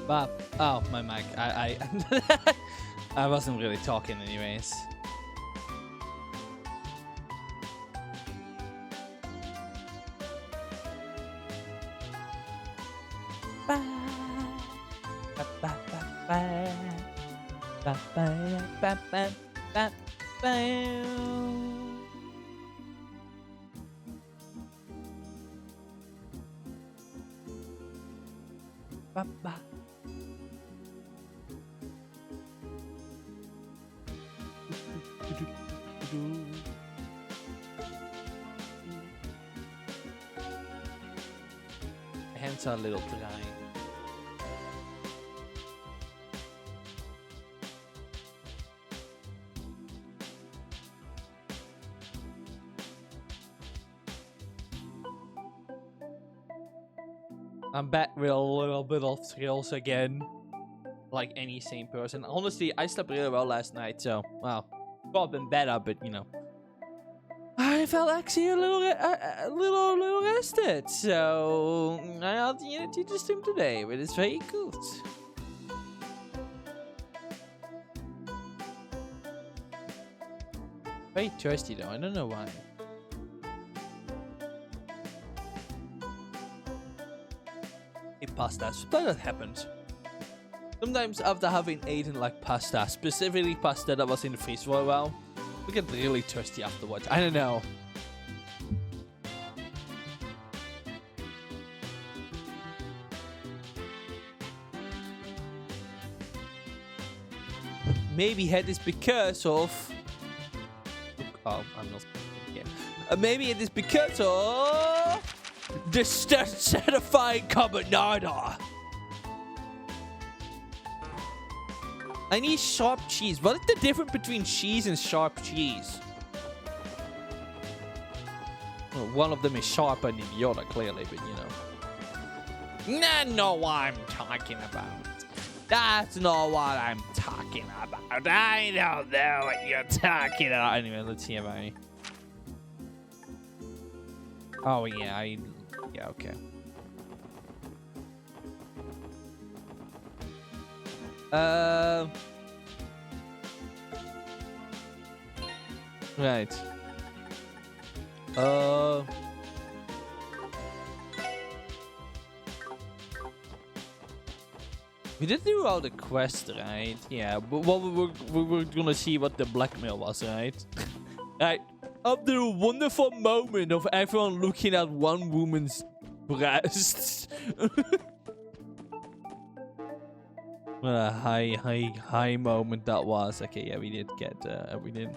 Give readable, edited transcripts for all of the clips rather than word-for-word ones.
Oh, my mic. I I wasn't really talking anyways. My hands are a little dry. I'm back with a little bit of thrills again. Like any sane person. Honestly, I slept really well last night, so, well, could have been better, but, you know. I felt actually a little rested, so I had the energy to stream today, but it's very good. Very thirsty though, I don't know why. Pasta. Sometimes that happens. Sometimes after having eaten like pasta, specifically pasta that was in the freeze for a while, we get really thirsty afterwards. I don't know. Maybe it is because of... Oh, I'm not... Yeah. Maybe it is because of... the certified carbonara. I need sharp cheese. What is the difference between cheese and sharp cheese? Well, one of them is sharper than the other, clearly, but you know. That's not what I'm talking about. That's not what I'm talking about. I don't know what you're talking about. Anyway, let's see about me. Oh, yeah, yeah, okay. Right. We did do all the quests, right? Yeah, but we were gonna see what the blackmail was, right? Right. After a wonderful moment of everyone looking at one woman's breasts. What a high moment that was. Okay, yeah, we did get, we did.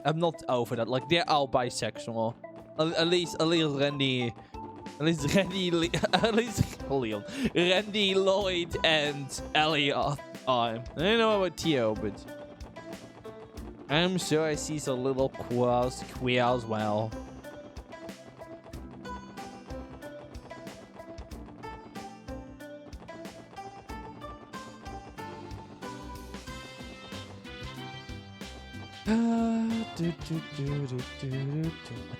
I'm not over that. Like, they're all bisexual. At least Randy, Leon, Randy, Lloyd, and Elliot are. I don't know about Theo, but I'm sure I see some little queer as well. I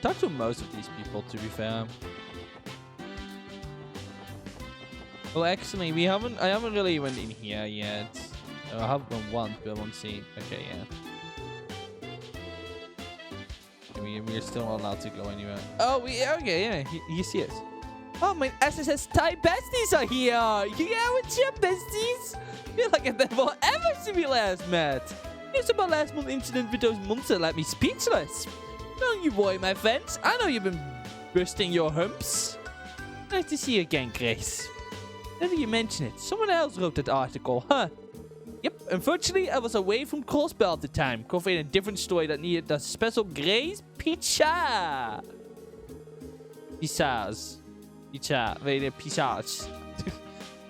talked to most of these people, to be fair. Well, actually, I haven't really went in here yet. I have gone once, but I won't see. Okay, yeah. We're still not allowed to go anywhere. Oh, okay, yeah. You see it. Oh, my SSS Thai besties are here. Yeah, what's up, besties? I feel like I've never ever seen me last met. Here's about last month's incident with those months that left me speechless. Don't you worry, my friends. I know you've been bursting your humps. Nice to see you again, Grace. Now that you mention it, someone else wrote that article, huh? Yep, unfortunately, I was away from Cospel at the time, covering a different story that needed the special Grace pizza. Pizzas. Pizza. Wait, pizzas.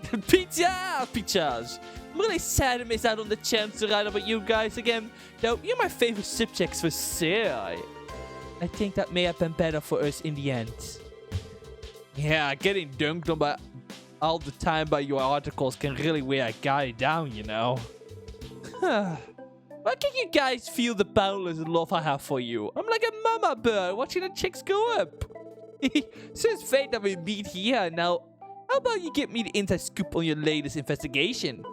Pizzas. I'm really sad to miss out on the chance to write about you guys again. Though, you're my favorite subjects for sure. I think that may have been better for us in the end. Yeah, getting dunked on by all the time by your articles can really wear a guy down, you know. Why can't you guys feel the boundless love I have for you? I'm like a mama bird watching the chicks go up. So it's fate that we meet here. Now How about you give me the inside scoop on your latest investigation?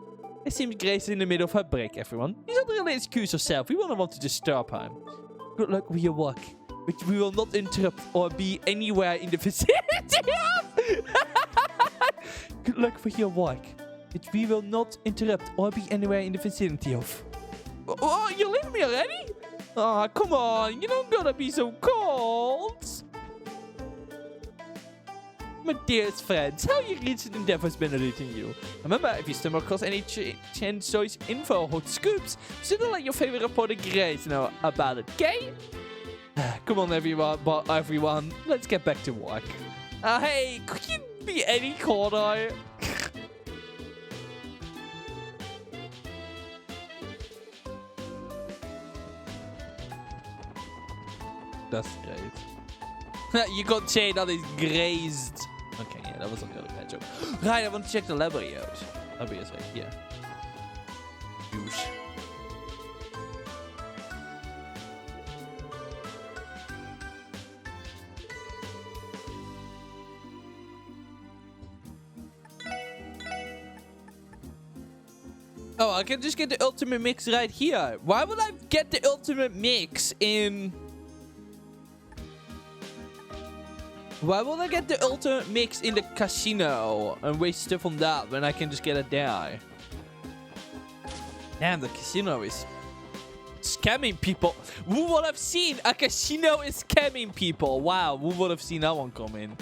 It seems Grace is in the middle of her break, everyone. You don't really excuse yourself. We won't want to disturb her. Good luck with your work, which we will not interrupt or be anywhere in the vicinity of. Good luck with your work, which we will not interrupt or be anywhere in the vicinity of. Oh, you leaving me already? Oh, come on. You don't gotta be so cold. My dearest friends, how your recent endeavors benefiting you? Remember, if you stumble across any chance choice info or hot scoops, still let your favorite reporter Grace know about it, okay? Come on, everyone, let's get back to work. Hey, could you be any colder? That's great. You can't say that is grazed. Okay, yeah, that was a really bad joke. Right, I want to check the library out. Library is right here. Use. Oh, I can just get the ultimate mix right here. Why would I get the ultimate mix in... Why would I get the ultimate mix in the casino and waste stuff on that when I can just get it there? Damn, the casino is scamming people. Who would have seen a casino is scamming people? Wow, who would have seen that one coming?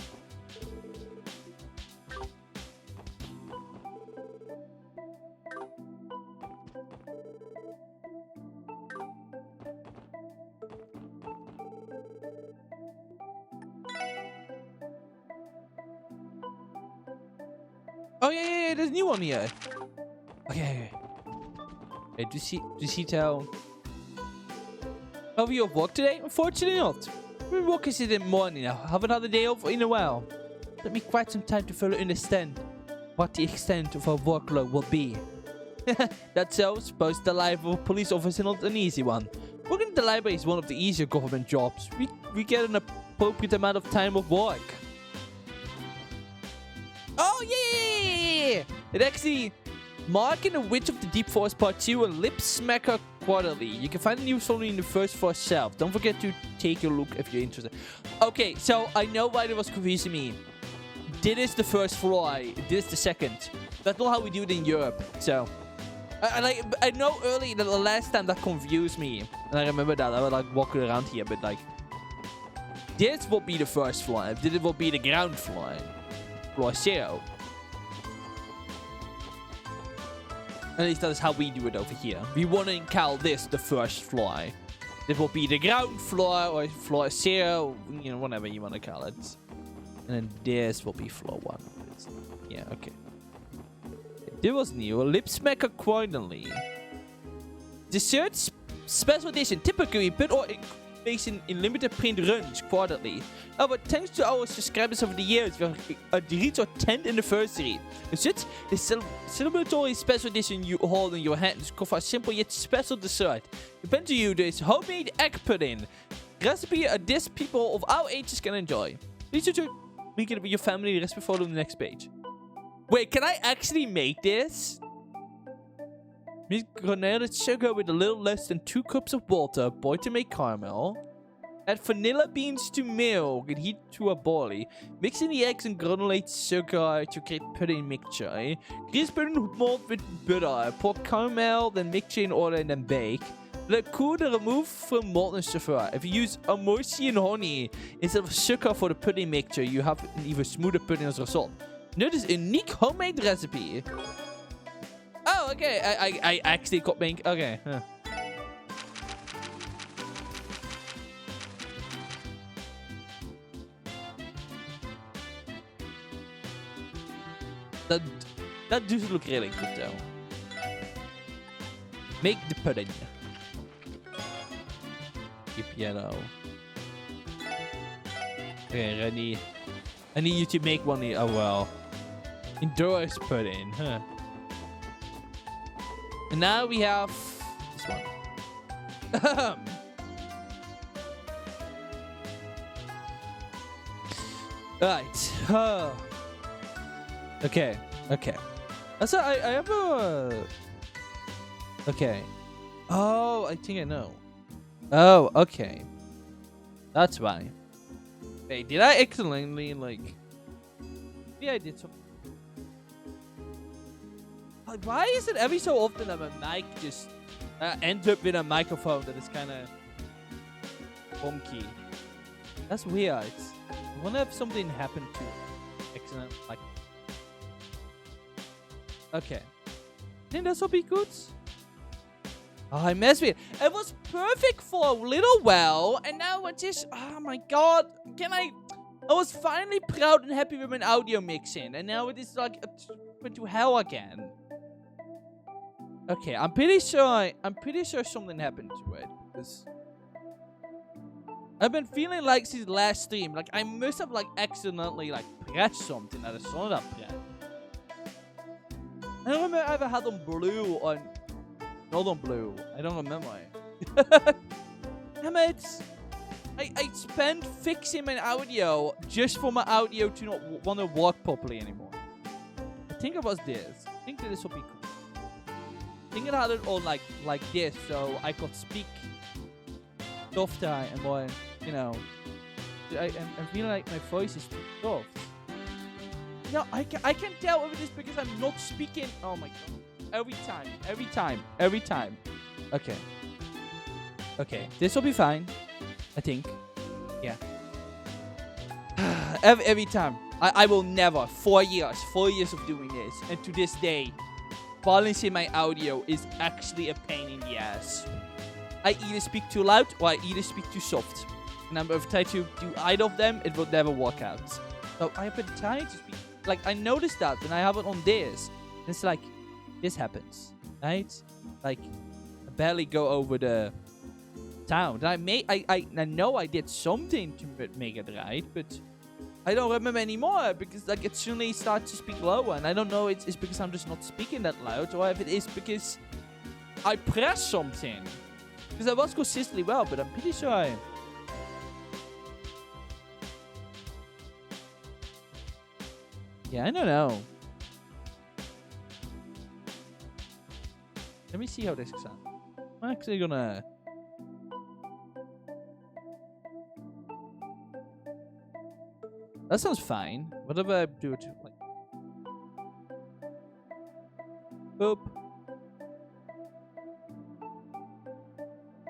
Oh yeah, there's a new one here. Okay. Hey, do you see tell? Have you off work today? Unfortunately not. We're working since the morning now. Haven't had a day off in a while. Took me quite some time to fully understand what the extent of our workload will be. That's so. Suppose the life of a police officer is not an easy one. Working at the library is one of the easier government jobs. We get an appropriate amount of time of work. Oh yeah! It actually marking the Witch of the Deep Forest Part 2 and Lip Smacker Quarterly. You can find the news only in the first for yourself. Don't forget to take a look if you're interested. Okay, so I know why it was confusing me. This is the first floor. This is the second. That's not how we do it in Europe. So, I know early the last time that confused me, and I remember that I was like walking around here, but like this will be the first floor. This will be the ground floor. Floor 0. At least that is how we do it over here. We want to call this the first floor. This will be the ground floor or floor 0, you know, whatever you want to call it. And then this will be floor 1. Yeah, okay. This was new. Lip Smacker Quarterly. The third special edition, typically put or in limited print runs quarterly. But thanks to our subscribers over the years, we have reached our 10th anniversary. Such the celebratory special edition you hold in your hands cover a simple yet special dessert. Depends to you, this homemade egg pudding. Recipe a dish people of our ages can enjoy. Please do make it with your family. The recipe follow on the next page. Wait, can I actually make this? Mix granulated sugar with a little less than 2 cups of water. Boil to make caramel. Add vanilla beans to milk and heat to a boil. Mix in the eggs and granulated sugar to create pudding mixture. Grease pudding mold with butter. Pour caramel, then mixture in order and then bake. Let cool and remove from mold and sugar. If you use emulsion and honey instead of sugar for the pudding mixture, you have an even smoother pudding as a result. Notice a unique homemade recipe. Oh, okay. I actually got make. Okay. Huh. That does look really good though. Make the pudding. Keep yellow. Okay, ready. I need you to make one. Oh well. Endurance pudding, huh? And now we have this one. Right. Okay. Okay. Also, I have a... Okay. Oh, I think I know. Oh, okay. That's why. Wait, did I accidentally, like... Yeah, I did something. Why is it every so often that my mic just ends up with a microphone that is kind of funky? That's weird. I wonder if something happened to it. Excellent. Like... Okay. I think this will be good. Oh, I messed with it. It was perfect for a little while, and now it just... Oh my god. I was finally proud and happy with my audio mixing, and now it is like... went to hell again. Okay, I'm pretty sure something happened to it. Because I've been feeling like since last stream, like I must have like accidentally like pressed something that I saw that press. I don't remember if I ever had on blue or not on blue. I don't remember. Damn it! I spent fixing my audio just for my audio to not want to work properly anymore. I think it was this. I think this will be cool. I think I had it on like this, so I could speak softer and more, you know. I'm feeling like my voice is too soft. No, I can tell if it is because I'm not speaking. Oh my god! Every time. Okay. Okay, this will be fine. I think. Yeah. every time. I will never. 4 years of doing this, and to this day, balancing my audio is actually a pain in the ass. I either speak too loud or I either speak too soft. And if I try to do either of them, it will never work out. So I have been trying to speak. Like, I noticed that when I have it on this. It's like, this happens. Right? Like, I barely go over the sound. I know I did something to make it right, but I don't remember anymore because like it suddenly starts to speak lower, and I don't know it's because I'm just not speaking that loud, or if it is because I pressed something. Because I was consistently well, but I'm pretty sure I... Yeah, I don't know. Let me see how this sounds. I'm actually gonna... That sounds fine. What if I do it like... Boop.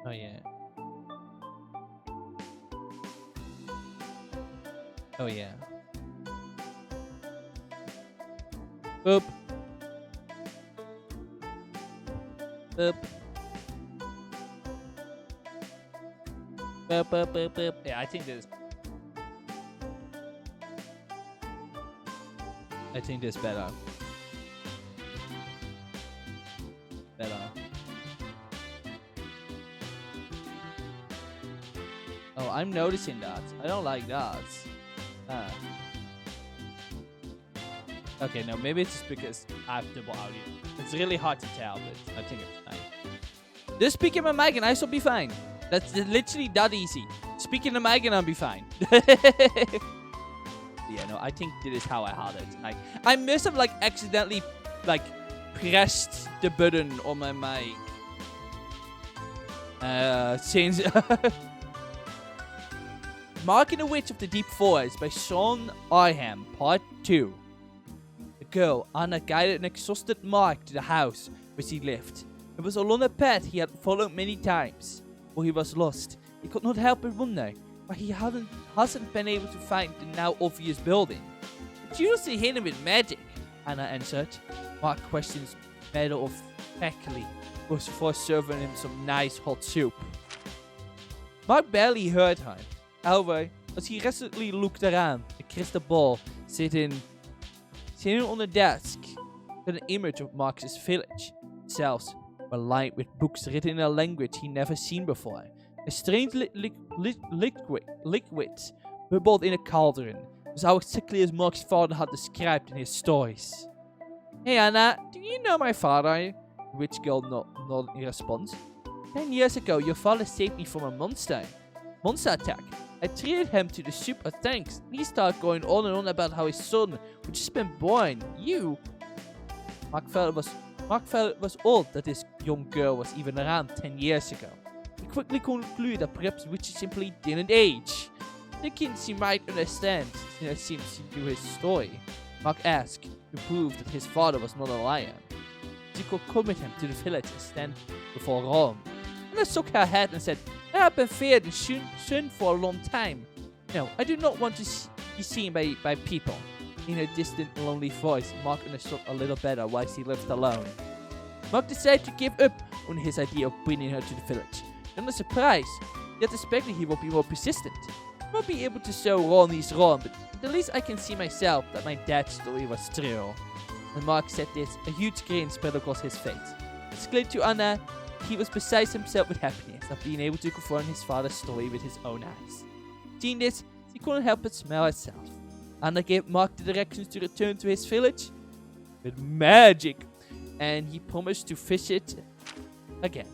Oh yeah. Oh yeah. Boop. Boop. Boop, boop, boop, boop. Yeah, I think this... I think this better. Better. Oh, I'm noticing that. I don't like that. Okay, no, maybe it's just because I have double audio. It's really hard to tell, but I think it's fine. Just speak in my mic and I shall be fine. That's literally that easy. Speak in the mic and I'll be fine. Yeah, no, I think this is how I had it. Like, I must have, like, accidentally, like, pressed the button on my mic. Since... Marking the Witch of the Deep Forest by Sean Arham, Part 2. The girl, Anna, guided an exhausted Mark to the house where she lived. It was along a path he had followed many times. While he was lost, he could not help but wonder why he hasn't been able to find the now obvious building. It's usually hidden with magic, Anna answered. Mark questions matter of factly before serving him some nice hot soup. Mark barely heard her. However, as he resolutely looked around, the crystal ball sitting on the desk with an image of Mark's village. Shelves were lined with books written in a language he'd never seen before. A strange liquid bubbled in a cauldron. It was how exactly as Mark's father had described in his stories. Hey Anna, do you know my father? The witch girl nodded in response. 10 years ago, your father saved me from a monster attack. I treated him to the soup as thanks. He started going on and on about how his son, who just been born, Mark felt it was odd that this young girl was even around 10 years ago. He quickly concluded that perhaps Witcher simply didn't age. Thinking she might understand, since it seems she knew his story. Mark asked to prove that his father was not a liar. She could come with him to the village and stand before Rome. And I shook her head and said, I have been feared and shunned for a long time. No, I do not want to be seen by people. In a distant, lonely voice, Mark understood a little better why she lived alone. Mark decided to give up on his idea of bringing her to the village. Not a surprise, yet expected he would be more persistent. I won't be able to show Ron he's wrong, but at least I can see myself that my dad's story was true. When Mark said this, a huge grin spread across his face. Exclaimed to Anna, he was beside himself with happiness of being able to confirm his father's story with his own eyes. Seeing this, she couldn't help but smile herself. Anna gave Mark the directions to return to his village with magic, and he promised to visit again.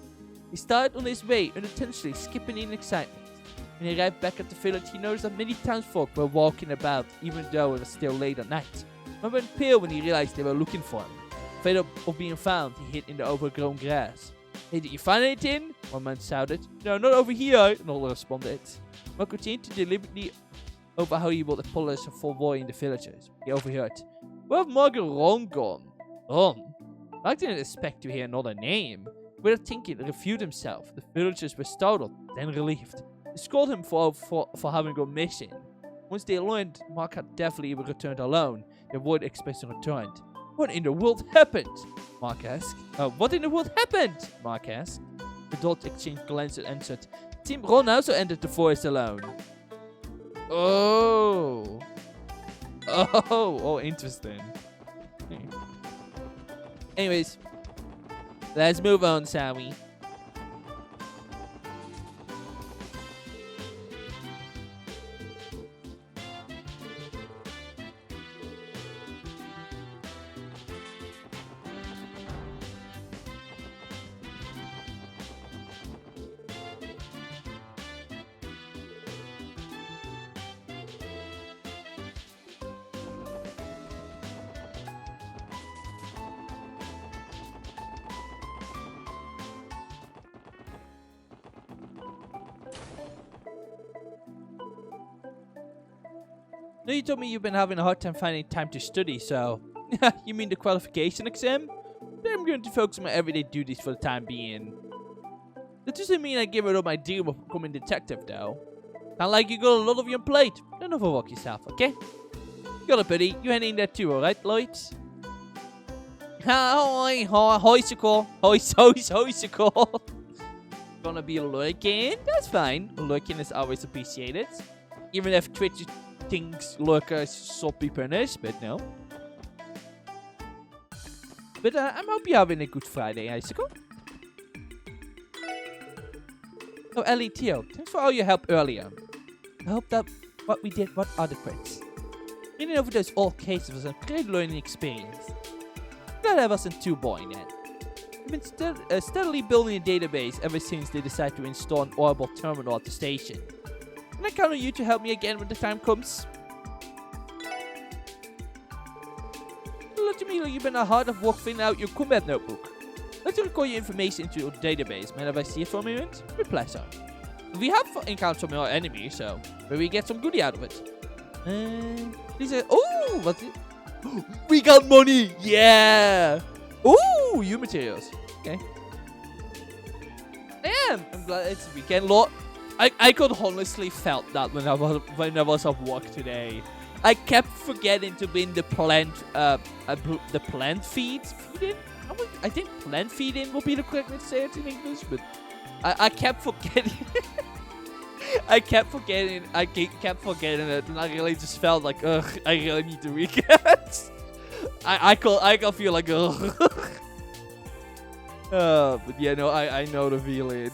He started on his way, unintentionally skipping in excitement. When he arrived back at the village, he noticed that many townsfolk were walking about, even though it was still late at night. One went pale when he realized they were looking for him. Afraid of being found, he hid in the overgrown grass. Hey, did you find anything? One man shouted. No, not over here, another responded. Mark continued to deliberately over how he would apologize for worrying the villagers. He overheard. Where have Mark and Ron gone? Ron? Mark didn't expect to hear another name. Without thinking, reviewed himself. The villagers were startled, then relieved. They scolded him for having gone missing. Once they learned Mark had definitely returned alone, their worried expression returned. What in the world happened? Mark asked. What in the world happened? Mark asked. The adults exchanged glances and answered. Team Ron also entered the forest alone. Oh, interesting. Anyways, let's move on, shall we? No, you told me you've been having a hard time finding time to study, so... You mean the qualification exam? Then I'm going to focus on my everyday duties for the time being. That doesn't mean I give up my dream of becoming a detective, though. Sound like you got a lot of your plate. Don't overwork yourself, okay? Got it, buddy. You heading there too, alright, Lloyd? Hi, hoicicle. Hoicicle. Gonna be lurking? That's fine. Lurking is always appreciated. Even if Twitch thinks lurkers should be punished, but no. But I hope you're having a good Friday, Icicle. Oh, Ellie, Theo, thanks for all your help earlier. I hope that what we did was adequate. Reading over those old cases was a great learning experience. Glad I wasn't too boring then. I've been steadily building a database ever since they decided to install an orbital terminal at the station. Can I count on you to help me again when the time comes? Look to me like you've been hard at work filling out your combat notebook. Let's record your information into your database. Mind if I see it for a moment? With pleasure. We have encountered some more enemies, so maybe we get some goodie out of it. These are... Oh! What's it? We got money! Yeah! Ooh! You materials. Okay. I'm glad it's weekend. Lord, I could honestly felt that when I was at work today. I kept forgetting to bring the plant feed in. I think plant feed in will be the correct way to say it in English, but I kept forgetting. I kept forgetting it, and I really just felt like, ugh, I really need to recast. I can feel like, ugh. But yeah, no, I know the feeling.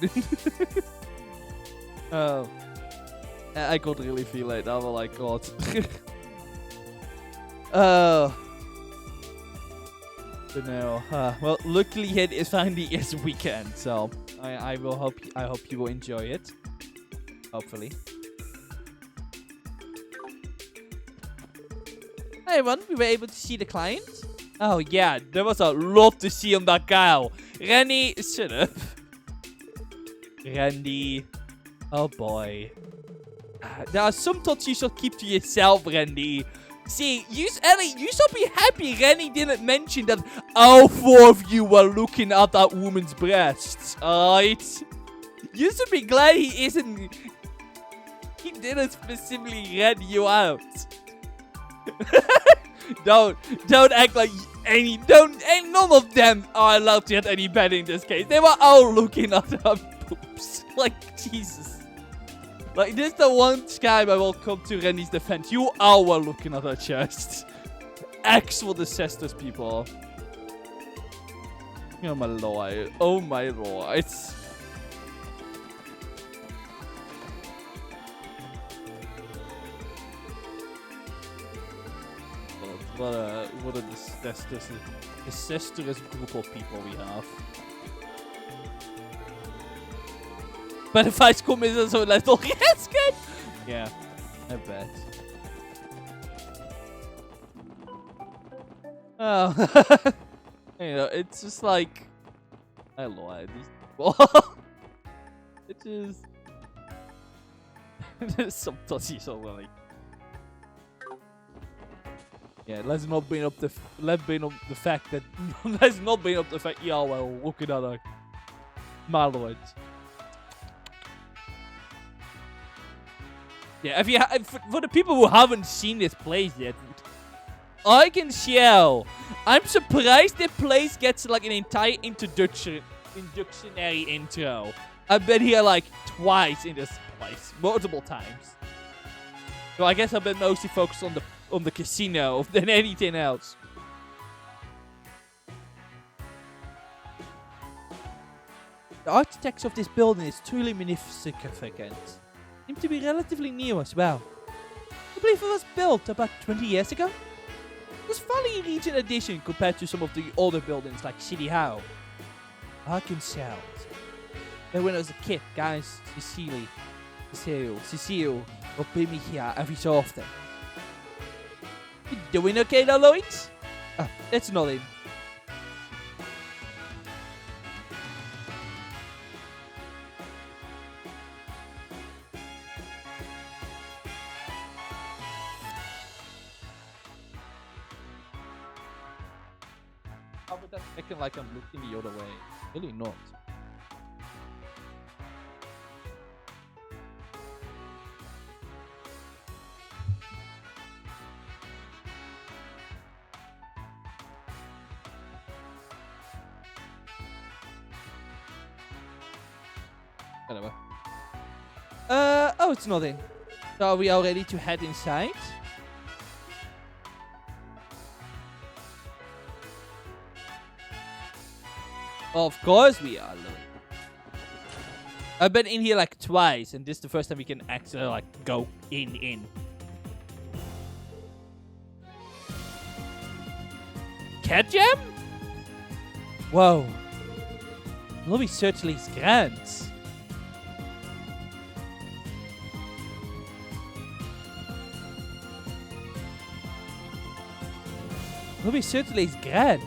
I could really feel it. I was like, God. But no. Well, luckily it is finally is weekend, so I hope you will enjoy it. Hopefully. everyone, we were able to see the client. Oh, yeah, there was a lot to see on that cow. Randy, shut up. Randy. Oh, boy. There are some thoughts you should keep to yourself, Randy. See, Ellie, you should be happy Randy didn't mention that all 4 of you were looking at that woman's breasts. Alright? You should be glad he isn't... He didn't specifically rat you out. Don't act like none of them are allowed to get any better in this case. They were all looking at her boobs. Like, Jesus. Like, this is the one time I will come to Randy's defense. You all were looking at her chest. Actual disasters, people. Oh my lord. Oh my lord. What a disastrous group of people we have. But if I come in so little, yes, good. Yeah, I bet. Oh, you know, it's just like I lied. It is. There's some touchy so like. Yeah, let's not bring up the fact that let's not bring up the fact y'all were looking at her. My lord. Yeah, for the people who haven't seen this place yet, I can show. I'm surprised the place gets like an entire introductionary intro. I've been here like twice in this place, multiple times. So I guess I've been mostly focused on the casino than anything else. The architecture of this building is truly magnificent. Seems to be relatively new as well. I believe it was built about 20 years ago. It was fairly recent addition compared to some of the older buildings like City Hall. I can shout. But when I was a kid, guys, Cecile will bring me here every so often. You doing okay now, Lloyd? Oh, that's nothing. How about that acting like I'm looking the other way? Really not. Whatever. Oh, it's nothing. So are we all ready to head inside? Of course we are, Louis. I've been in here like twice, and this is the first time we can actually like go in. Cat Jam? Whoa. Louis certainly is grand. Louis certainly is grand.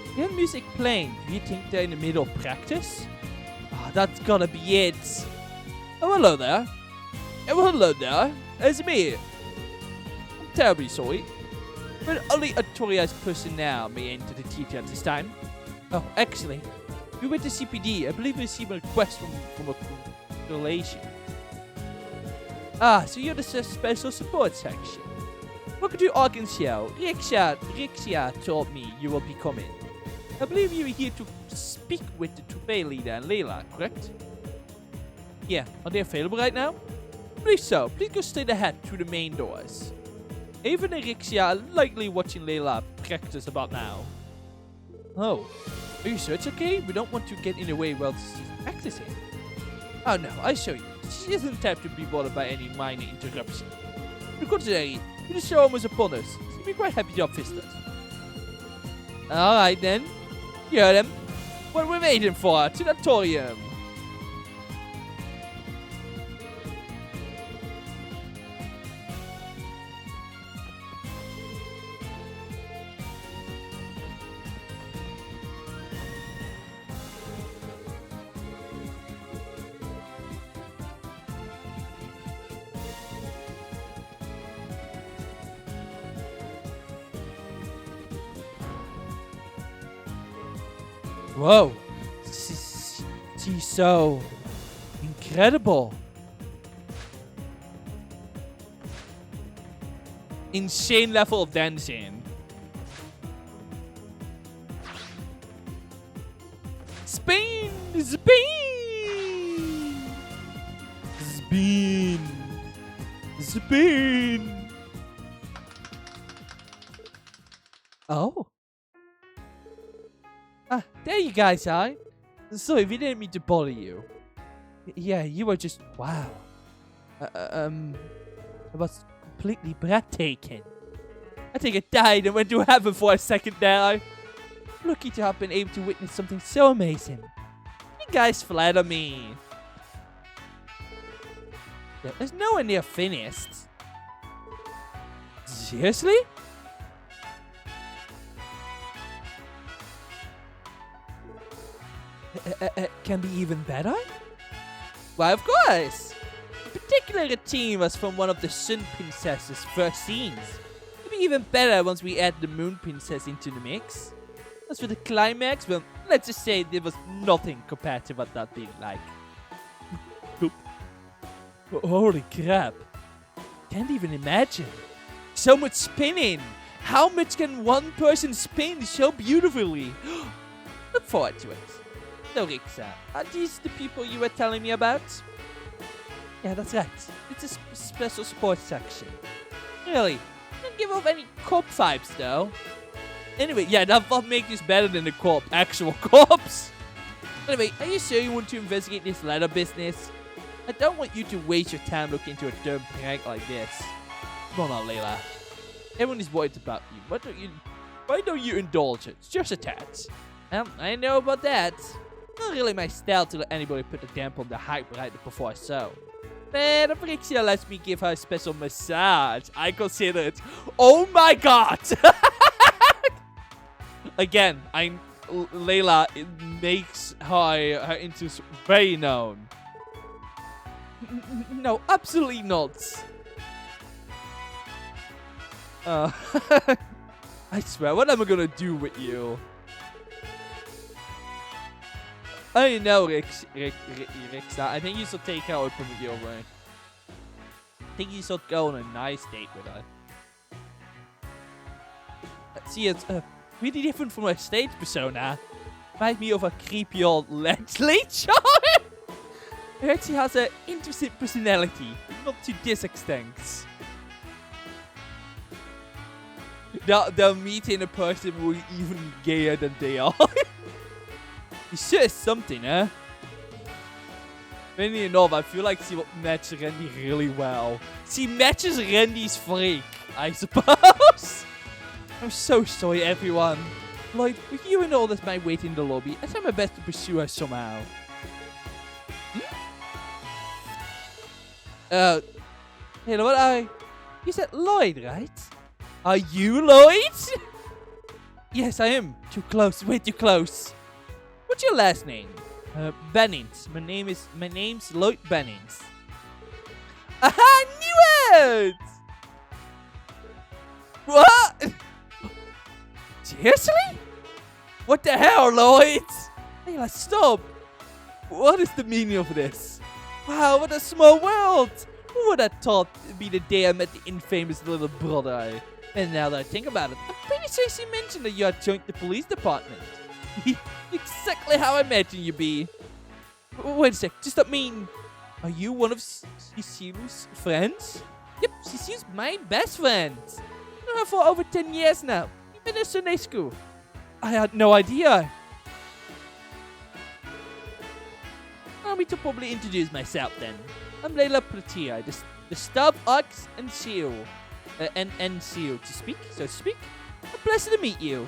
You hear music playing. Do you think they're in the middle of practice? Oh, that's gotta be it. Oh, hello there. Oh, hello there. It's me. I'm terribly sorry, but only authorized personnel may enter the theater at this time. Oh, actually, we went to CPD. I believe we received a request from a congratulation. Ah, so you're the special support section. Welcome to Arkansas. Rixia told me you will be coming. I believe you are here to speak with the Troupé leader and Layla, correct? Yeah, are they available right now? I believe so. Please go straight ahead through the main doors. Even and Rixia are likely watching Layla practice about now. Oh, are you sure it's okay? We don't want to get in the way while she's practicing. Oh no, I show you. She doesn't have to be bothered by any minor interruption. On the contrary, the show was upon us. She'll be quite happy to have visitors. Alright then. You heard him. What are we waiting for? To the auditorium. Whoa. She's so incredible. Insane level of dancing. Spin! Spin! Spin! Spin! Oh. Ah, there you guys are. Sorry, we didn't mean to bother you. Yeah, you were just... Wow. It was completely breathtaking. I think I died and went to heaven for a second there. Lucky to have been able to witness something so amazing. You guys flatter me. There's nowhere near finished. Seriously? Can be even better? Why, of course! In particular, the team was from one of the Sun Princess's first scenes. It'll be even better once we add the Moon Princess into the mix. As for the climax, well, let's just say there was nothing compared to what that being like. Holy crap. Can't even imagine. So much spinning. How much can one person spin so beautifully? Look forward to it. So, Rixa, are these the people you were telling me about? Yeah, that's right. It's a special sports section. Really? Don't give off any cop vibes, though. Anyway, yeah, that will make this better than the cop. Actual cops. Anyway, are you sure you want to investigate this leather business? I don't want you to waste your time looking into a dumb prank like this. Come on, Layla. Everyone is worried about you. Why don't you indulge it? It's just a tad. I know about that. Not really my style to let anybody put a damp on the hype right before I sew. But if Rixia lets me give her a special massage, I consider it. Oh my god! Again, Layla makes her interest very known. No, absolutely not. I swear, what am I gonna do with you? I know, Rixa. I think you should take her open with you away. I think you should go on a nice date with her. See, it's really different from her stage persona. Reminds me of a creepy old leech. He actually has an interesting personality, not to this extent. They'll meet in a person who is even gayer than they are. He sure is something, huh? Funny enough, I feel like she will match Randy really well. She matches Randy's freak, I suppose. I'm so sorry, everyone. Lloyd, with you and all this might wait in the lobby, I try my best to pursue her somehow. You know what, you said Lloyd, right? Are you Lloyd? Yes, I am. Too close, way too close. What's your last name? Bennings. My name's Lloyd Bennings. Aha, I knew it! What? Seriously? What the hell, Lloyd? Hey, let's stop. What is the meaning of this? Wow, what a small world. Who would have thought it'd be the day I met the infamous little brother? And now that I think about it, I'm pretty sure she mentioned that you had joined the police department. Exactly how I imagine you be. Wait a sec, does that mean... Are you one of Cecile's friends? Yep, Cecile's my best friend. I've known her for over 10 years now. We've been in Sunday school. I had no idea. Allow me to probably introduce myself then. I'm Layla Platia, the staff ox and seal. And seal to speak, so to speak. A pleasure to meet you.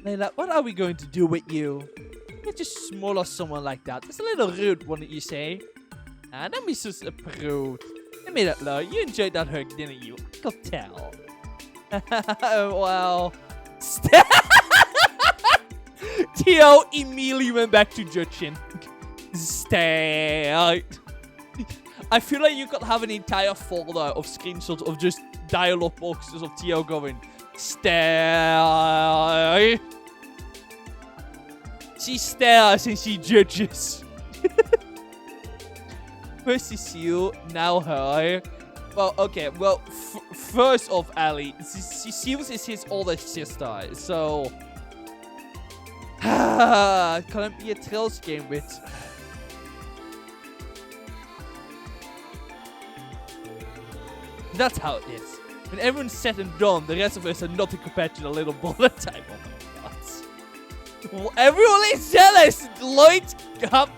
Layla, what are we going to do with you? You're just small or someone like that. It's a little rude, wouldn't you say? Don't be so prude. I made that low. You enjoyed that hug, didn't you? I could tell. Well. Theo immediately went back to judging. Stay out. I feel like you could have an entire folder of screenshots of just dialogue boxes of Theo going, stare. She stares and she judges. First is you, now her. Well, okay, well, first off, Ali, Seals is his older sister, so... Kan het be a Trails game with... That's how it is. When everyone's said and done, the rest of us are nothing compared to the little bullet time. Oh my god. Everyone is jealous! Lloyd got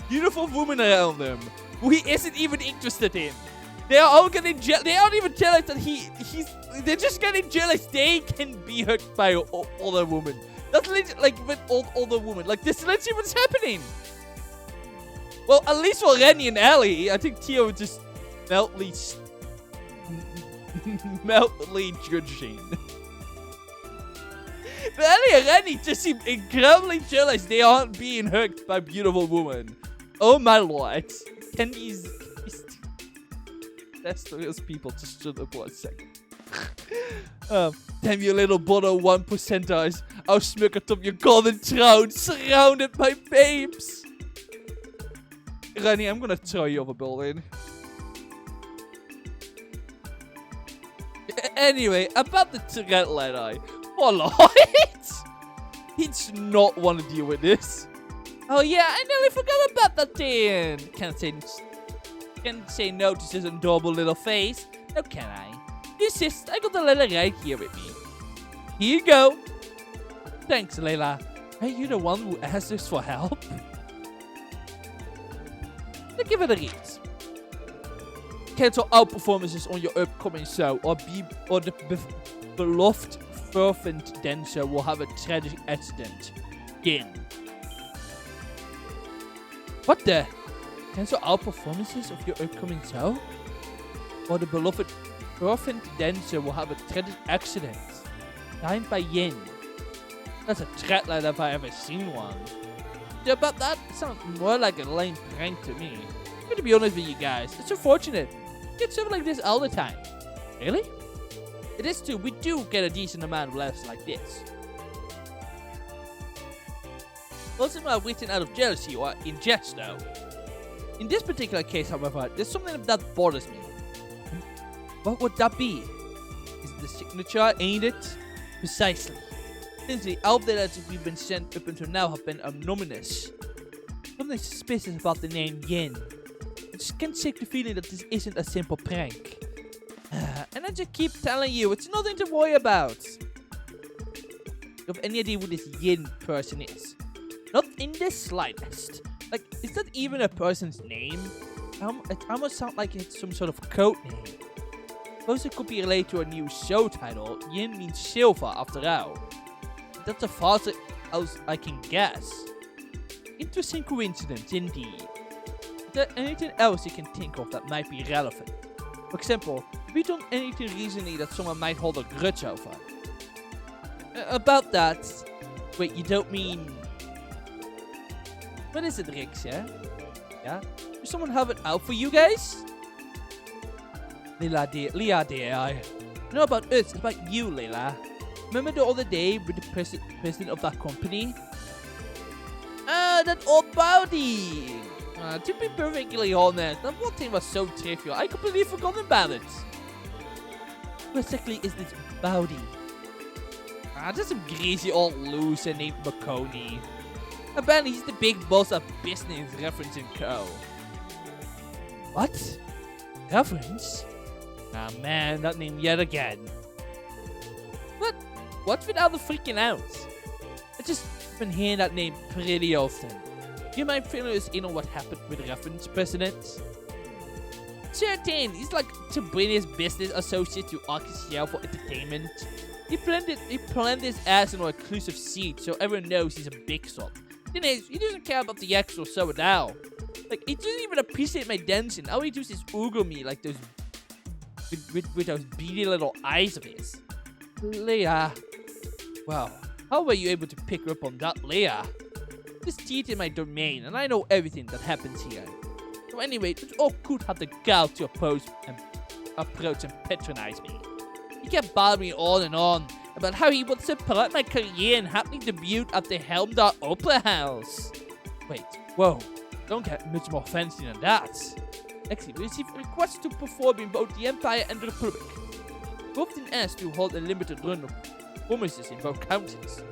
beautiful women around them who he isn't even interested in. They are all getting jealous. They aren't even jealous that he's... They're just getting jealous they can be hurt by older women. That's literally like with older women. Like, this is literally what's happening. Well, at least for Rennie and Ellie, I think Theo would just meltly judging. But Ellie and Rennie just seem incredibly jealous they aren't being hugged by beautiful women. Oh my lord. Can these those people just shut up 1 second? Damn you little bottle 1%ers. I'll smirk atop your golden throne, surrounded by babes. Rennie, I'm gonna throw you off a building. Anyway, about the threat letter. Oh lord. He does not want to deal with this. Oh yeah, I nearly forgot about that thing. Can't say no to his adorable little face. No, can I? Insist, I got the letter right here with me. Here you go. Thanks, Layla. Are you the one who asked us for help? Let's give it a read. Cancel our performances on your upcoming show, or the beloved fervent dancer will have a tragic accident. Again. What the? Cancel our performances of your upcoming show? Or the beloved fervent dancer will have a tragic accident. Signed by Yin. That's a threat letter if I ever seen one. Yeah, about that, it sounds more like a lame prank to me. I'm gonna be honest with you guys, it's unfortunate. We get stuff like this all the time. Really? It is too, we do get a decent amount of letters like this. Most of them are written out of jealousy or in jest though. In this particular case, however, there's something that bothers me. What would that be? Is it the signature, ain't it? Precisely. Since the updates we've been sent up until now have been anonymous. Something suspicious about the name Yin. I just can't shake the feeling that this isn't a simple prank. And I just keep telling you, it's nothing to worry about. You have any idea who this Yin person is? Not in the slightest. Like, is that even a person's name? It almost sounds like it's some sort of code name. Suppose it could be related to a new show title. Yin means silver, after all. That's as far as I can guess. Interesting coincidence, indeed. Is there anything else you can think of that might be relevant? For example, have you done anything recently that someone might hold a grudge over? About that... Wait, you don't mean... What is it, Rix, yeah? Yeah? Does someone have it out for you guys? Leila dear. Not about us, it's about you, Leila. Remember the other day with the president of that company? That old body! To be perfectly honest, that one thing was so trivial, I completely forgot about it. Who exactly is this body? Just some greasy old loser named Makoni. Apparently he's the big boss of business reference and co. What? Reference? Ah man, that name yet again. What? What's with all the freaking out? I just been hearing that name pretty often. Do you mind filling us in on what happened with reference, President? Sure thing. He's like to bring his business associate to Arkansas for entertainment. He planned his ass in an exclusive seat so everyone knows he's a big shot. Thing is, he doesn't care about the actual show at all. Like, he doesn't even appreciate my dancing. All he does is oogle me like those with those beady little eyes of his. Leia. Wow. How were you able to pick up on that, Leia? This teeth in my domain, and I know everything that happens here. So anyway, it's all good have the gall to approach and patronize me. He kept bothering me on and on, about how he would support my career and help me debut at the Helmdar Opera House. Wait, whoa, don't get much more fancy than that. Actually, we received requests to perform in both the Empire and the Republic. We've often asked to hold a limited run of performances in both countries.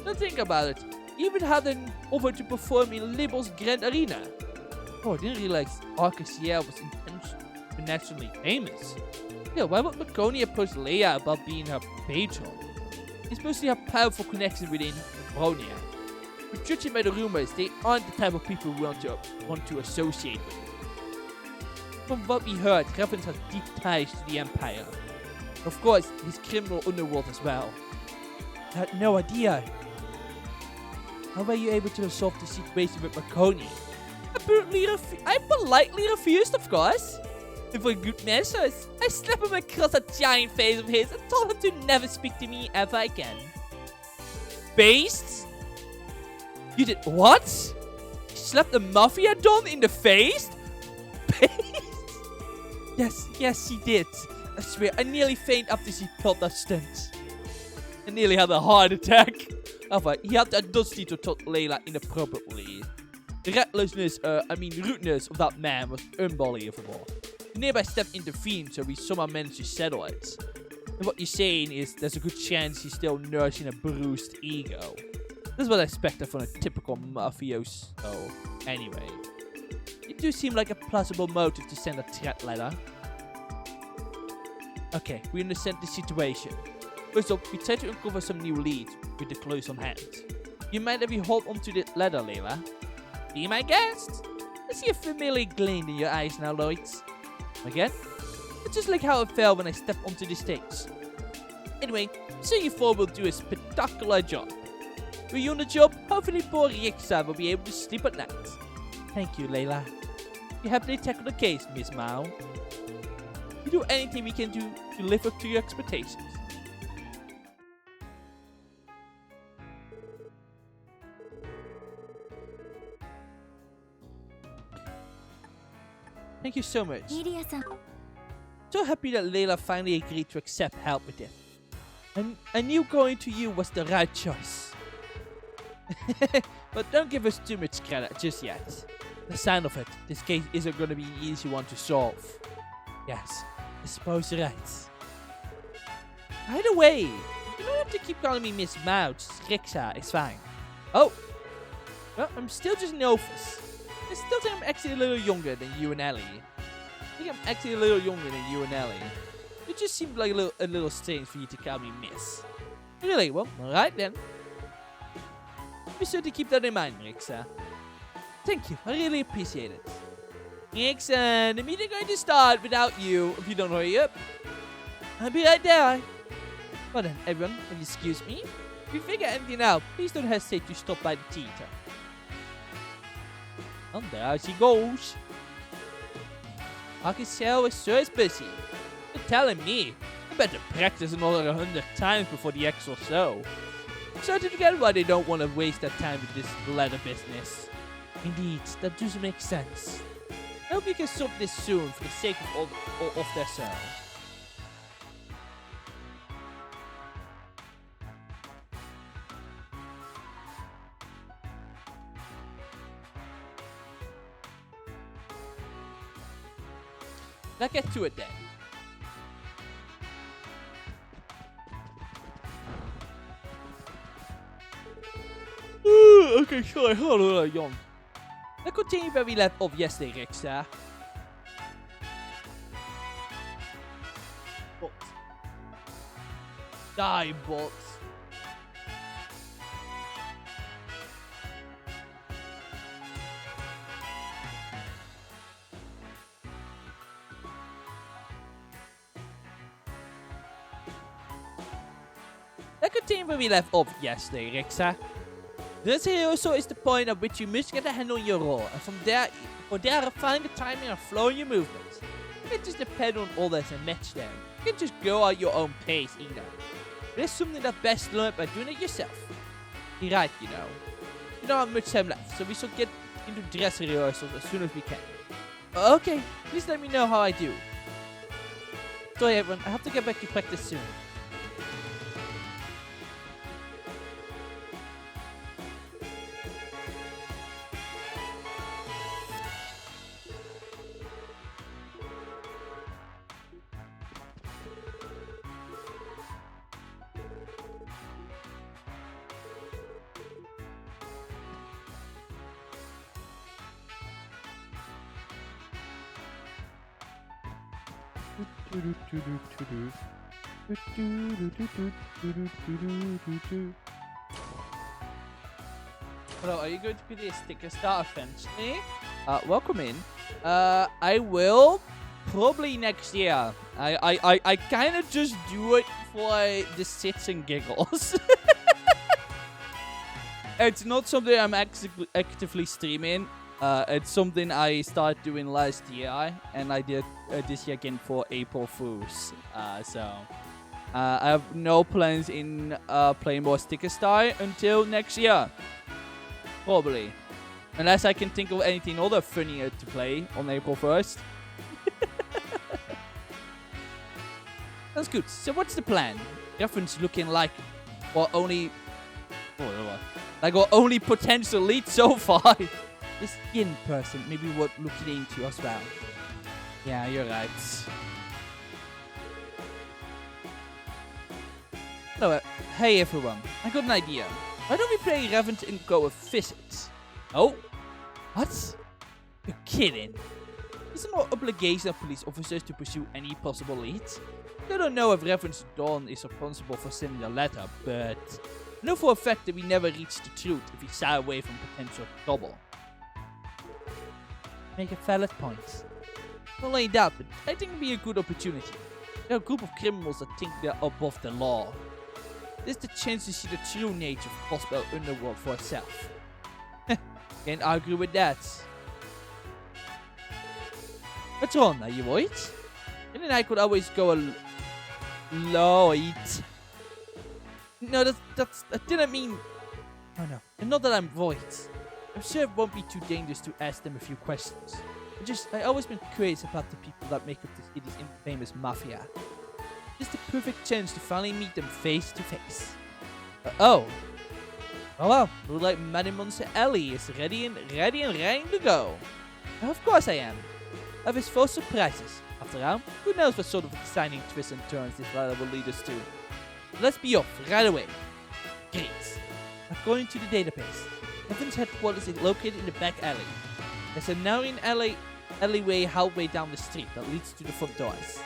Now think about it, we even had an offer to perform in Libel's Grand Arena. Oh, I didn't realize Arcasiel was internationally famous. Yeah, why would Marconi approach Leia about being her patron? He's supposed to have powerful connection within Bronia. But judging by the rumors, they aren't the type of people we want to associate with. From what we heard, Revan has deep ties to the Empire. Of course, his criminal underworld as well. I had no idea. How were you able to resolve the situation with Marconi? I politely refused, of course. And for good measures, I slapped him across a giant face of his and told him to never speak to me ever again. Based? You did what? You slapped the Mafia Don in the face? Yes, she did. I swear, I nearly fainted after she pulled that stunt. I nearly had a heart attack. However, he had the audacity to talk Layla inappropriately. The rudeness of that man was unbelievable. The nearby step intervened, so we somehow managed to settle it. And what you're saying is there's a good chance he's still nursing a bruised ego. That's what I expected from a typical mafioso. Anyway, it do seem like a plausible motive to send a threat letter. Okay, we understand the situation. First off, we try to uncover some new leads with the clues on hand. You mind if we hold on to the letter, Layla? Be my guest. I see a familiar glint in your eyes now, Lloyd. Again? It's just like how it felt when I stepped onto the stage. Anyway, so you four will do a spectacular job. With you on the job, hopefully poor Rixa will be able to sleep at night. Thank you, Layla. You happily tackled the case, Miss Mao. We do anything we can do to live up to your expectations. Thank you so much. So happy that Layla finally agreed to accept help with it. And I knew going to you was the right choice. But don't give us too much credit just yet. The sound of it, this case isn't going to be an easy one to solve. Yes, I suppose you're right. By the way, you don't have to keep calling me Miss Mouch. Rixa is fine. Oh, well, I'm still just an office. I still think I'm actually a little younger than you and Ellie. It just seemed like a little strange for you to call me Miss. Really? Well, alright then. Be sure to keep that in mind, Rixa. Thank you, I really appreciate it. Rixa, the meeting going to start without you if you don't hurry up. I'll be right there. Well then, everyone, if you excuse me. If you figure anything out, please don't hesitate to stop by the theater. And there she goes. Arcasiel is so busy. You're telling me. I better practice another 100 times before the actual show. I'm starting to get why they don't want to waste their time with this leather business. Indeed, that does make sense. I hope you can solve this soon for the sake of all of their show. Let's get to it then. Okay, sorry, hold on, Jon. Let's continue where we left off yesterday, Rixa. Bot. Die, bot. Let's continue where we left off yesterday, Rixa. This here also is the point at which you must get a handle on your role, and from there, refine the timing and flow in your movements. You can't just depend on others and match them. You can't just go at your own pace either. There's something that's best learned by doing it yourself. You're right, you know. We don't have much time left, so we shall get into dress rehearsals as soon as we can. Okay, please let me know how I do. Sorry everyone, I have to get back to practice soon. Hello, are you going to be the sticker star eventually? Welcome in. I will probably next year. I kind of just do it for the sits and giggles. It's not something I'm actively streaming. It's something I started doing last year, and I did this year again for April Fools. I have no plans in playing more Sticker Star until next year. Probably. Unless I can think of anything other funnier to play on April 1st. That's good. So what's the plan? Reference looking like our only potential lead so far. This skin person maybe worth looking into as well. Yeah, you're right. Hello, hey everyone. I got an idea. Why don't we play Revenant and go a visit? Oh? What? You're kidding. Is there no obligation of police officers to pursue any possible leads? I don't know if Reverend Dawn is responsible for sending a letter, but I know for a fact that we never reached the truth if we shy away from potential trouble. Make a valid point. Not only that, but I think it'd be a good opportunity. There are a group of criminals that think they're above the law. This is the chance to see the true nature of Gospel Underworld for itself. Can't argue with that. What's wrong? Are you worried? And then I could always go Lloyd. No, I didn't mean... Oh no. And not that I'm worried. I'm sure it won't be too dangerous to ask them a few questions. I always been curious about the people that make up this city's infamous mafia. This is the perfect chance to finally meet them face to face. Oh well, looks like Madame Monster Ellie is ready and raring to go. Of course I am. I have his first surprises. After all, who knows what sort of exciting twists and turns this letter will lead us to. Let's be off right away. Great. According to the database, Evan's headquarters is located in the back alley. There's a narrowing alleyway halfway down the street that leads to the front doors.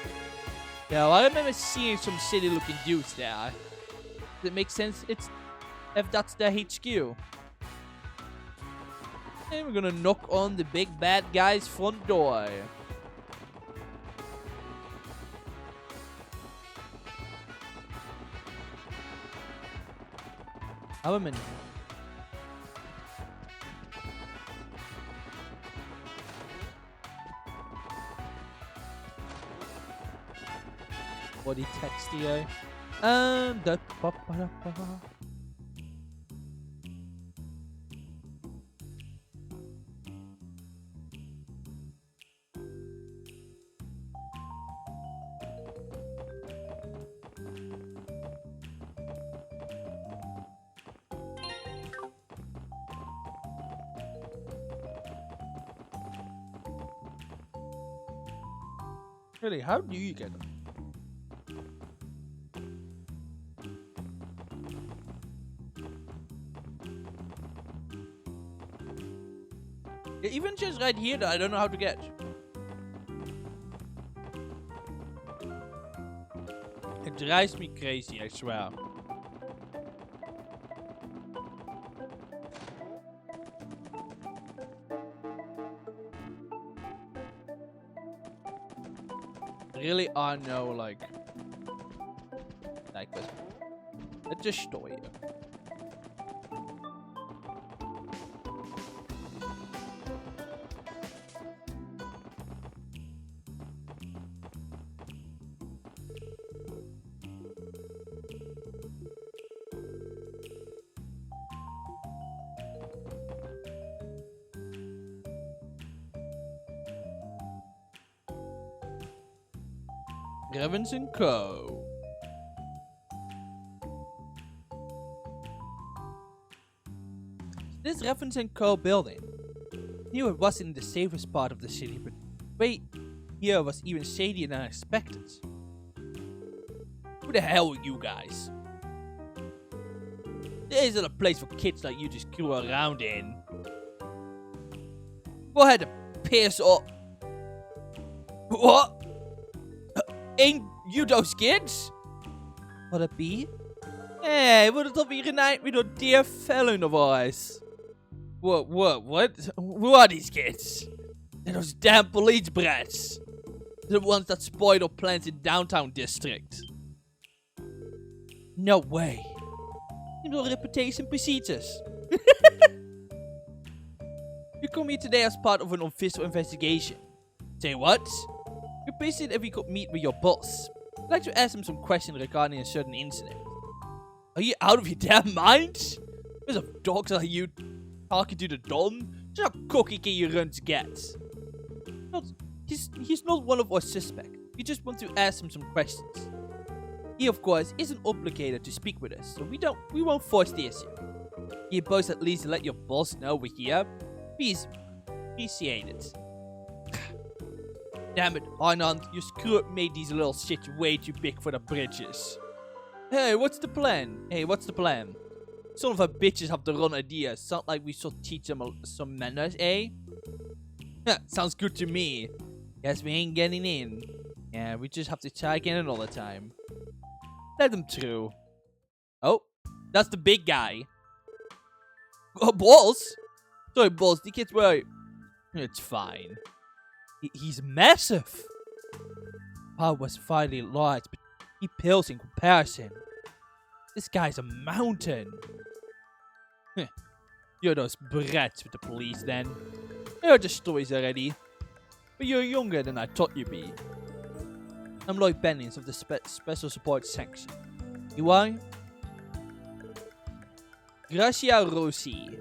Now, I remember seeing some silly-looking dudes there. Does it make sense if that's their HQ? And we're gonna knock on the big bad guy's front door. Our menu. Body text here. Really, how do you get them? Yeah, even just right here that I don't know how to get. It drives me crazy, I swear. Really are no like this. Let's just store it. Evans & Co. This Evans & Co. building. Here it wasn't the safest part of the city, but wait, here was even shadier than I expected. Who the hell are you guys? This isn't a place for kids like you to screw around in. Go ahead and piss off. What? Ain't you those kids? Would it be? Hey, would it be reunited with a dear fellow of ours? What? Who are these kids? They're those damn police brats. The ones that spoiled our plans in downtown district. No way. You know reputation precedes us. You come here today as part of an official investigation. Say what? You requested if we could meet with your boss. I'd like to ask him some questions regarding a certain incident. Are you out of your damn mind? There's a dogs like you talking to the Don? Just how cocky can you run to get? He's not one of our suspects. We just want to ask him some questions. He, of course, isn't obligated to speak with us, so we won't force the issue. Can you both at least let your boss know we're here? Please, appreciate it. Damn it, Arnand, your screw-up made these little shits way too big for the bridges. Hey, what's the plan? Some of our bitches have the wrong ideas. Sound like we should teach them some manners, eh? Sounds good to me. Guess we ain't getting in. Yeah, we just have to try again another time. Let them through. Oh, that's the big guy. Oh, Balls? Sorry, Balls, the kid's right. It's fine. He's massive. I was finally large, but he pales in comparison. This guy's a mountain. You're those brats with the police then. I heard the stories already. But you're younger than I thought you'd be. I'm Lloyd Bennings of the Special Support Section. You are? Gracia Rossi.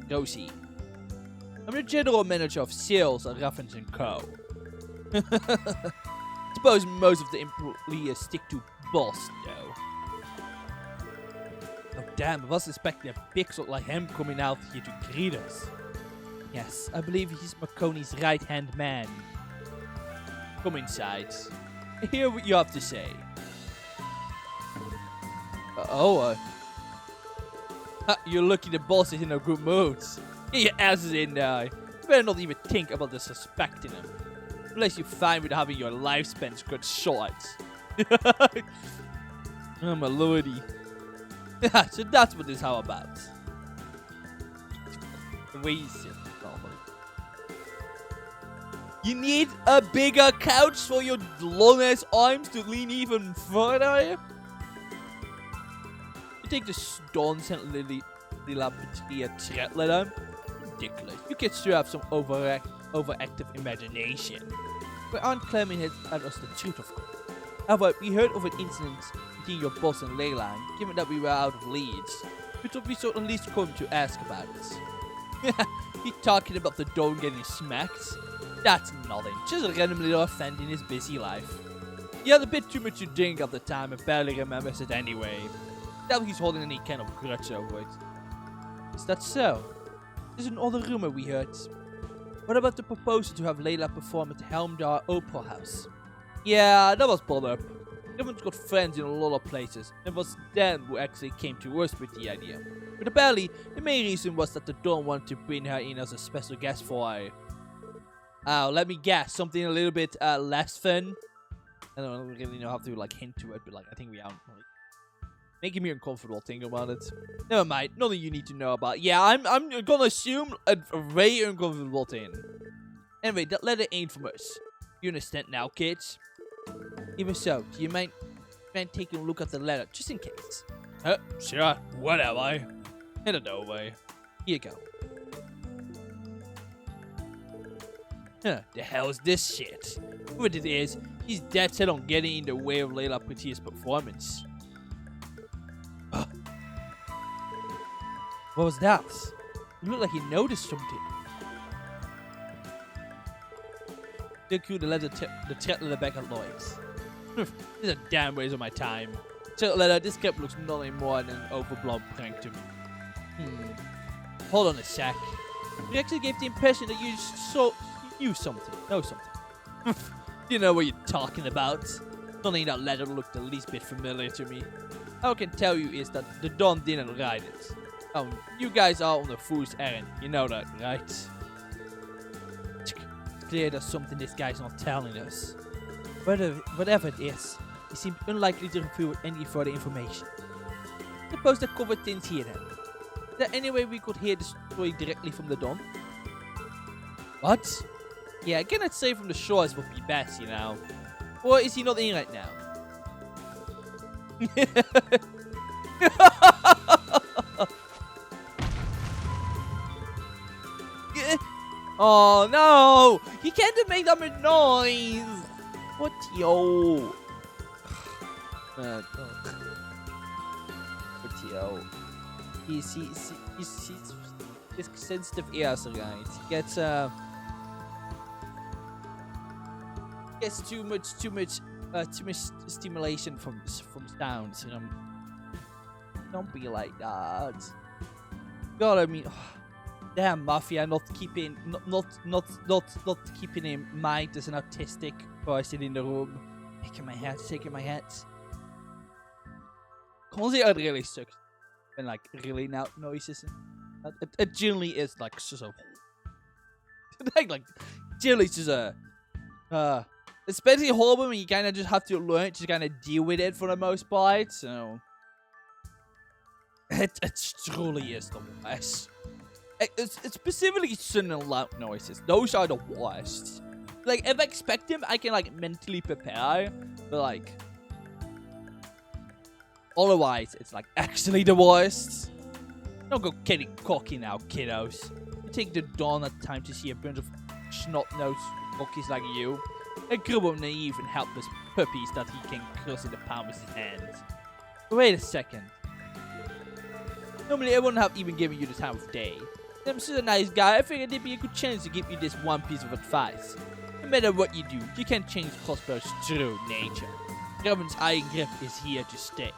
I'm the General Manager of Sales at Raffens & Co. Suppose most of the employees stick to boss, though. Oh damn, I was expecting a pixel like him coming out here to greet us. Yes, I believe he's Marconi's right-hand man. Come inside. Hear what you have to say. You're lucky the boss is in a good mood. Get your asses in there. You better not even think about disrespecting him. Unless you're fine with having your lifespan cut short. Oh my lordy. So that's what this is all about. Crazy. You need a bigger couch for your long ass arms to lean even further? You think the stones and Lila Petria threat letter? Ridiculous. You kids sure have some overactive imagination. We aren't claiming it at us the truth, of course. However, we heard of an incident between your boss and Leyla, and given that we were out of leads, we thought we should at least come to ask about it. You talking about the Don getting smacked? That's nothing, just a random little offending his busy life. He had a bit too much to drink at the time and barely remembers it anyway. Doubt he's holding any kind of grudge over it. Is that so? There's another rumor we heard. What about the proposal to have Layla perform at Helmdar Opera House? Yeah, that was brought up. Everyone's got friends in a lot of places, and it was Dan who actually came to us with the idea. But apparently, the main reason was that the Dawn wanted to bring her in as a special guest for her. Oh, let me guess, something a little bit less fun. I don't really know how to hint to it, but I think we are making me uncomfortable thinking about it. Never mind, nothing you need to know about. Yeah, I'm gonna assume a very uncomfortable thing. Anyway, that letter ain't from us. You understand now, kids? Even so, do you mind taking a look at the letter, just in case? Sure, whatever. Hand it over. Here you go. The hell is this shit? What it is, he's dead set on getting in the way of Layla Petia's performance. What was that? It looked like he noticed something. Look through the threat letter back at Lloyd's. This is a damn waste of my time. Threat letter, this cap looks nothing more than an overblown prank to me. Hold on a sec. You actually gave the impression that you knew something. Know something. You know what you're talking about. Nothing in that letter looked the least bit familiar to me. All I can tell you is that the Don didn't write it. Oh, you guys are on a fool's errand. You know that, right? It's clear there's something this guy's not telling us. Whatever it is, he seemed unlikely to reveal any further information. Suppose the covered things here then. Is there any way we could hear the story directly from the Don? What? Yeah, again I'd say from the shores would be best, you know. Or is he not in right now? Oh no! You can't make that much noise! What yo? What yo? He's sensitive ears, right? He gets too much stimulation from sounds, you know. Don't be like that. God, I mean, damn Mafia, not keeping in mind as an autistic person in the room. Shaking my head. Honestly, it really sucks when like really loud noises. It generally is like so. like generally just especially horrible when you kind of just have to learn to kind of deal with it for the most part. So it truly is the worst. It's specifically sudden and loud noises. Those are the worst. Like if I expect them, I can like mentally prepare, but like otherwise, it's like actually the worst. Don't go getting cocky now, kiddos. You take the dawn at time to see a bunch of snot-nosed cockies like you. A group of naive and helpless puppies that he can crush in the palm of his hand. Wait a second. Normally I wouldn't have even given you the time of day. I'm such a nice guy, I figured there'd be a good chance to give you this one piece of advice. No matter what you do, you can't change Prosper's true nature. Robin's iron grip is here to stay.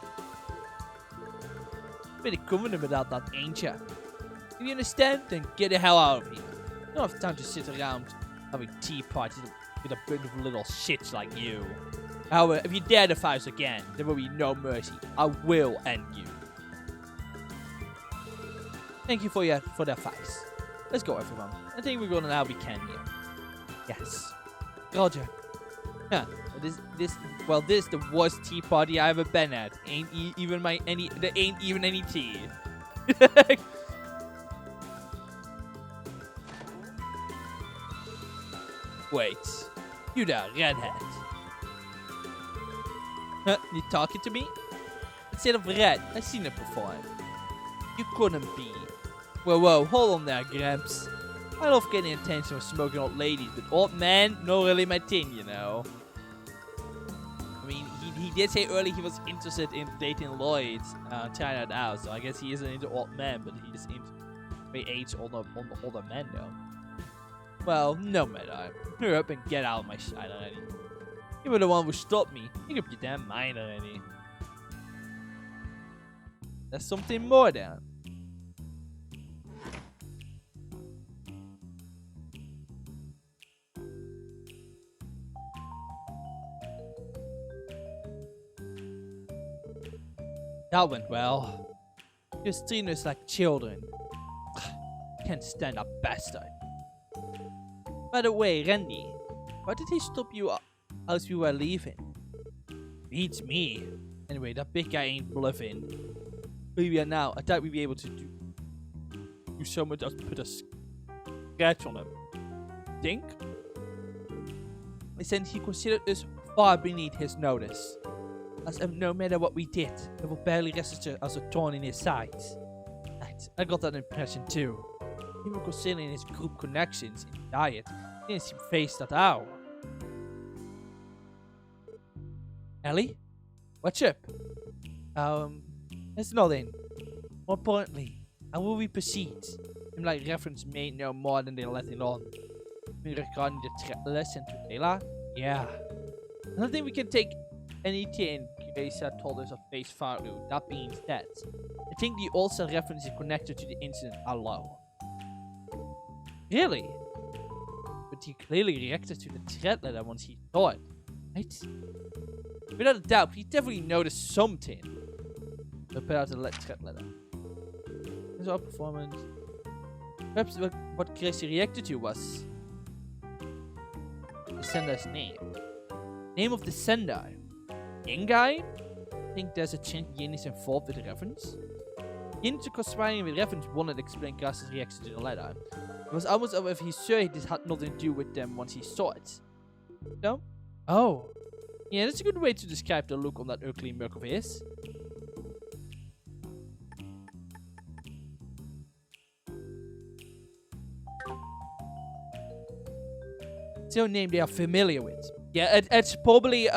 Pretty confident about that, ain't ya? If you understand, then get the hell out of here. You don't have time to sit around having tea parties with a bunch of little shits like you. However, if you dare defy us again, there will be no mercy. I will end you. Thank you for the advice. Let's go, everyone. I think we're gonna now be can here. Yes. Roger. Huh. This is the worst tea party I ever been at. There ain't even any tea. Wait. You there, redhead. Huh? You talking to me? Instead of red, I've seen it before. You couldn't be. Whoa, hold on there, Gramps. I love getting attention from smoking old ladies, but old men, not really my thing, you know. I mean, he did say earlier he was interested in dating Lloyd, trying that out, so I guess he isn't into old men, but he is into age older men, though. Well, no matter. Hurry up and get out of my sight already. You were the one who stopped me. Make up your damn mind already. There's something more there. That went well. Just treating us like children. Can't stand that bastard. By the way, Randy, why did he stop you as we were leaving? Beats me. Anyway, that big guy ain't bluffing. Where we are now, I thought we'd be able to do so much as put a scratch on him. Think? Listen, he considered us far beneath his notice. As if no matter what we did, it will barely register as a thorn in his side. I got that impression too. Even considering his group connections in diet, he didn't seem phased at all. Ellie? What's up? It's nothing. More importantly, how will we proceed? Seems like reference may know more than they're letting on. Regarding the threat lesson to Layla? Yeah. I don't think we can take anything Teresa told us of face value. That being said, I think the also reference is connected to the incident alone. Really? But he clearly reacted to the threat letter once he saw it, right? Without a doubt, he definitely noticed something about the threat letter. His our performance. Perhaps what Gracie reacted to was the sender's name. Name of the sender. Guy? I think there's a chance Yin is involved with the reference. Yin to conspiring with reference wanted to explain Grass's reaction to the letter. It was almost as if he's sure this had nothing to do with them once he saw it. No? Oh. Yeah, that's a good way to describe the look on that ugly mug of his. It's no name they are familiar with. Yeah, it's probably,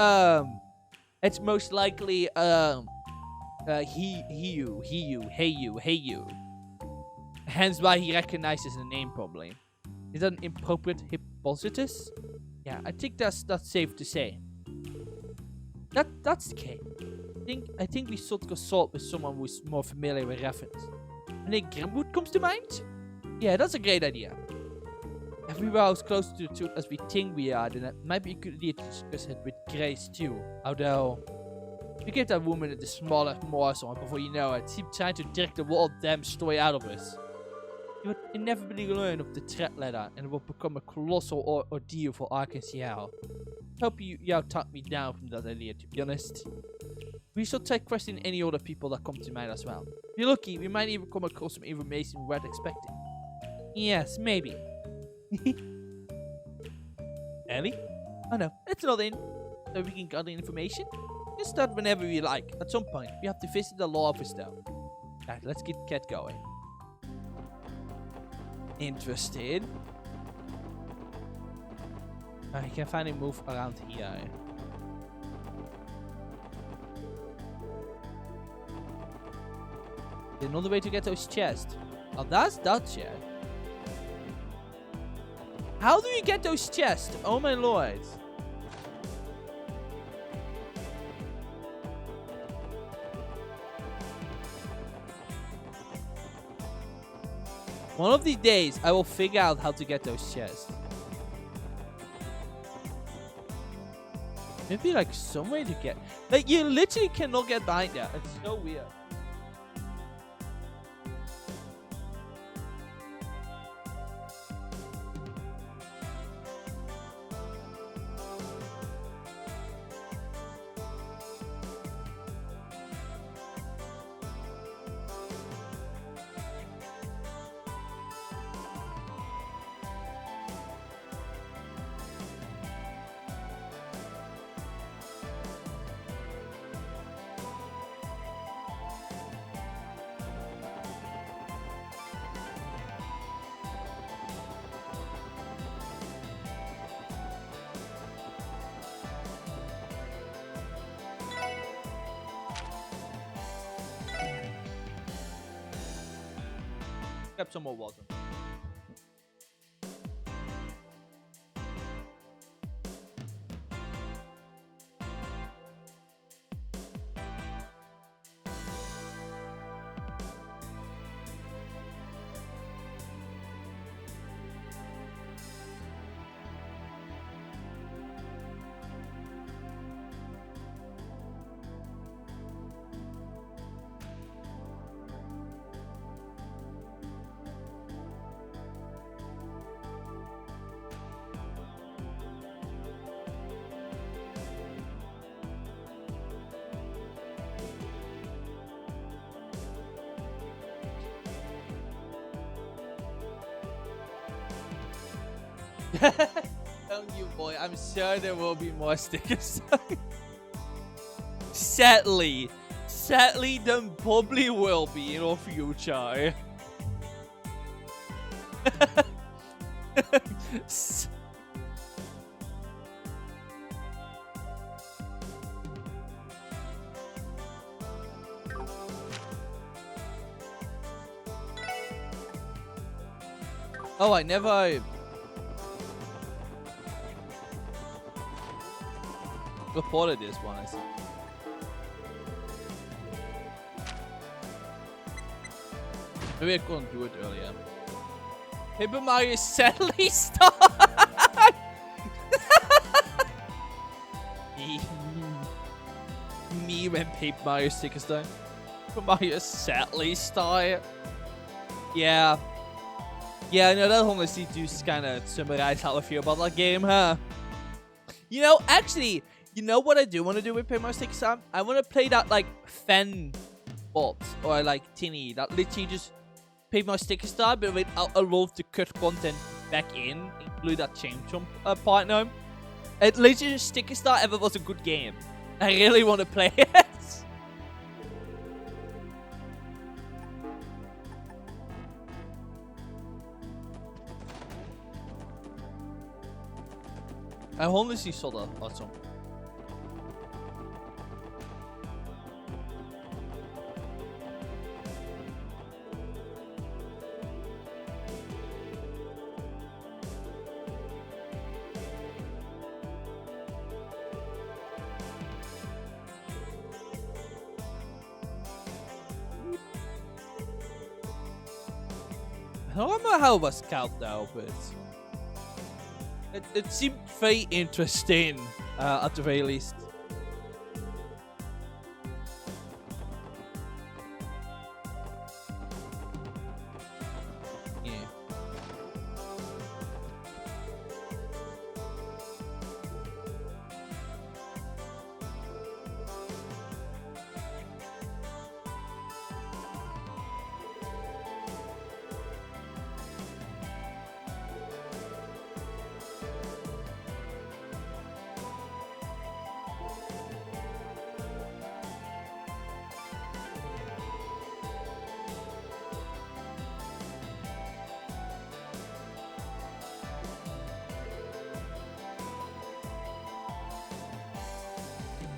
it's most likely, he you. Hence why he recognizes the name, probably. Is that an appropriate hypothesis? Yeah, I think that's safe to say. That's the case. I think we should consult with someone who is more familiar with reference. And then Grimwood comes to mind? Yeah, that's a great idea. If we were as close to the truth as we think we are, then it might be a good idea to discuss it with Grace too. Although, we give that woman the smallest morsel, and before you know it, she's trying to direct the whole damn story out of us. You would inevitably learn of the threat letter, and it will become a colossal ordeal for Arkansas. Hope you talk me down from that idea, to be honest. We should try questioning any other people that come to mind as well. If you're lucky, we might even come across some information we weren't expecting. Yes, maybe. Ellie? Oh no, it's not in. So we can gather information? We can start whenever we like. At some point, we have to visit the law office though. Alright, let's get Cat going. Interested. I can finally move around here. There's another way to get those chests. Oh, that's that chest. How do you get those chests? Oh my lord. One of these days, I will figure out how to get those chests. Maybe like some way to get... Like, you literally cannot get behind that. It's so weird. Grab some more water. Don't you, boy. I'm sure there will be more stickers. Sadly, there probably will be in our future. Oh, I never reported this one. I see. Maybe I couldn't do it earlier. Paper Mario sadly start. Me when Paper Mario stickers done. Paper Mario sadly start. Yeah. Yeah, I know that honestly does kind of summarize how I feel about that game, huh? You know, actually, You know what I do want to do with Play My Stick Sam? I want to play that like fan bot or like tinny that literally just Play My Sticker style, but without a lot of the cut content back in, include that chain jump part now. At least just Sticker Star ever was a good game. I really want to play it. I honestly saw that awesome. I don't know how it was scout though, but it seemed very interesting at the very least. Yeah.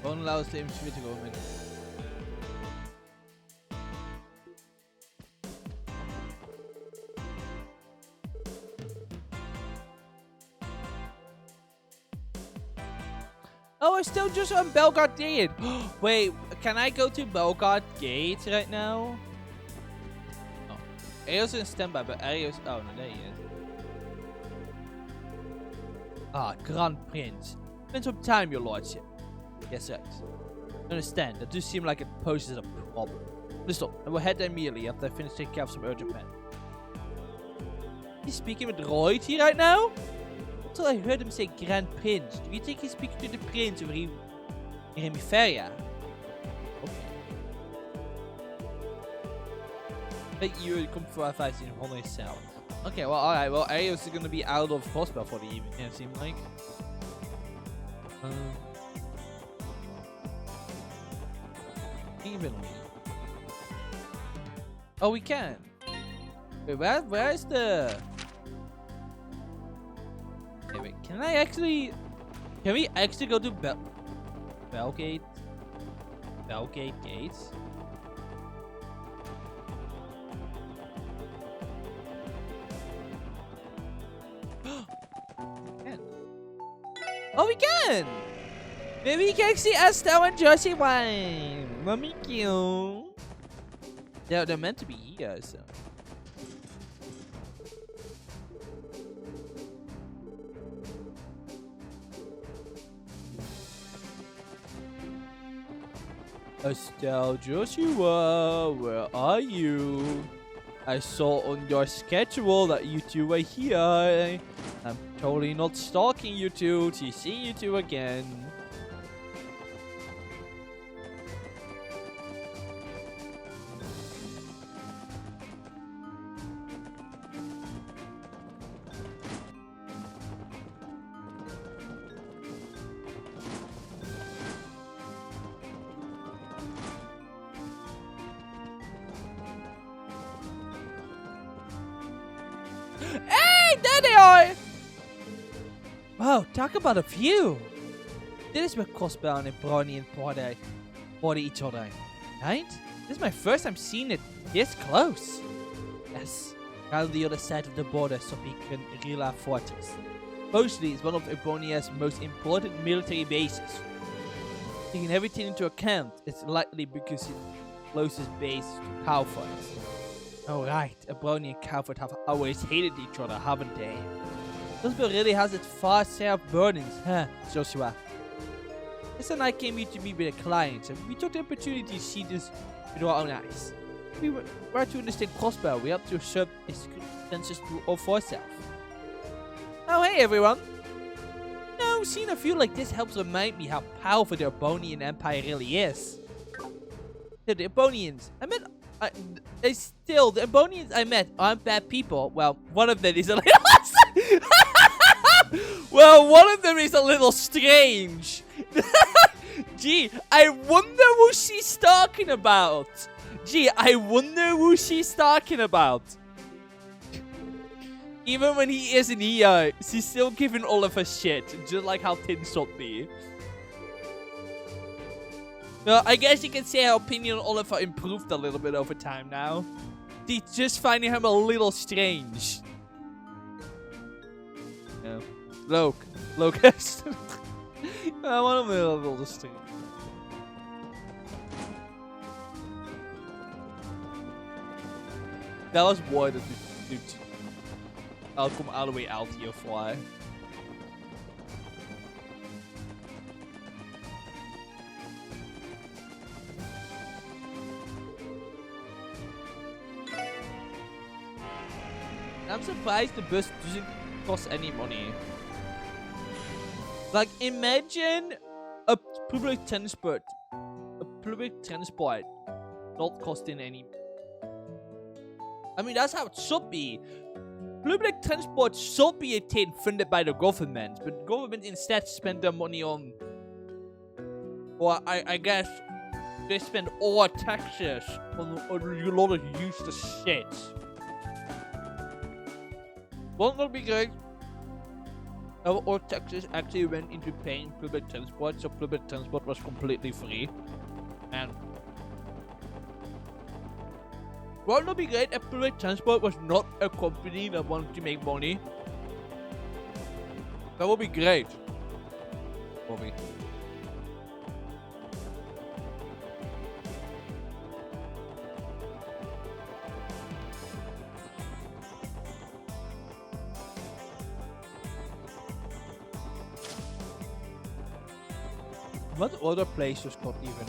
Gewoon een lauwe slim te komen. Oh, I still just on Belgrade Gate. Wait, can I go to Belgrade Gate right now? Oh, Ario's in standby, but Ario's... Oh, no, there he is. Ah, Grand Prince. Prince of time, your lordship. Yes, right. Understand, that does seem like it poses a problem. Listen, I will head there immediately after I finish taking care of some urgent men. He's speaking with royalty right now? I thought I heard him say Grand Prince. Do you think he's speaking to the prince over here in Hemiferia? Okay. But you come for advice in honor yourself. Okay, well, alright. Well, Arios is gonna be out of hospital for the evening, it seems like. Evenly. Oh, we can. Wait, where is the... Okay, wait, can I actually... Can we actually go to Belgate? Belgate Gates? Oh, we can! Maybe we can actually Estelle and Josie wine. Let me kill. They're meant to be here, so. Estelle, Joshua, where are you? I saw on your schedule that you two were here. I'm totally not stalking you two to see you two again. Hey, there they are! Wow, talk about a view! Dit is where Crossbell and Brownie and Porter body each other, right? This is my first time seeing it this close. Yes, right on the other side of the border, Sopican Rila Fortress. Mostly is one of Ebronia's most important military bases. Taking everything into account, it's likely because it's closest base to Calvert. Oh right, Ebronia and Calvert have always hated each other, haven't they? Crossbell really has its fair share of burdens, huh, Joshua? Yes, and I came here to meet with a client, and we took the opportunity to see this with our own eyes. We were to understand Crossbell, we have to serve its senses to all for ourselves. Oh hey everyone! No new scene, I feel like this helps remind me how powerful the Ebonian Empire really is. The Ebonians, the Ebonians I met aren't bad people. Well, one of them is a little... Well, one of them is a little strange. Gee, I wonder who she's talking about. Even when he isn't here, she's still giving Oliver shit, just like how Tin should be. Well, I guess you can say her opinion on Oliver improved a little bit over time now. She's just finding him a little strange. Yeah. Locust. I want him a little strange. That was why that dude. I'll come all the way out here fly. I'm surprised the bus doesn't cost any money. Like, imagine a public transport not costing any. I mean, that's how it should be. Public transport should be a thing funded by the government, but the government instead spend their money on, or I guess they spend all taxes on a lot of useless shit. Won't that be great? All taxes actually went into paying public transport, so public transport was completely free. And won't it be great if public transport was not a company that wanted to make money? That would be great. Bobby. What other places got even?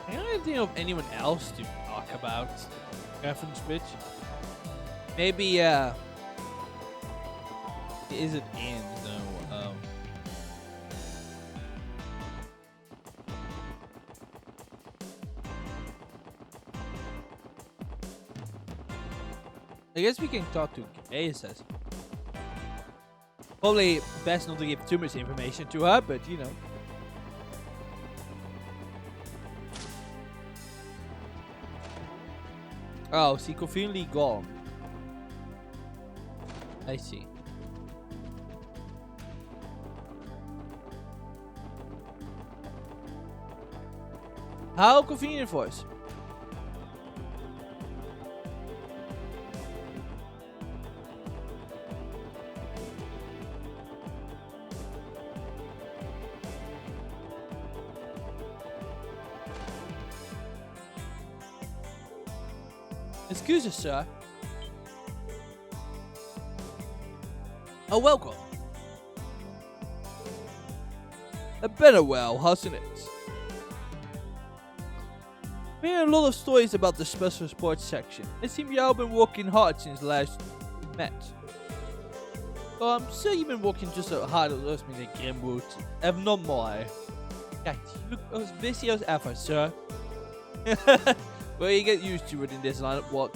I don't think of anyone else to talk about. Reference bitch. Maybe it isn't in though. I guess we can talk to Aces. Probably best not to give too much information to her, but you know. Oh, she conveniently gone. I see. How convenient for us. Excuse us, sir. Oh, welcome. Been a while, hasn't it? We hear a lot of stories about the special sports section. It seems you all been working hard since last met. Well, I'm sure you've been working just as hard as us, Mr. Grimwood. If not more. God, you look as busy as ever, sir. Well, you get used to it in this line of work.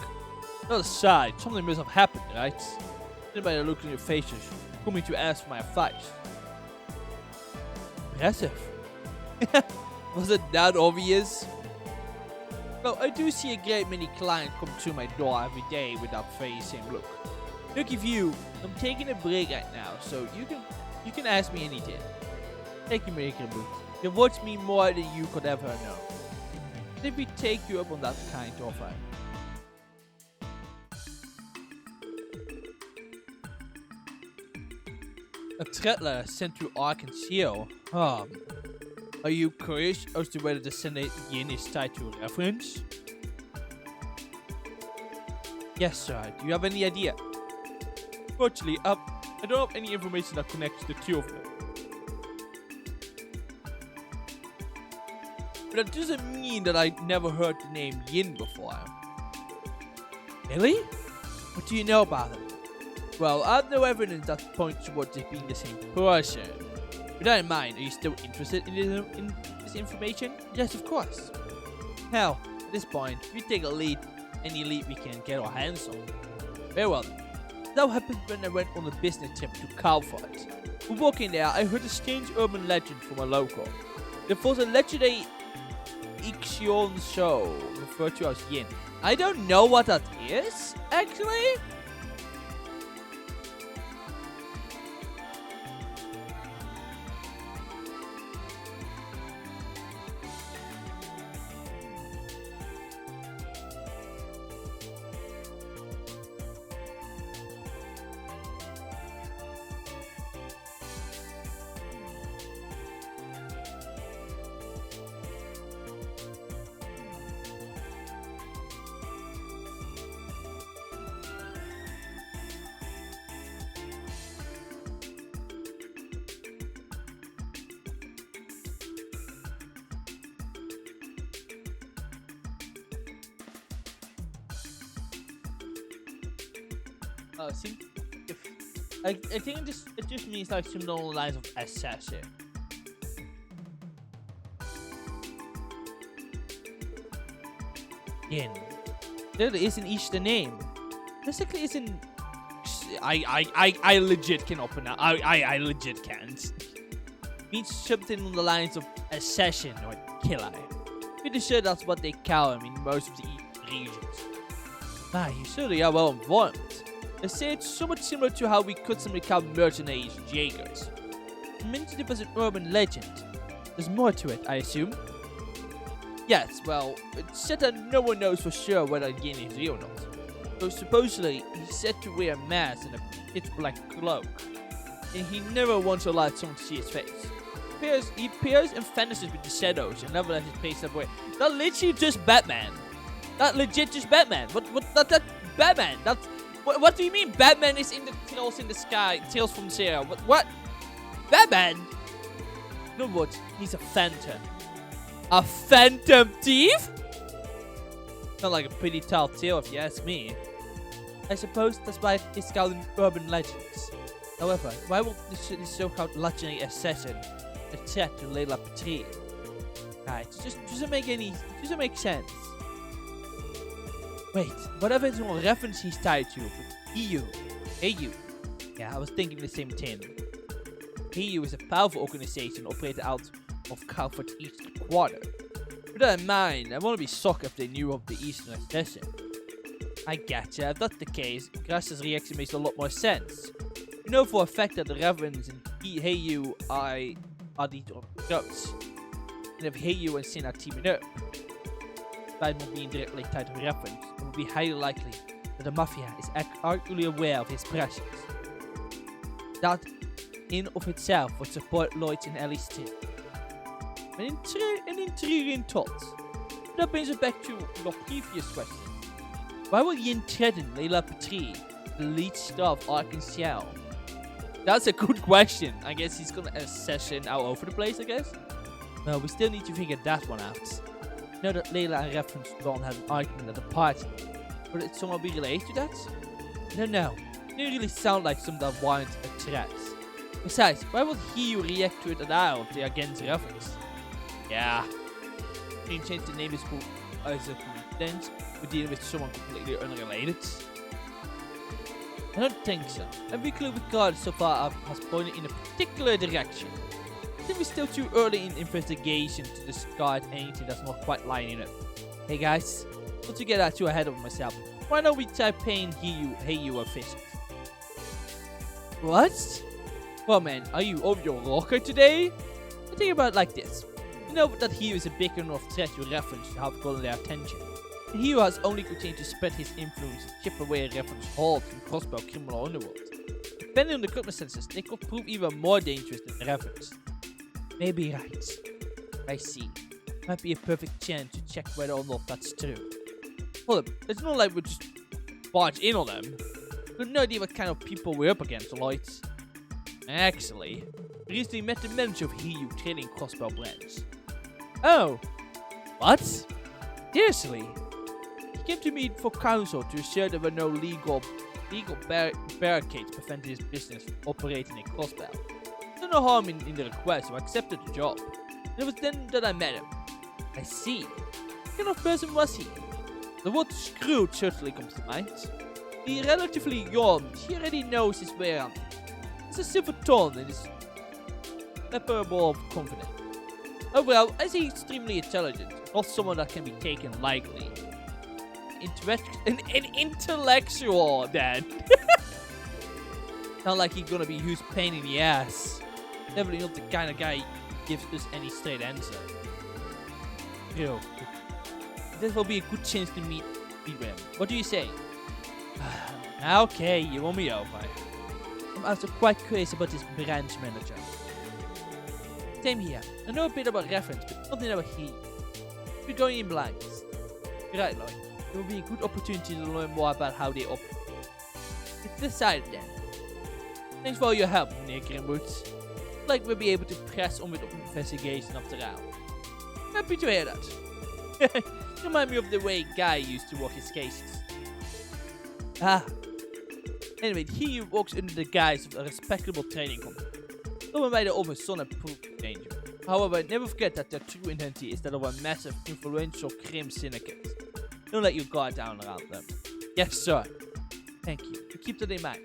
Not aside, something must have happened, right? Anybody look in your faces, coming to ask for my advice. Impressive. Was it that obvious? Well, I do see a great many clients come to my door every day with that very same look. Look at you, I'm taking a break right now, so you can ask me anything. Thank you, Mr. Grimwood. Your words mean more than you could ever know. Did we take you up on that kind offer? A threat letter sent to Arkansas. Are you curious as to whether the Senate yin is tied to a reference? Yes, sir. Do you have any idea? Fortunately, I don't have any information that connects the two of them. But that doesn't mean that I never heard the name Yin before. Really? What do you know about him? Well, I have no evidence that points towards it being the same person. With that in mind, are you still interested in this information? Yes, of course. Hell, at this point, we take any lead we can get our hands on. Very well then. That happened when I went on a business trip to Calvert. While walking there, I heard a strange urban legend from a local. There was a legendary Ixion show referred to as Yin. I don't know what that is, actually. I think it just means like some normal lines of assassin. Yin. There is an Eastern name. Basically, isn't. I legit cannot pronounce. I legit can't. Means something on the lines of assassin or killer. Pretty sure that's what they call him in most of the regions. Ah, you certainly are well informed. They say it's somewhat similar to how we customly call mercenaries Jaegers. You mentioned it was an urban legend. There's more to it, I assume? Yes, well, it's said that no one knows for sure whether Yin is real or not. So supposedly, he's said to wear a mask and a pitch black cloak. And he never wants to allow someone to see his face. He appears and vanishes with the shadows and never lets his face up away. That's literally just Batman. That legit just Batman. That Batman. What do you mean Batman is in the tails in the sky, tails from zero? What? Batman? No, what? He's a phantom. A phantom thief? Not like a pretty tall tale if you ask me. I suppose that's why it's called urban legends. However, why would this so-called legendary assassin attack to Layla Petrie? It just doesn't make sense. Wait, whatever is one reference he's tied to, EU. EU. Yeah, I was thinking the same thing. EU is a powerful organization operated out of Calvert's Eastern Quarter. With that in mind, I wouldn't be shocked if they knew of the Eastern Assassin. I gotcha. If that's the case, Grass's reaction makes a lot more sense. You know for a fact that the Reverends and Heiyu are the goats. And if Heiyu and Sin are teaming up, despite not being directly tied to a reference, it would be highly likely that the Mafia is actually aware of his presence. That in of itself would support Lloyd's and Ellie's team. An intriguing thought. That brings us back to your previous question. Why would Yin threaten Layla Petrie, the lead star of Arkansas? That's a good question. I guess he's gonna assassin all over the place, I guess. Well, we still need to figure that one out. Know that Layla and Reference Dawn had an argument at the party. Would it somehow be related to that? I don't know. It didn't really sound like some that wanted a threat. Besides, why would he react to it at all if they're against Reference? Yeah. Can you change the name is cool as a coincidence? We're dealing with someone completely unrelated. I don't think so. Every clue we got so far has pointed in a particular direction. I think we're still too early in investigation to discard anything that's not quite lining up. Hey guys, not to get too ahead of myself, why don't we try paying Heiyu a visit? What? Well man, are you over your rocker today? I think about it like this. know that Hugh is a big enough threat to reference to have gotten their attention. Hugh has only continued to spread his influence and chip away a reference hold in crossbow criminal underworld. Depending on the circumstances, they could prove even more dangerous than the reference. Maybe right. I see. Might be a perfect chance to check whether or not that's true. Hold up, it's not like we just barge in on them. We have no idea what kind of people we're up against, right? Actually, we recently met the manager of Hugh trading crossbow brands. Oh, what? Seriously? He came to me for counsel to assure there were no legal barricades preventing his business from operating a crossbow. There's no harm in the request, so I accepted the job. And it was then that I met him. I see. What kind of person was he? The word screwed certainly comes to mind. He's relatively young, he already knows his way around. It's a silver tone and is preparable of confidence. Overall, I see extremely intelligent, not someone that can be taken lightly. An intellectual, then. Not like he's gonna be huge pain in the ass. Definitely not the kind of guy who gives us any straight answer. Yo, this will be a good chance to meet with him. What do you say? Okay, you won me over. I'm also quite curious about this branch manager. Same here. I know a bit about reference, but nothing about he. We're going in blind. You're right, Lloyd. It will be a good opportunity to learn more about how they operate. It's decided then. Thanks for all your help, Nick Grimwood. Like we'll be able to press on with the investigation after all. Happy to hear that. Remind me of the way Guy used to work his cases. Anyway, he walks under the guise of a respectable trading company. Someone by the office son and proof danger. However, never forget that their true identity is that of a massive, influential crime syndicate. Don't let your guard down around them. Yes, sir. Thank you. To keep that in mind.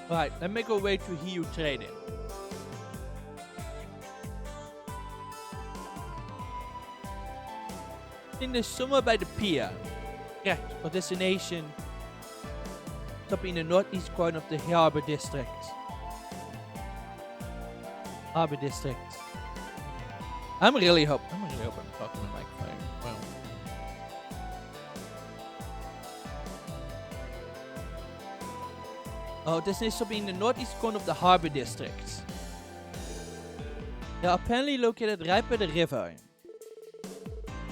Right, let's make our way to Hiu Trading. In the summer by the pier. Correct, our destination up in the northeast corner of the Harbor District. Harbor District. I'm really hoping I'm talking to the microphone. Wow. Oh, destination up in the northeast corner of the Harbor District. They are apparently located right by the river.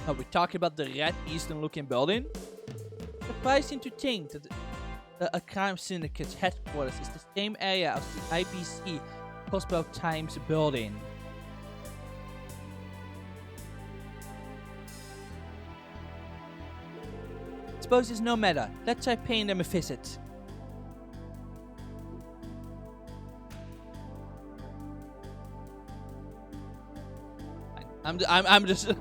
Are we talking about the red eastern looking building? Surprising to think that a crime syndicate's headquarters is the same area as the IBC Crossbow Times building. Suppose it's no matter. Let's try paying them a visit. I'm just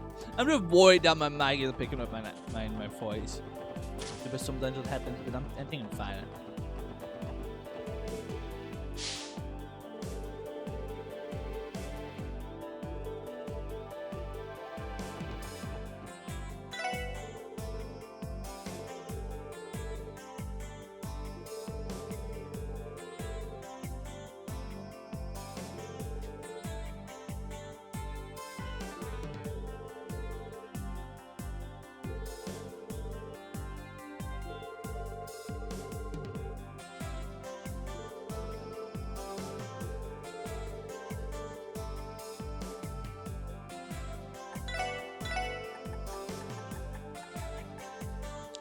worried that my mic is picking up my voice. Because sometimes it happens, but I think I'm fine.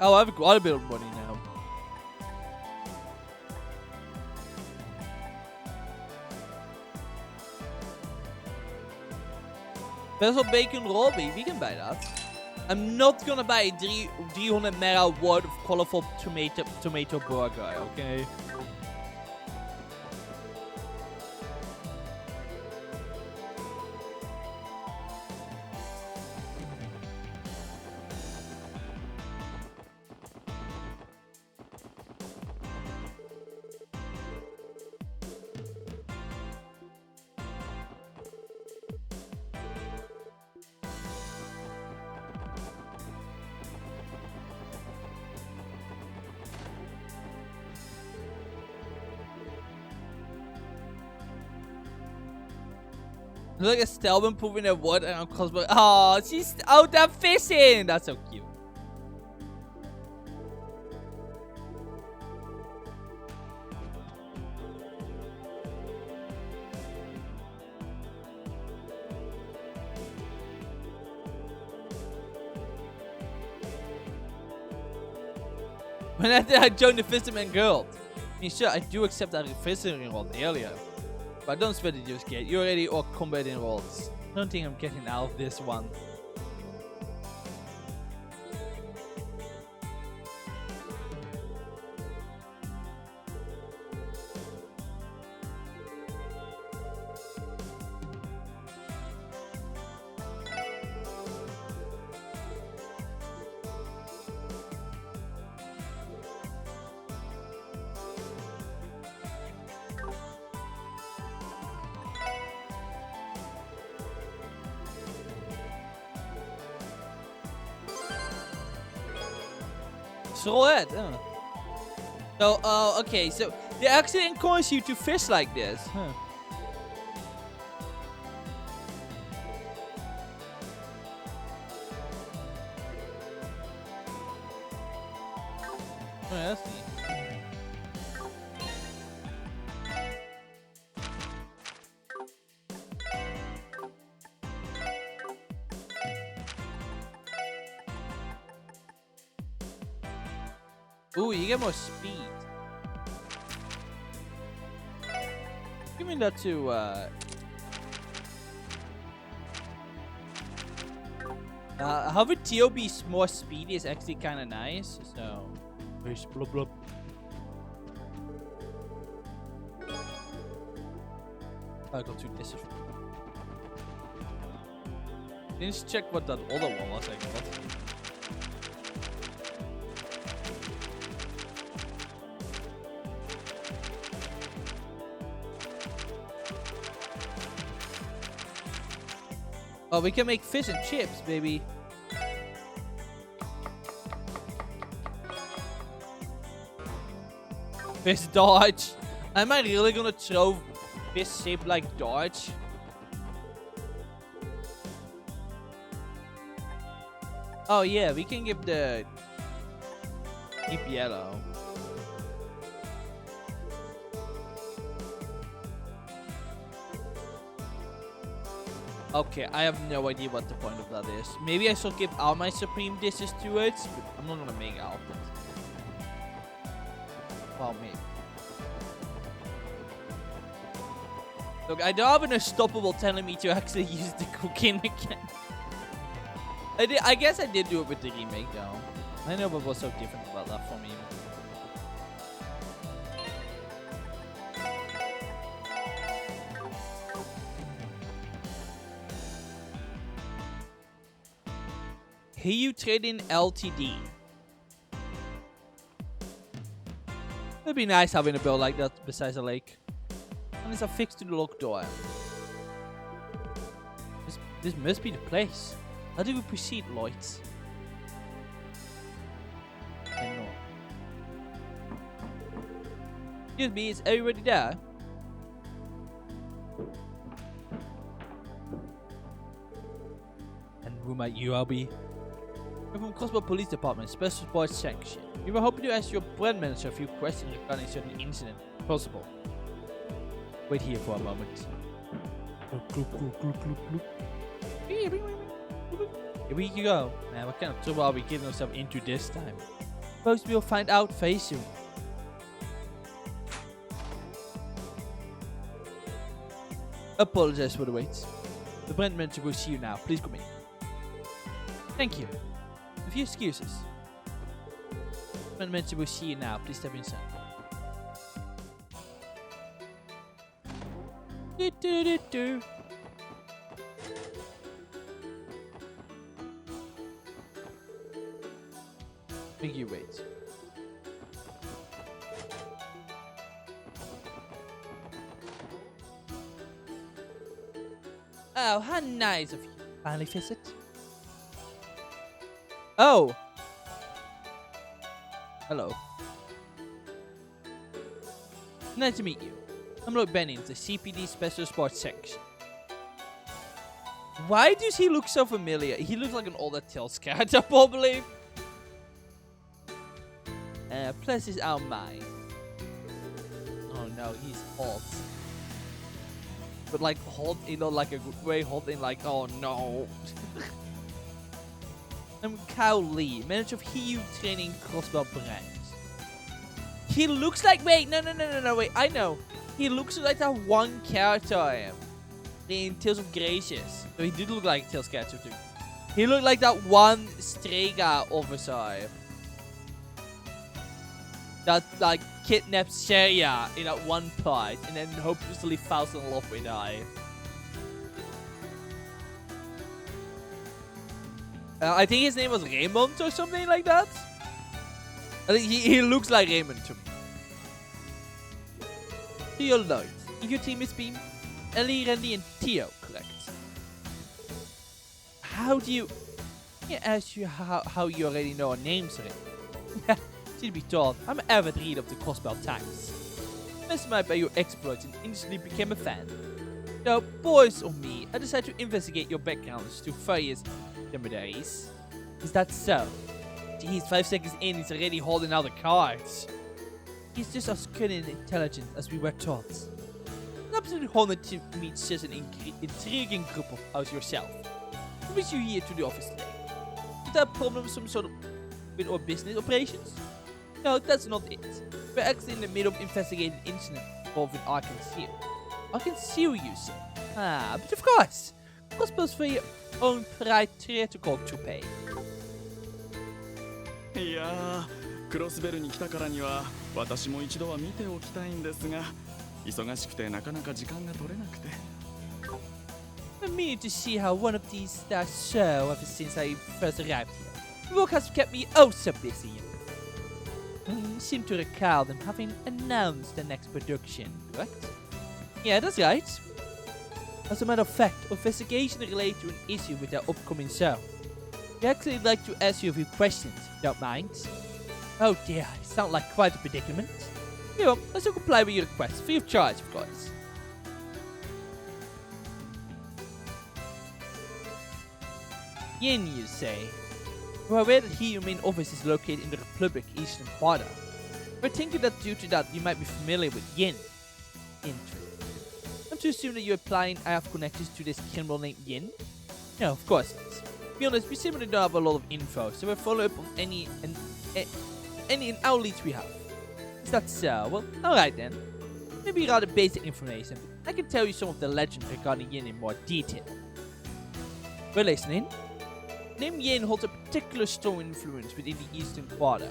Oh, I have quite a bit of money now. Special bacon roll beef, we can buy that. I'm not gonna buy 300 mega worth of colorful tomato burger, okay? Look at Stelman proving a wood and I'm cosplay. Oh, she's out there fishing. That's so cute. When I joined the Fisherman Guild. I mean, sure, I do accept that Fisherman Guild earlier. But don't sweat it just yet. You already are combat enrolled. I don't think I'm getting out of this one. So it. So, okay. So they actually encourage you to fish like this. Huh. Oh, that's neat. Ooh, you get more speed. Give me that to, having Tio be more speedy is actually kind of nice, so... Blub blub. I got 2 dishes. Let's check what that other one was I got. Oh, we can make fish and chips, baby. Fish dodge. Am I really gonna throw fish shaped like dodge? Oh yeah, we can give the deep yellow. Okay, I have no idea what the point of that is. Maybe I should give all my supreme dishes to it, but I'm not gonna make all of it. Well, maybe. Look, I don't have an unstoppable telling me to actually use the cooking again. I guess I did do it with the remake though. I know what was so different about that for me. Here you trade in LTD. It'd be nice having a build like that besides a lake. And it's affixed to the locked door. This must be the place. How do we proceed, Lloyd? I know. Excuse me, is everybody there? And who might you all be? We're from Crossbow Police Department, Special Sports Section. We were hoping to ask your brand manager a few questions regarding a certain incident. Possible. Wait here for a moment. Here we go. Man, what kind of trouble are we getting ourselves into this time? Suppose we'll find out very soon. Apologize for the wait. The brand manager will see you now. Please come in. Thank you. A few excuses. The brand manager will see you now. Please step inside. Do, do, do, do. Make you wait. Oh, how nice of you. Finally visit. Oh. Hello. Nice to meet you. I'm Lord Bennings, the CPD Special Sports Section. Why does he look so familiar? He looks like an older Tails character, probably. Plus is our mine. Oh no, he's hot. But like hot, you know, like a good way hot in like, oh no. I'm Kyle Lee, manager of HEU Training Crossbow Branch. He looks like, wait, no, wait, I know. He looks like that one character I am in Tales of Gracious. So he did look like Tails character too. He looked like that one Strega officer that like kidnaps Sheria in that one part and then hopelessly falls in love with her. I think his name was Raymond or something like that. I think he looks like Raymond to me. To your lord, your team is Beam, Ellie, Randy, and Theo, correct? How do you... I ask you how you already know our names already. Should be told, I'm an avid reader of the Crossbell Times. Mesmerized by your exploits and instantly became a fan. So, boys or me, I decided to investigate your backgrounds to various remedies. Is that so? Geez, 5 seconds in, he's already holding out the cards. He's just as good and intelligent as we were taught. I'm absolutely honored to meet such an intriguing group as yourself. What brings you here to the office today? Is there a problem with our business operations? No, that's not it. We're actually in the middle of investigating an incident involving Arcan Seal. Arcan Seal, you say? Ah, but of course. Crossbows for your own protocol to pay. いやー、クロスベルに来たからには私も一度は見ておきたいんですが、忙しくてなかなか時間が取れなくて。I'm meaning to see how one of these stars show ever since I first arrived here. The work has kept me oh so busy. I seem to recall them having announced the next production, correct? Yeah, that's right. As a matter of fact, investigation related to an issue with their upcoming show. I'd actually like to ask you a few questions, don't mind. Oh dear, you sound like quite a predicament. Here, let's comply with your request, free of charge, of course. Yin, you say? We're aware that here your main office is located in the Republic Eastern Quarter. We're thinking that due to that you might be familiar with Yin. Interesting. I'm to assume that you're implying I have connections to this criminal named Yin? No, of course not. To be honest, we simply don't have a lot of info, so we'll follow up on any outreach we have. Is that so? Well, alright then. Maybe rather basic information, but I can tell you some of the legend regarding Yin in more detail. We're listening. Name Yin holds a particular strong influence within the Eastern Quarter.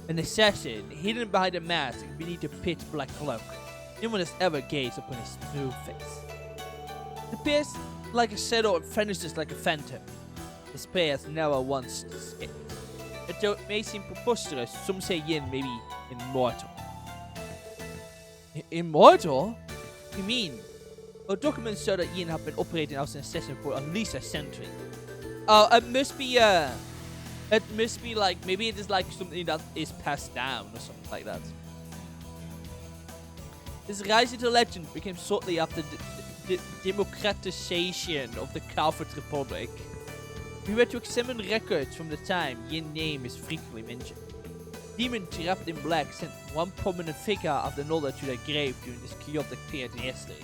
An assassin hidden behind a mask and beneath a pitch black cloak. No one has ever gazed upon his true face. It appears like a shadow and vanishes like a phantom. His prey has never once escaped. And though it may seem preposterous, some say Yin may be immortal. Immortal? You mean? Our documents show that Yin have been operating as an assassin for at least a century. Oh, it must be like, maybe it is like something that is passed down or something like that. His rise into legend became shortly after the democratization of the Calvert Republic. We were to examine records from the time Yin's name is frequently mentioned. Demon trapped in black sent one prominent figure after another to their grave during this chaotic period in history.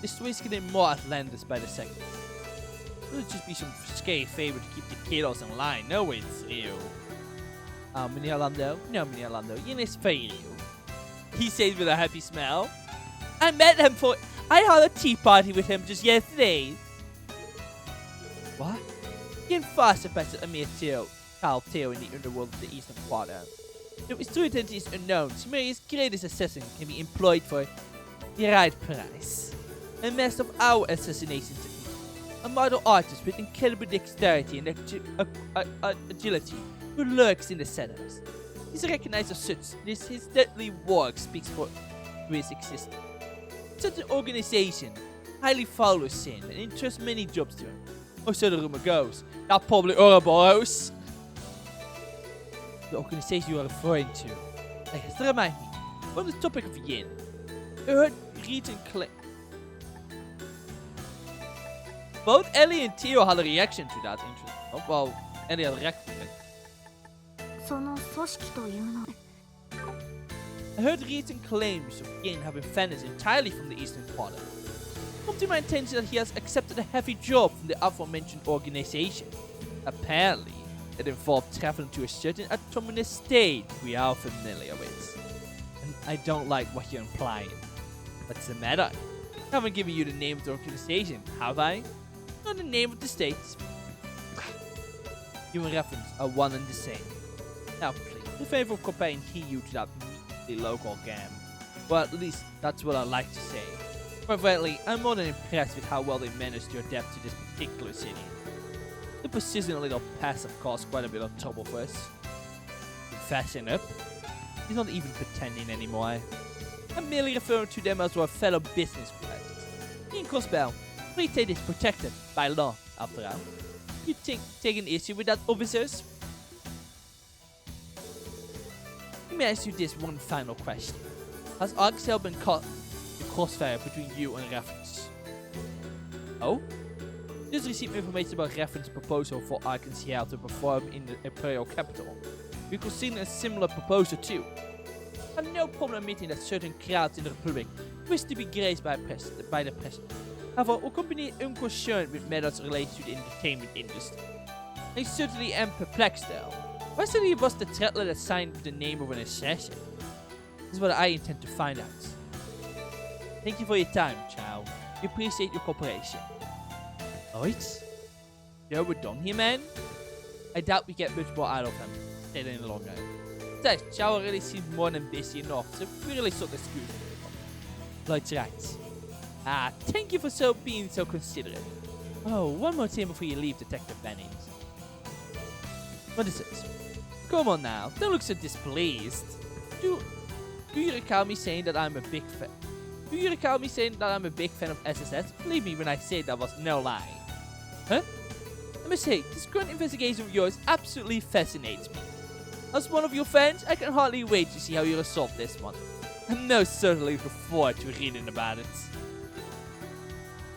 This story is getting more outlandish by the second. It'll just be some scary favor to keep the kiddos in line. No, it's you. Meneer Lando? No, Meneer Lando. Yin is for you. He says with a happy smile. I had a tea party with him just yesterday. What? Yin fast suppressed a mere child tale in the underworld of the Eastern Quarter. Though his true identity is unknown, Sumeria's greatest assassin can be employed for the right price. A master of our assassination technique. A model artist with incredible dexterity and agility who lurks in the shadows. He's recognized as such. His deadly work speaks for his existence. Such an organization highly follows sin and entrusts many jobs to him. Or so the rumor goes. Not probably Ouroboros. The organization you are referring to. Yes, remind me. On the topic of Yin. I heard recent claim. Both Ellie and Theo had a reaction to that. Interesting. Oh, well, Ellie had a reaction. I heard recent claims of Yin having vanished entirely from the Eastern Quarter. Come to my attention that he has accepted a heavy job from the aforementioned organization. Apparently, it involved traveling to a certain autonomous state we are familiar with. And I don't like what you're implying. What's the matter? I haven't given you the name of the organization, have I? Not the name of the states. You and reference are one and the same. Now please, refrain from comparing Hiyu to that measly local game. Well, at least that's what I like to say. But frankly, I'm more than impressed with how well they managed to adapt to this particular city. The persistent little past have caused quite a bit of trouble for us. Fasten up. He's not even pretending anymore. I'm merely referring to them as our fellow business friends. In Crossbell, free trade is protected by law, after all. You take an issue with that, officers? Let me ask you this one final question. Has Arxel been caught in the crossfire between you and Reference? Oh? Just received information about Reference's proposal for Arkansas to perform in the Imperial capital. We consider a similar proposal too. I have no problem admitting that certain crowds in the Republic wish to be graced by the President. However, our company is unconcerned with matters related to the entertainment industry. I certainly am perplexed though. Why should he was the traveler that signed with the name of an assassin? This is what I intend to find out. Thank you for your time, Chow. We appreciate your cooperation. Alright? Yeah, we're done here, man. I doubt we get much more out of him. Stay any longer. Besides, Chow already seems more than busy enough, so we really should excuse him. Lloyd's right. Thank you for being so considerate. Oh, one more thing before you leave, Detective Bennett. What is it? Come on now, don't look so displeased. Do you recall me saying that I'm a big fan? Do you recall me saying that I'm a big fan of SSS? Believe me when I say that was no lie. Huh? I must say, this current investigation of yours absolutely fascinates me. As one of your fans, I can hardly wait to see how you resolve this one. I'm most certainly looking forward to reading about it.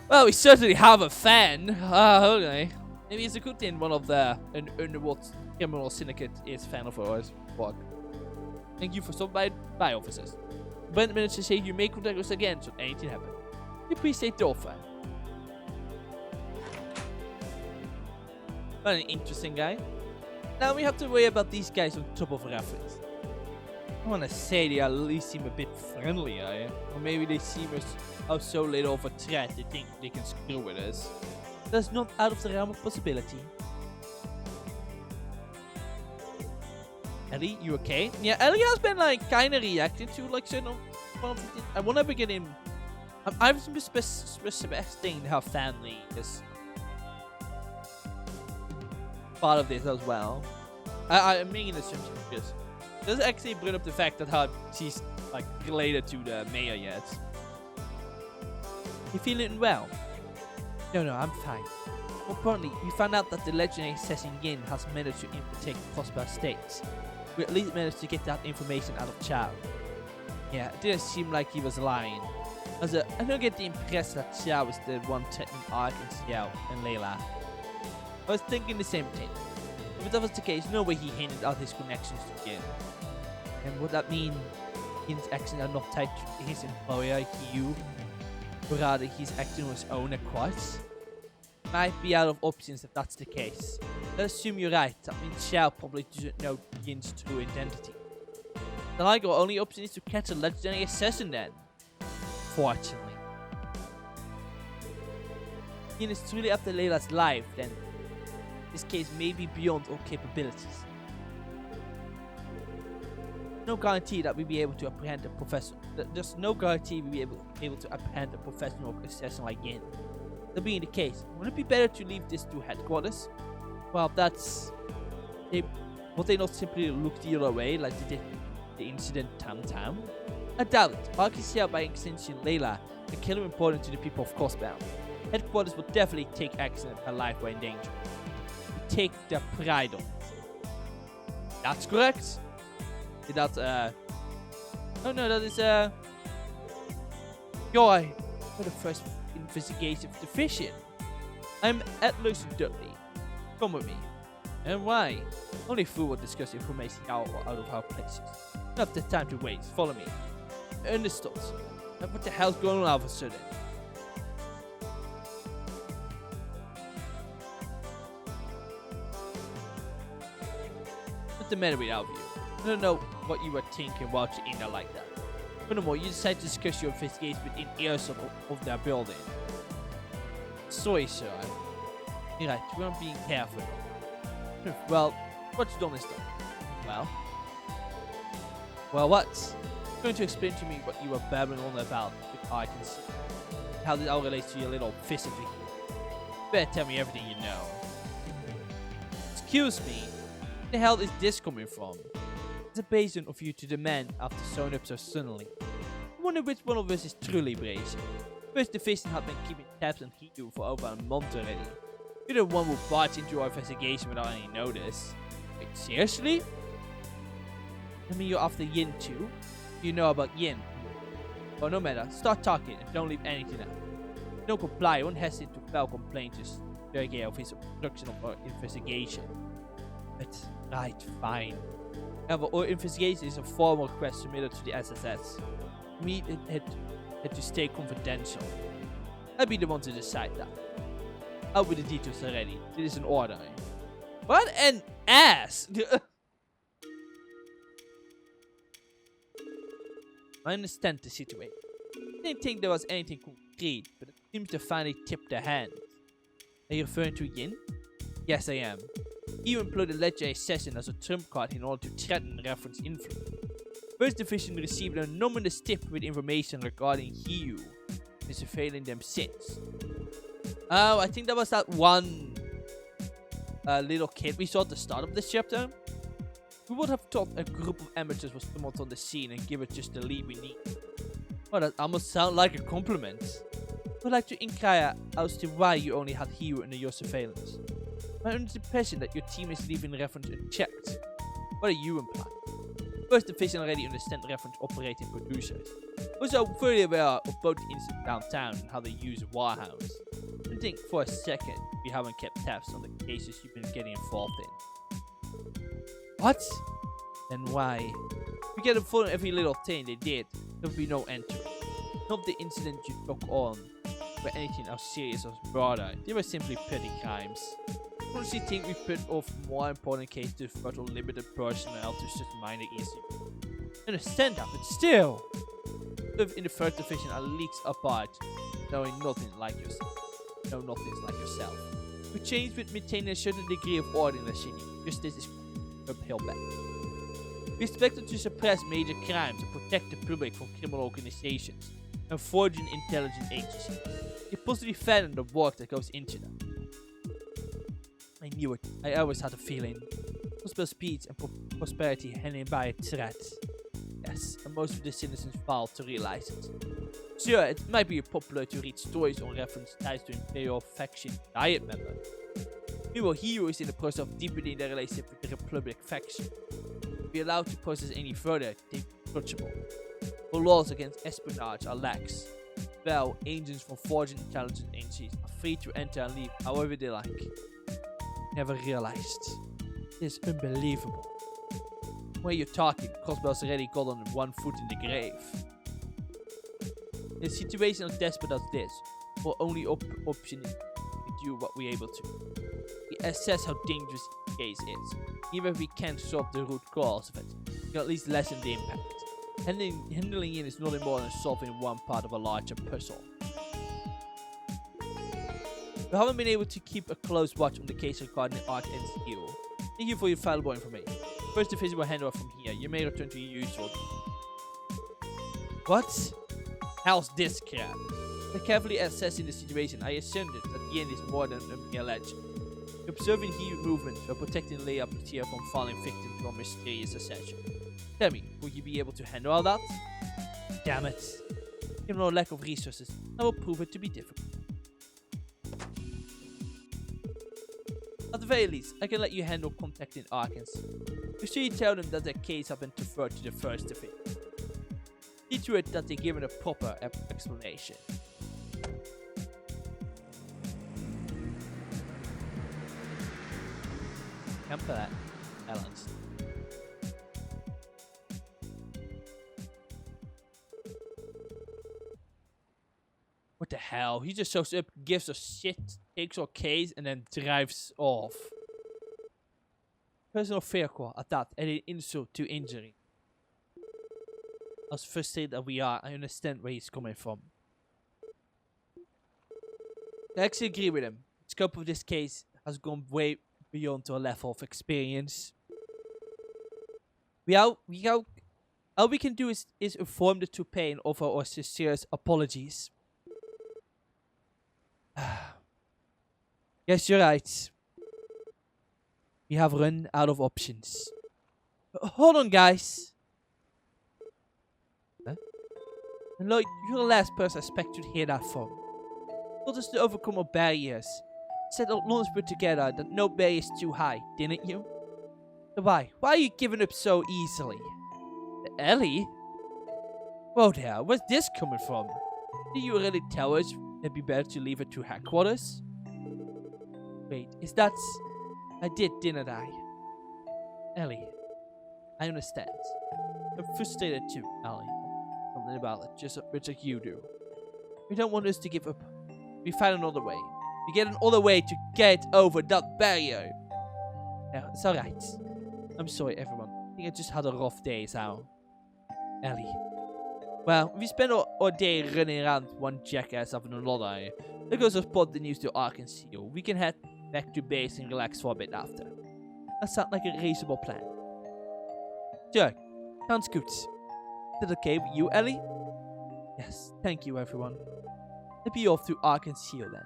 Well, we certainly have a fan. Okay. Maybe it's a good thing one of the underworld criminal syndicate is fan of ours. Fuck. Thank you for stopping by, officers. Brent managed to say you may contact us again should anything happen. We appreciate the offer. What an interesting guy. Now we have to worry about these guys on top of Reference. I want to say they at least seem a bit friendlier. Or maybe they seem as so little of a threat they think they can screw with us. That's not out of the realm of possibility. Ellie, you okay? Yeah, Ellie has been like kind of reacting to like certain one of the things. I want to begin in. I'm suspecting her family is part of this as well. I'm making an assumption because it doesn't actually bring up the fact that she's like related to the mayor yet. You feeling well? No, I'm fine. More importantly, we found out that the legendary assassin Yin has managed to infiltrate Prosper States. We at least managed to get that information out of Chow. Yeah, it didn't seem like he was lying. I don't get the impression that Chow was the one threatening Ark and Xiao and Layla. I was thinking the same thing. If that was the case, no way he hinted out his connections to Yin. And would that mean Yin's actions are not tied to his employer, Hiyu? Or rather, he's acting on his own accord? Might be out of options if that's the case. Let's assume you're right. That means Shao probably doesn't know Yin's true identity. Then our only option is to catch a legendary assassin then. Fortunately. Yin is truly after Layla's life, then this case may be beyond our capabilities. No guarantee that we'll be able to apprehend a professor. There's no guarantee we'll be able to apprehend a professional assassin like Yin. That being the case, would it be better to leave this to headquarters? Well, that's... Would they not simply look the other way like they did the incident Tam? I doubt it. Arcisia, by extension Layla, a killer important to the people of Cosbound. Headquarters will definitely take action if her life were in danger. We take their pride on it. That's correct. That, oh no, that is, Joy for the first investigation of the fishing. I'm at Lucy Dudley. Come with me. And why? Only fool will discuss information out of our places. Not the time to waste. Follow me. Understood. What the hell's going on all of a sudden? What's the matter with all of you? I don't know what you were thinking while you're in there like that. Furthermore, you decided to discuss your investigation within earshot of their building. Sorry, sir. You're right, we weren't being careful. Well, what's done is done. Well, what? You're going to explain to me what you were babbling on about with items. How this all relates to your little fist of you. Better tell me everything you know. Excuse me? Where the hell is this coming from? It's a brazen of you to demand after showing up so suddenly. I wonder which one of us is truly brazen. First division had been keeping tabs on Hidu for over a month already. You're the one who barged into our investigation without any notice. Wait, seriously? I mean, you're after Yin too? You know about Yin? Well, no matter. Start talking and don't leave anything out. If you don't comply, I won't hesitate to file complaints to Sergei of his obstruction of our investigation. But, right, fine. However, our investigation is a formal request submitted to the SSS. We had to stay confidential. I'll be the one to decide that. I'll be the details already. This is an order. What an ass! I understand the situation. I didn't think there was anything concrete, but it seems to finally tip their hand. Are you referring to Yin? Yes, I am. He employed a legendary assassin as a trump card in order to threaten reference influence. First Division received an anonymous tip with information regarding Hiyu and is surveilling them since. Oh, I think that was that one little kid we saw at the start of this chapter. We would have thought a group of amateurs was stumbled on the scene and give it just the lead we need. Well, that almost sounds like a compliment. I'd like to inquire as to why you only had Hiyu under your surveillance. I'm under the impression that your team is leaving reference unchecked. What are you implying? First Division already understand reference operating producers. Also, fully aware of both the incident downtown and how they use warhounds. I think for a second we haven't kept tabs on the cases you've been getting involved in. What? Then why? If we get involved in every little thing they did, there would be no end to it. Not the incident you took on, but anything as serious as murder. They were simply petty crimes. I honestly think we put off more important cases to devote limited personnel to such minor issues. I understand that, but still! Live in the First Division are leagues apart, knowing nothing like yourself. Know nothing is like yourself. We change with maintaining a certain degree of order in the city. Justice is uphill battle. We expect to suppress major crimes and protect the public from criminal organizations and forging intelligence agencies. We possibly fathom the work that goes into them. I knew it. I always had a feeling. Possible speed and prosperity hanging by a thread. Yes, and most of the citizens failed to realize it. Sure, it might be popular to read stories on reference ties to Imperial faction diet member. Meanwhile, Hero is in the process of deepening their relationship with the Republic faction. If we allowed to process any further, they'd be touchable. The laws against espionage are lax. Well, agents from forging intelligence agencies are free to enter and leave however they like. Never realized. It's unbelievable. When you're talking, Crossbell's already got on one foot in the grave. In a situation as desperate as this, our only option is do what we're able to. We assess how dangerous the case is. Even if we can't solve the root cause of it, we can at least lessen the impact. Handling it is nothing more than solving one part of a larger puzzle. We haven't been able to keep a close watch on the case regarding the Ark and Steel. Thank you for your valuable information. First division will hand over from here. You may return to your usual. What? How's this crap? By carefully assessing the situation, I assumed that the end is more than a mere legend. Observing key movements while protecting the layout material from falling victim to a mysterious assassin. Tell me, will you be able to handle all that? Damn it. Given our lack of resources, I will prove it to be difficult. At the very least, I can let you handle contacting Arkans. Be sure you tell them that their case has been deferred to the first division. See to it that they're given a proper explanation. Camper that, Ellens. What the hell? He just shows up, gives us shit, takes our case, and then drives off. Personal vehicle at that, and an insult to injury. As frustrated that we are, I understand where he's coming from. I actually agree with him. The scope of this case has gone way beyond our level of experience. All we can do is inform the two and offer our sincerest apologies. Yes, you're right. We have run out of options. Hold on, guys. Huh? And Lloyd, you're the last person I expect to hear that from. You told us to overcome our barriers. Said that once put together that no barrier is too high, didn't you? So why are you giving up so easily? Ellie? Whoa there, where's this coming from? Did you really tell us it'd be better to leave it to headquarters? Wait, is that... I did, didn't I? Ellie, I understand. I'm frustrated too, Ellie. Something about it, just like you do. We don't want us to give up. We find another way. We get another way to get over that barrier. Yeah, it's alright. I'm sorry, everyone. I think I just had a rough day, so... Ellie. Well, we spent our day running around one jackass after another. There goes a spot the news to Ark and Seal. We can head back to base and relax for a bit after. That sounds like a reasonable plan. Sure, sounds good. Is that okay with you, Ellie? Yes, thank you, everyone. Let me off to Ark and Seal then.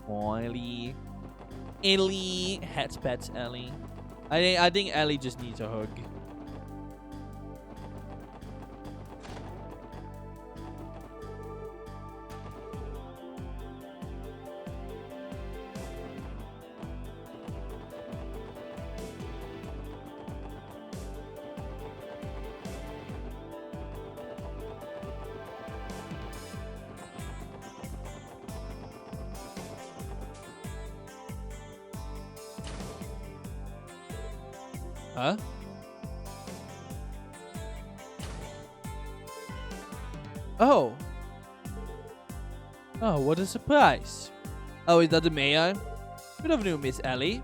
Ellie. Ellie. Head pets, Ellie. I think Ellie just needs a hug. Huh? Oh. Oh, what a surprise. Oh, is that the mayor? Good afternoon, Miss Ellie.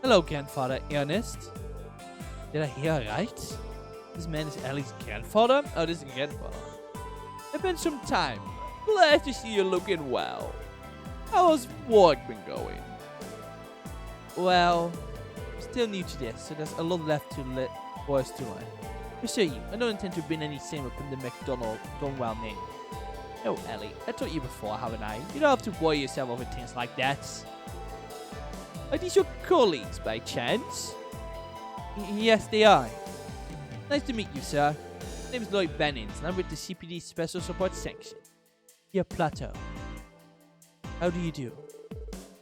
Hello, Grandfather Ernest. Did I hear right? This man is Ellie's grandfather? Oh, this is grandfather. It's been some time. Glad to see you looking well. How's work been going? Well, I'm still new to this, so there's a lot left for us to learn. I assure you, I don't intend to bring any shame upon the McDonald name. No, Ellie, I told you before, haven't I? You don't have to worry yourself over things like that. Are these your colleagues, by chance? Yes, they are. Nice to meet you, sir. My name is Lloyd Bennings, and I'm with the CPD Special Support Section. Here, Plateau. How do you do?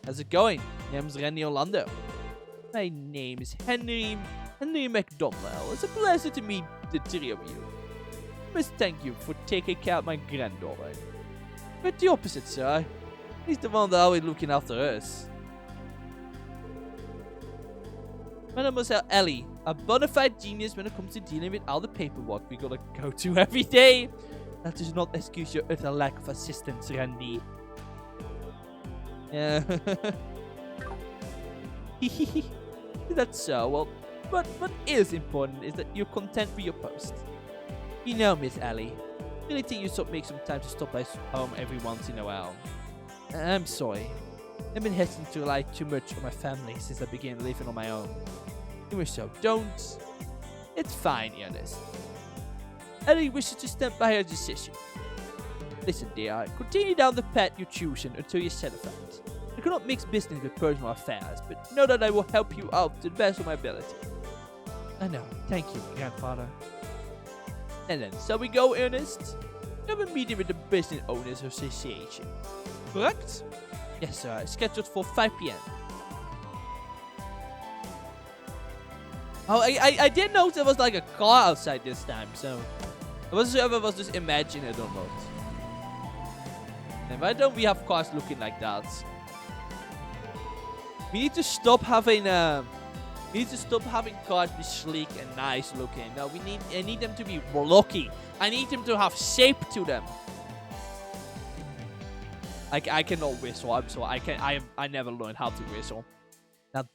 How's it going? My name's Randy Orlando. My name is Henry McDonald. It's a pleasure to meet the three of you. I must thank you for taking care of my granddaughter. But the opposite, sir. He's the one that's always looking after us. Mademoiselle Ellie a bona fide genius when it comes to dealing with all the paperwork we gotta go to every day. That does not excuse your utter lack of assistance, Randy. Yeah. That's so. Well, but what is important is that you're content with your post. You know, Miss Ellie, I really think you should make some time to stop by home every once in a while. I'm sorry. I've been hesitant to rely too much on my family since I began living on my own. Even so, don't. It's fine, Ernest. Ellie wishes to stand by her decision. Listen, dear, continue down the path you're choosing until you're satisfied. I cannot mix business with personal affairs, but know that I will help you out to the best of my ability. I know. Thank you, grandfather. And then, shall we go, Ernest? We have a meeting with the Business Owners Association. Correct? Yes, sir. It's scheduled for 5 p.m. Oh, I did notice there was like a car outside this time, so I wasn't sure if I was just imagining it or not. And why don't we have cars looking like that? We need to stop having cars be sleek and nice looking. No, I need them to be blocky. I need them to have shape to them. I cannot whistle. I'm sorry. I never learned how to whistle. Now,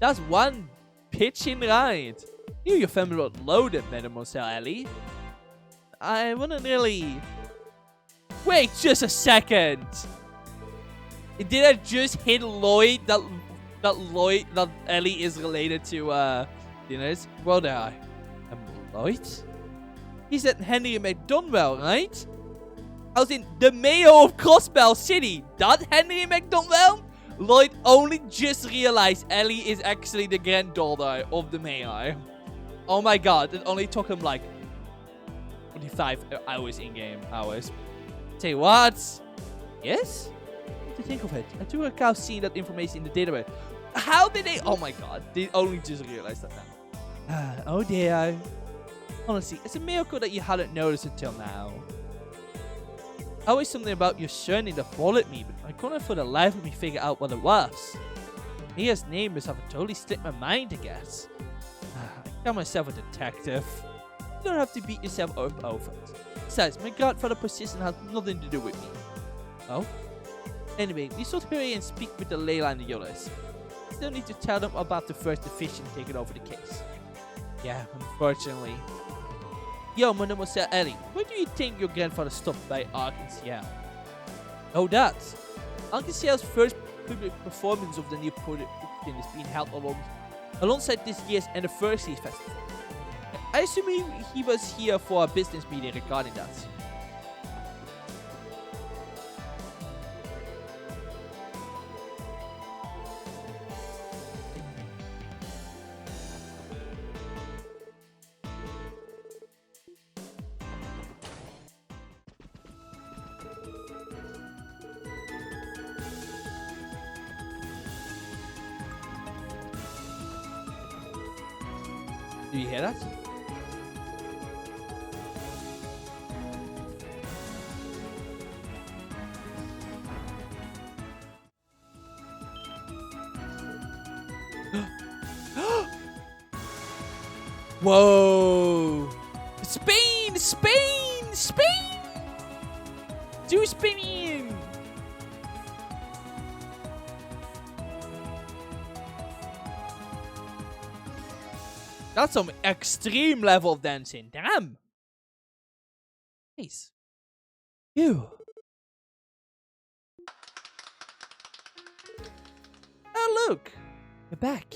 that's one pitching right. You, your family were loaded, Mademoiselle Ellie. I wouldn't really. Wait, just a second. Did I just hit Lloyd? That Ellie is related to Dinners? Well, there I am. Lloyd? He's at Henry McDonwell, right? I was in the mayor of Crossbell City. That Henry McDonwell? Lloyd only just realized Ellie is actually the granddaughter of the mayor. Oh my god, it only took him like 25 hours in-game hours. Say what? Yes? To think of it, I do recall seeing that information in the database. How did they? Oh my god, they only just realized that now. Oh dear. Honestly, it's a miracle that you hadn't noticed until now. Always something about your son that bothered me, but I couldn't for the life of me figure out what it was. Mia's name must have totally slipped my mind, I guess. I got myself a detective. You don't have to beat yourself up over it. Besides, my godfather position has nothing to do with me. Oh? Anyway, we should hurry and speak with the Layla and the others. Still need to tell them about the first division taking over the case. Yeah, unfortunately. Yo, Mademoiselle Ellie, where do you think your grandfather stopped by Arkansas? Oh, that. Arkansas's first public performance of the new production is being held alongside this year's anniversary festival. I assume he was here for a business meeting regarding that. Do you hear that? Whoa! Spain! Spain! Spain! Do Spain! That's some extreme level of dancing. Damn! Nice. You. Oh, look! You're back.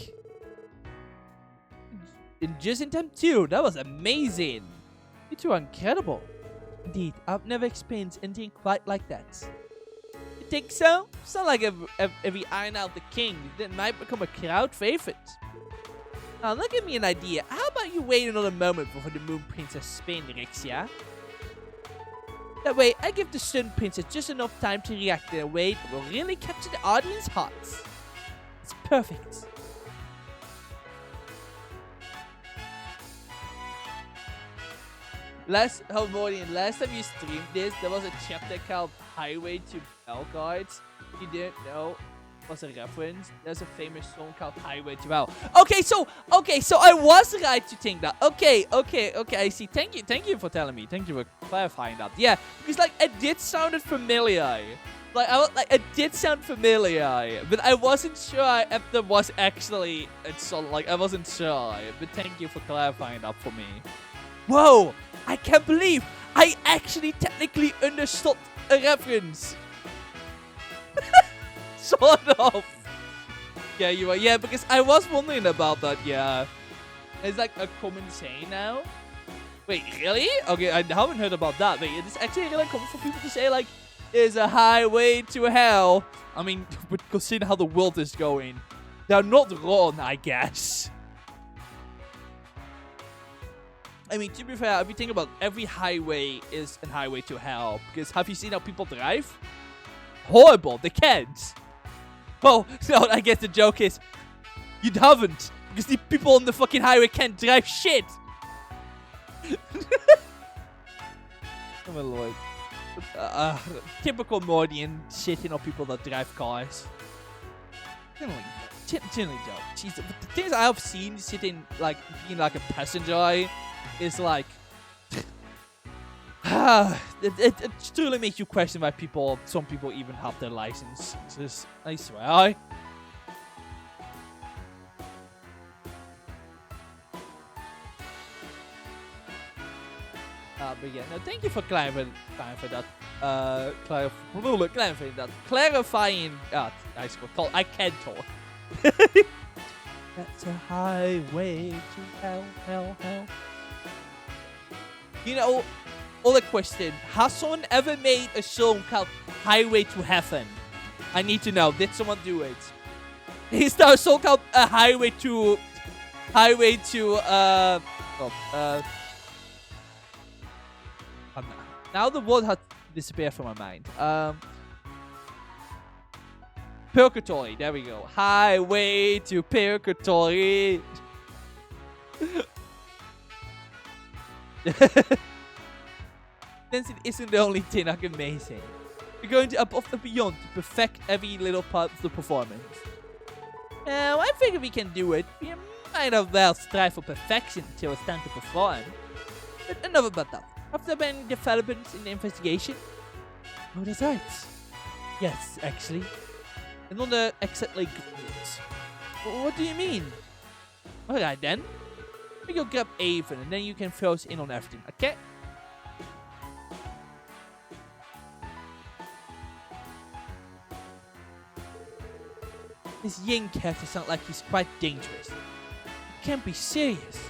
And just in time too. That was amazing. You two are incredible. Indeed, I've never experienced anything quite like that. You think so? It's not like if we iron out the king, then might become a crowd favorite. Now, look at me an idea. How about you wait another moment before the Moon Princess spin, Rixia? That way, I give the Sun Princess just enough time to react in a way that will really capture the audience hearts. It's perfect. Last time you streamed this, there was a chapter called Highway to Belguards. If you didn't know, was a reference. There's a famous song called Highway to Hell. Okay, so I was right to think that. Okay, I see. Thank you for telling me. Thank you for clarifying that. Yeah, because like it did sounded familiar. It did sound familiar, but I wasn't sure if there was actually a song. Like I wasn't sure. But thank you for clarifying that for me. Whoa! I can't believe I actually technically understood a reference. Sort of. Yeah, you are. Yeah, because I was wondering about that. Yeah. It's like a common saying now. Wait, really? Okay, I haven't heard about that. Wait, it's actually really common for people to say, like, there's a highway to hell. I mean, but consider how the world is going. They're not wrong, I guess. I mean, to be fair, if you think about it, every highway is a highway to hell. Because have you seen how people drive? Horrible. They can't. Well, so I guess the joke is, you haven't. Because the people on the fucking highway can't drive shit. Oh my lord. Typical Mordian shitting on people that drive cars. Generally joke. Jeez, but the things I have seen sitting, like, being like a passenger is like... it truly makes you question why some people even have their license. I swear. But yeah, no, thank you for clarifying that. Clarifying that. I can't talk. That's a highway to hell. You know, other question. Has someone ever made a song called Highway to Heaven? I need to know. Did someone do it? Is there a song called Highway to... now the word has disappeared from my mind. Purgatory. There we go. Highway to Purgatory. Since it isn't the only thing I can amazing. We're going to above and beyond to perfect every little part of the performance. Now, I figure we can do it. We might as well strive for perfection until it's time to perform. But enough about that. Have there been developments in the investigation? Oh, that's right. Yes, actually. And not exactly good news. What do you mean? Alright then. We go grab Avon and then you can fill us in on everything, okay? This Yin character sounds like he's quite dangerous. You can't be serious.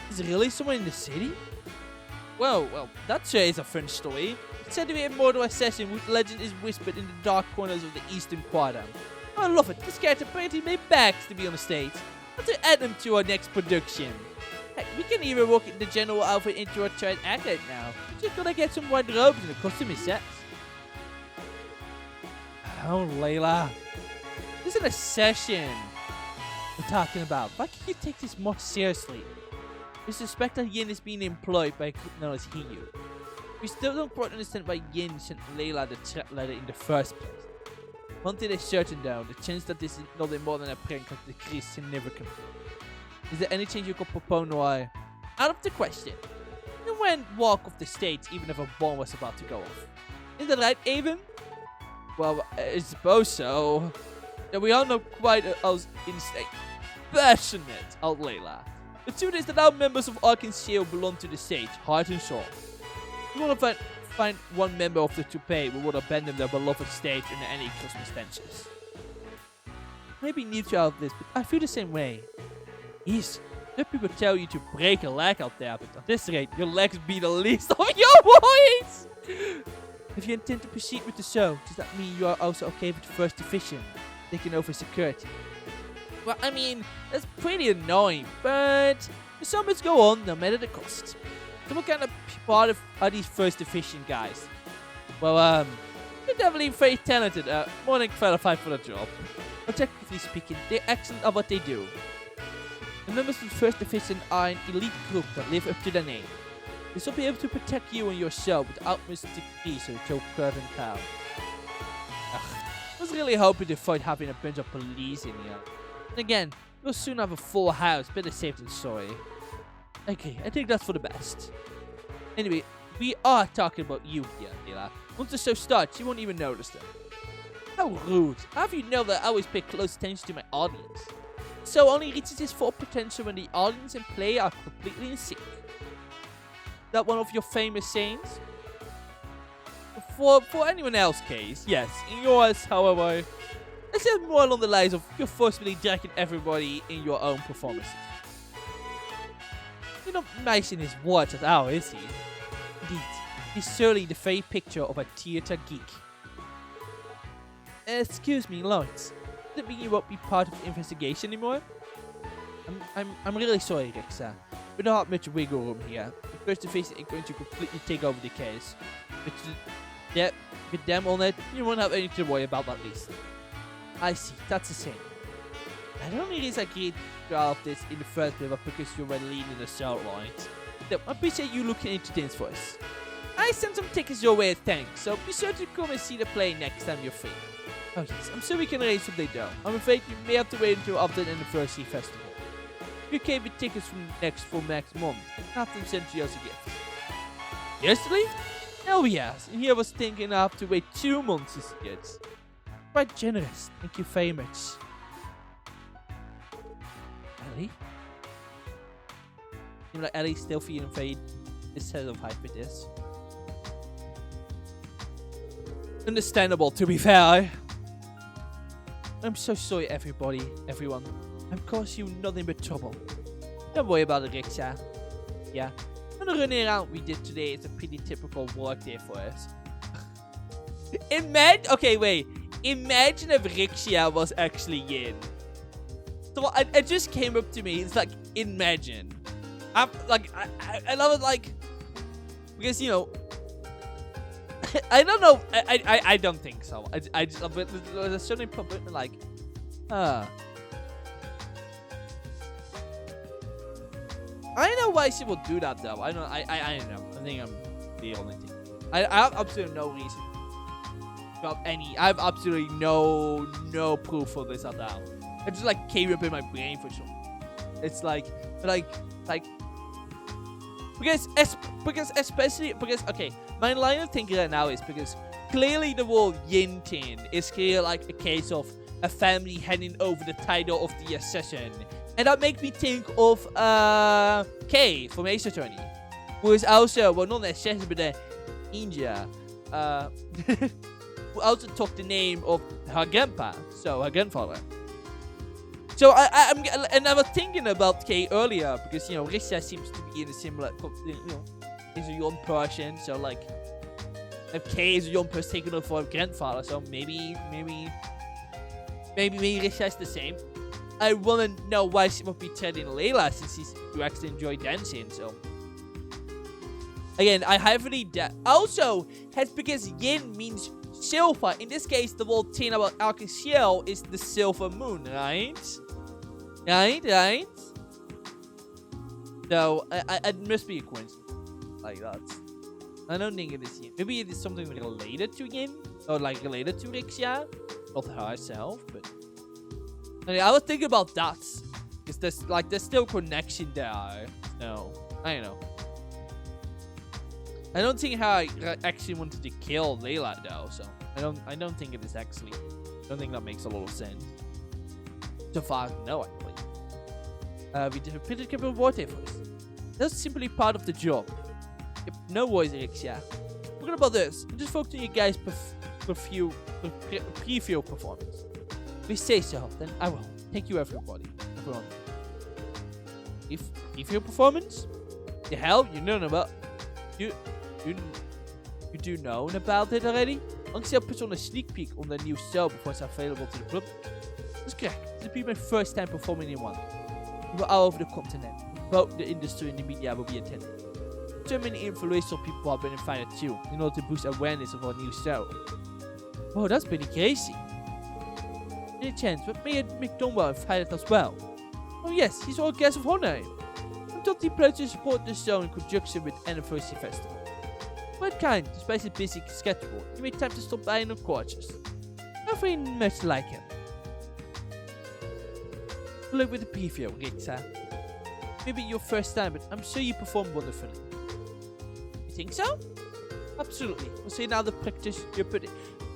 Is there really someone in the city? Well, that sure is a fun story. It's said to be a mortal assassin whose legend is whispered in the dark corners of the Eastern Quadrant. I love it. This character apparently made backs to be on the stage. Let's add them to our next production. Heck, we can even work the general outfit into our child actor now. Just gotta get some white robes and the costume is set. Oh, Layla. This is an assassin we're talking about. Why can't you take this more seriously? We suspect that Yin is being employed by a group known as Hiyu. We still don't quite understand why Yin sent Layla the chat letter in the first place. One thing is certain though, the chance that this is nothing more than a prank has decreased significantly. Is there any chance you could propose Noir? Out of the question. You won't walk off the stage even if a bomb was about to go off. Is that right, Avon? Well, I suppose so. Yeah, we all know quite as insane, passionate out Layla. The truth is that our members of Arkansas belong to the stage, heart and soul. We want to find one member of the Toupee who would abandon their beloved stage under any circumstances. Maybe neutral out of this, but I feel the same way. Yes, let people tell you to break a leg out there, but at this rate, your legs be the least of your worries! If you intend to proceed with the show, does that mean you are also okay with the first division, taking over security? Well, I mean, that's pretty annoying, but the show must go on no matter the cost. So what kind of part of are these first division guys? Well, they're definitely very talented, more than qualified for the job. Objectively speaking, they're excellent at what they do. The members of the first division are an elite group that live up to their name. They shall be able to protect you and your show with the utmost degree of your current town. was really hoping to avoid having a bunch of police in here. And again, we'll soon have a full house. Better safe than sorry. Okay, I think that's for the best. Anyway, we are talking about you here, Leela. Once the show starts, you won't even notice them. How rude. How have you know that I always pay close attention to my audience? So only reaches its full potential when the audience and player are completely in sync. That one of your famous sayings? For anyone else's case, yes. In yours, however, it's just more along the lines of you're forcibly dragging everybody in your own performances. You're not nice in his words at all, is he? Indeed, he's certainly the very picture of a theater geek. Excuse me, Lawrence. Does it mean you won't be part of the investigation anymore? I'm really sorry, Rixa. We don't have much wiggle room here. The face-to-face ain't going to completely take over the case. But yeah, with them on it, you won't have anything to worry about at least. I see, that's the same. I don't really agreed to all of this in the first place because you were leading the show, right? So I appreciate you looking into things for us. I sent some tickets your way as thanks, so be sure to come and see the play next time you're free. Oh yes, I'm sure we can arrange something though. I'm afraid you may have to wait until after the anniversary festival. You came with tickets for next month, and have them sent to you as a gift. Yesterday? Hell yes, and here I was thinking I have to wait 2 months as kids. Quite generous, thank you very much. Ellie? Seems like Ellie's still feeling very instead of hype with this. Understandable, to be fair. I'm so sorry, everyone. I've caused you nothing but trouble. Don't worry about it, Riksha. Yeah, and the running around we did today is a pretty typical work day for us. Okay, wait. Imagine if Riksha was actually Yin. So it just came up to me. It's like, imagine. I love it, like, because, you know, I don't know. I don't think so. I just, but there's a certain point like, I know why she will do that though. I don't know. I think I'm the only thing. I have absolutely no reason about any. I have absolutely no proof for this at all. It just like came up in my brain for sure. It's like because especially because okay, my line of thinking right now is because clearly the whole Yin thing is clearly like a case of a family handing over the title of the assassin. And that makes me think of Kay from Ace Attorney, who is also, well, not an assassin, but a ninja, who also took the name of her grandpa, so her grandfather. So I was thinking about Kay earlier because, you know, Risha seems to be in a similar, you know, he's a young person, so like, if Kay is a young person taking over for her grandfather, so maybe Risha is the same. I want to know why she would be telling Layla since you actually enjoy dancing, so. Again, I heavily doubt. Also, that's because Yin means silver. In this case, the whole thing about Arc-en-Ciel is the silver moon, right? Right? So, it must be a coincidence. Like that. I don't think it is Yin. Maybe it is something related to Yin. Or like related to Rixia. Not herself, but. I was thinking about that. Because there's still connection there. No. I don't know. I don't think how I actually wanted to kill Layla though, so I don't think it is actually. I don't think that makes a lot of sense. So far, no, actually. We did a pretty couple of water for us. That's simply part of the job. Yep, no worries, Alexia. Forget about this. I just focused on you guys' preview performance. If you say so, then I will. Thank you, everybody. Everyone. Preview performance? The hell? You know about you do know about it already? Alexia puts on a sneak peek on the new show before it's available to the public. That's correct. This will be my first time performing in one. We were all over the continent. Both the industry and the media will be attending. So many influential people have been invited too, in order to boost awareness of our new show. Oh, that's pretty crazy. Any chance, but Mayor McDonald invited as well. Oh yes, he's our guest of honor. I'm totally pledged to support this show in conjunction with Anniversary Festival. What kind, despite his busy schedule, you made time to stop by and of course. Oh, nothing much like him. Good luck with the preview, Rixa. Maybe your first time, but I'm sure you performed wonderfully. You think so? Absolutely. We'll see now the practice you put in.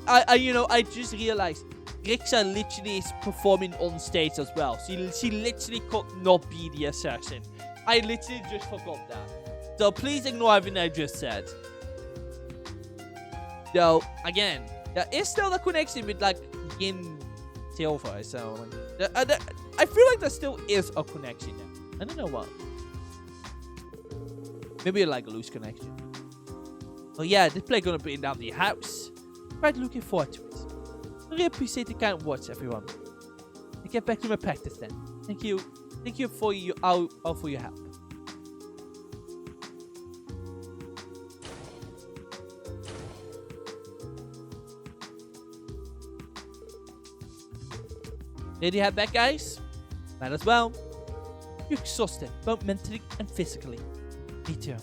I just realized Rixa literally is performing on stage as well. She literally could not be the assassin. I literally just forgot that. So please ignore everything I just said. Though, again, there is still a connection with, like, Yin Silver. So, I feel like there still is a connection there. I don't know what. Maybe like a loose connection. Oh yeah, this play gonna bring down the house. Quite looking forward to it. Really appreciate the kind words, everyone. I get back to my practice then. Thank you for all for your help. Ready to head back, guys? Might as well. You're exhausted, both mentally and physically. Me too.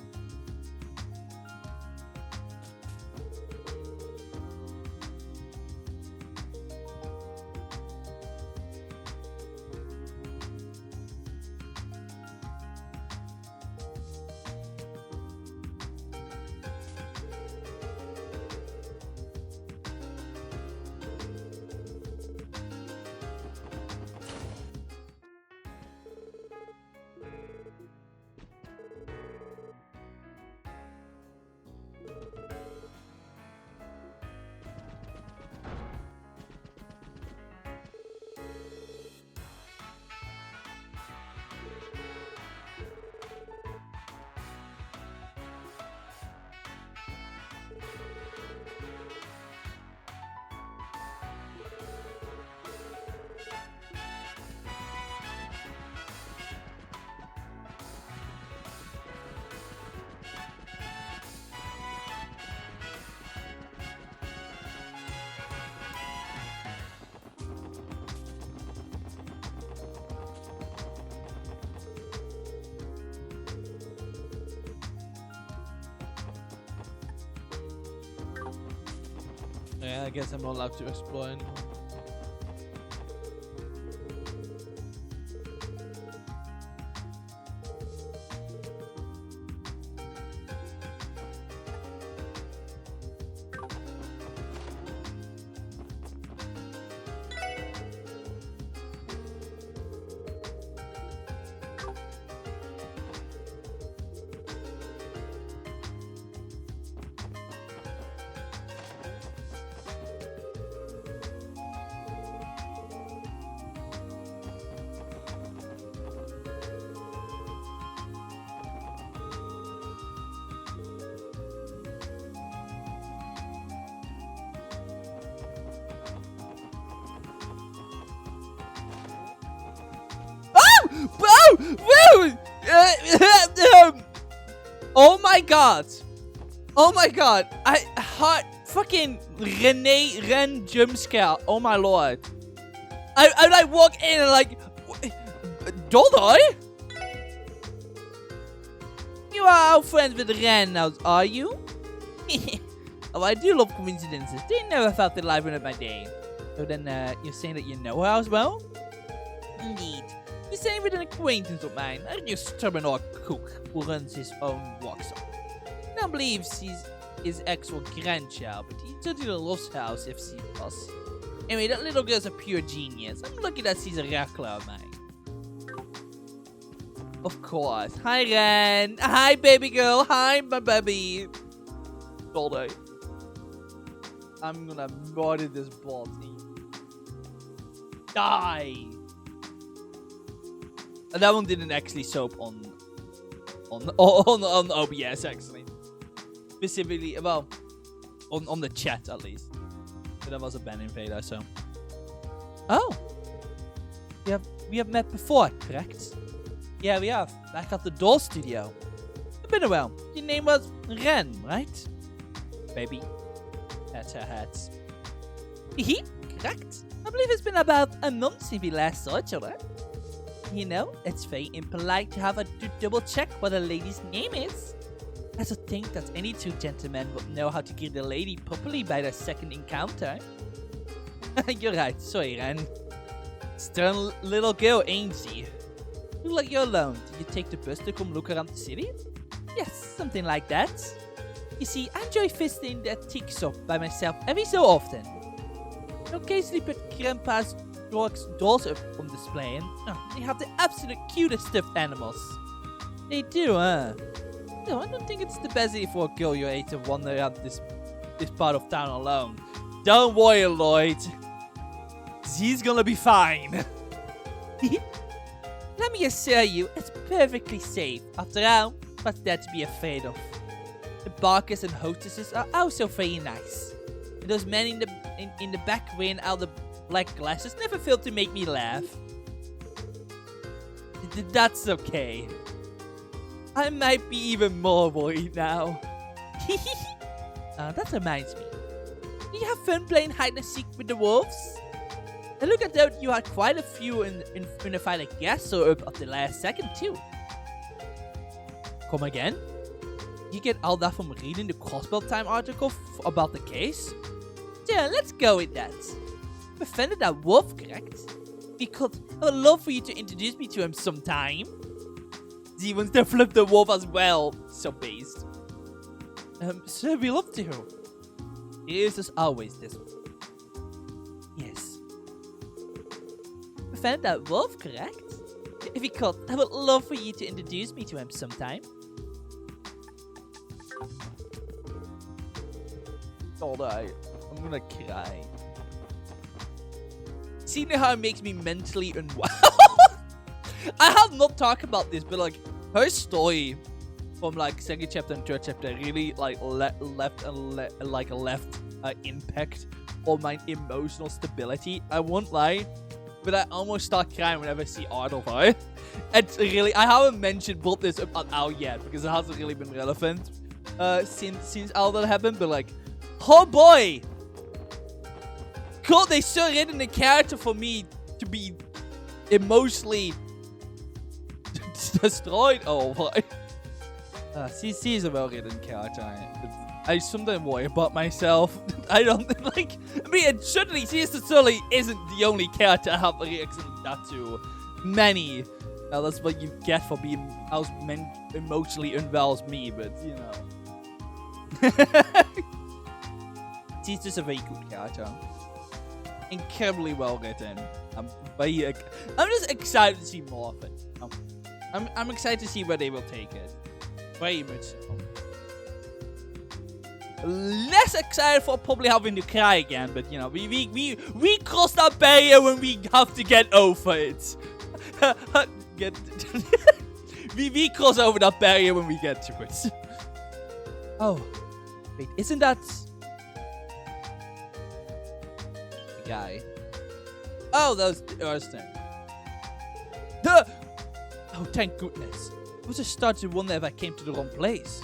Yeah, I guess I'm not allowed to explore anymore. Oh my god! Oh my god! I heard fucking Ren jump scare. Oh my lord! I like walk in and like, don't I? You are friends with Ren now, are you? Oh, I do love coincidences. They never felt to liven up my day. So then, you're saying that you know her as well? Indeed. You're saying with an acquaintance of mine, a new stubborn old cook who runs his own workshop. I don't believe she's his actual grandchild, but he certainly loves her if she was. Anyway, that little girl's a pure genius. I'm lucky that she's a regular of mine. Of course. Hi, Ren. Hi, baby girl. Hi, my baby. All day. I'm gonna murder this body. Die. And that one didn't actually show up on OBS actually. Specifically, well, on the chat at least. But that was a ban invader, so. Oh, we have met before, correct? Yeah, we have. Back at the Doll Studio. It's been a while. Your name was Ren, right? Baby. That's her hat. Hee, correct. I believe it's been about a month since we last saw each other. You know, it's very impolite to have a double check what a lady's name is. I should think that any two gentlemen would know how to greet a lady properly by their second encounter. You're right. Sorry, Ren. Stern little girl, ain't she? Look like you're alone. Did you take the bus to come look around the city? Yes, something like that. You see, I enjoy visiting that teak shop by myself every so often. I occasionally put Grandpa's dolls up on display, and they have the absolute cutest stuffed animals. They do, huh? No, I don't think it's the best idea for a girl your age to wander around this part of town alone. Don't worry, Lloyd. She's gonna be fine. Let me assure you, it's perfectly safe. After all, what's there to be afraid of? The barkers and hostesses are also very nice. And those men in the back wearing all the black glasses never fail to make me laugh. That's okay. I might be even more worried now. That reminds me. Do you have fun playing hide and seek with the wolves? And look at that, you had quite a few in the fight, I guess, so up at the last second too. Come again? You get all that from reading the Crossbell Time article about the case? Yeah, let's go with that. You befriended that wolf, correct? Because I would love for you to introduce me to him sometime. He wants to flip the wolf as well, so based. Sir, we love to. It is as always this one. Yes. Befriended that wolf, correct? If you could, I would love for you to introduce me to him sometime. Oh, I'm gonna cry. See now how it makes me mentally unwell? I have not talked about this, but like her story from like second chapter and third chapter really like left impact on my emotional stability. I won't lie, but I almost start crying whenever I see art of her. It's really, I haven't mentioned both this out yet because it hasn't really been relevant since all that happened. But like, oh boy, God, they so written the character for me to be emotionally destroyed. Oh boy. She's a well-written character. I sometimes worry about myself. I don't like. I mean, and certainly, she certainly isn't the only character I have reacted that to. Many. Now that's what you get for being as emotionally unwell as me. But you know, she's just a very good character. Incredibly well written. I'm just excited to see more of it. I'm excited to see where they will take it. Very much so. Less excited for probably having to cry again, but you know, we cross that barrier when we have to get over it. we cross over that barrier when we get to it. Oh, wait, isn't that the guy? Oh, that was Earthstone. Oh, thank goodness. I was just starting to wonder if I came to the wrong place.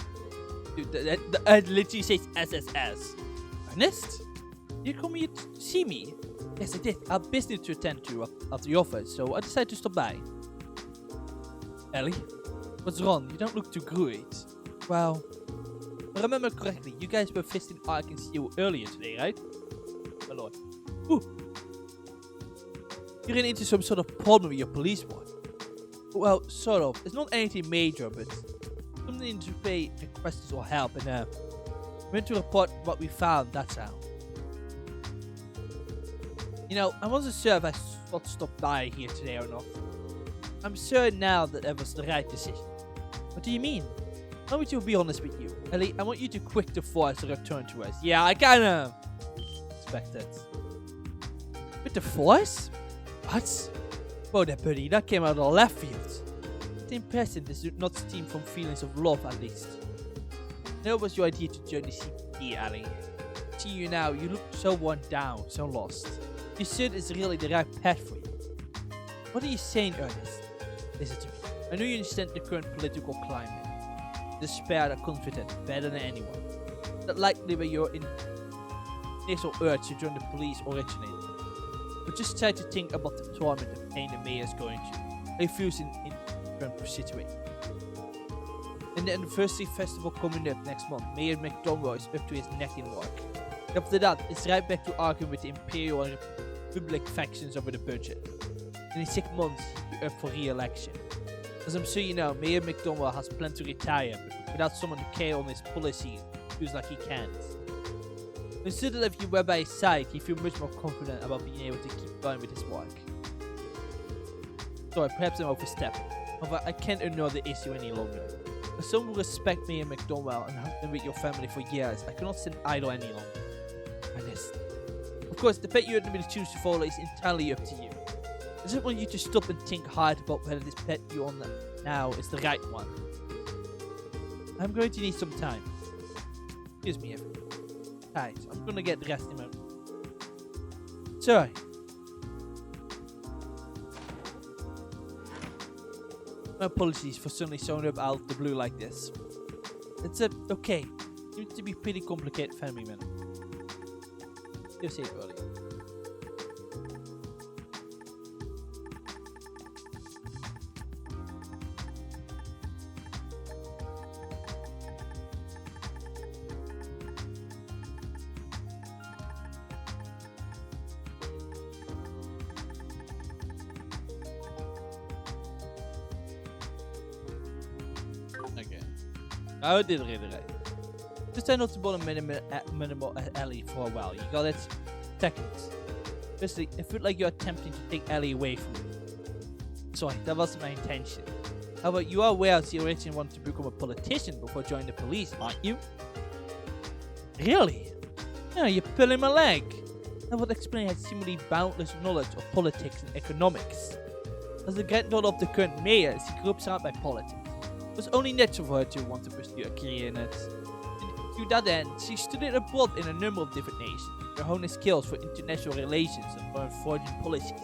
Dude, it literally says SSS. Ernest? You come here to see me? Yes, I did. I have business to attend to after the office, so I decided to stop by. Ellie? What's wrong? You don't look too great. Well, if I remember correctly, you guys were visiting Ark and Steel earlier today, right? My lord. Ooh. You ran into some sort of problem with your police work. Well, sort of. It's not anything major, but something to pay requests or help, and went to report what we found, that's how. You know, I wasn't sure if I should stop by here today or not. I'm sure now that it was the right decision. What do you mean? I want to be honest with you. Ellie, I want you to quit the force and return to us. Yeah, I kinda expected. With the force? What? Whoa there, buddy, that came out of the left field. It's impressive this did not stem from feelings of love, at least. That was your idea to join the CPD, Ali. See you now, you look so worn down, so lost. You said it's really the right path for you. What are you saying, Ernest? Listen to me. I know you understand the current political climate. Despair and confident, better than anyone. That likely where your initial urge to join the police originated. But just try to think about the torment and pain the mayor is going through. Refusing in the current situation. And the anniversary festival coming up next month, Mayor McDonald is up to his neck in work. After that, it's right back to arguing with the Imperial and public factions over the budget. And in 6 months, he'll be up for re-election. As I'm sure you know, Mayor McDonald has planned to retire, but without someone to carry on his policy, it feels like he can't. Consider that if you were by his side, he'd feel much more confident about being able to keep going with his work. Sorry, perhaps I'm overstepping. However, I can't ignore the issue any longer. As someone who respects Mayor McDonald and has been with your family for years, I cannot stand idle any longer. Of course, the bet you ultimately choose to follow is entirely up to you. I just want you to stop and think hard about whether this bet you're on now is the right one. I'm going to need some time. Excuse me, everyone. Alright, I'm gonna get dressed in a moment. Sorry. My apologies for suddenly showing up out of the blue like this. It's okay. It seems to be pretty complicated family man. You'll see it early. Okay. I did read it right. Just try not to bother minimal Ellie for a while. You got it? Seconds. Firstly, it felt like you're attempting to take Ellie away from me. Sorry, that wasn't my intention. However, you are aware that you originally wanted to become a politician before joining the police, aren't you? Really? Yeah, you're pulling my leg. That would explain her seemingly boundless knowledge of politics and economics. As the granddaughter of the current mayor, she grew up surrounded by politics. It was only natural for her to want to pursue a career in it. And to that end, she studied abroad in a number of different nations, to hone her skills for international relations and learn foreign policies.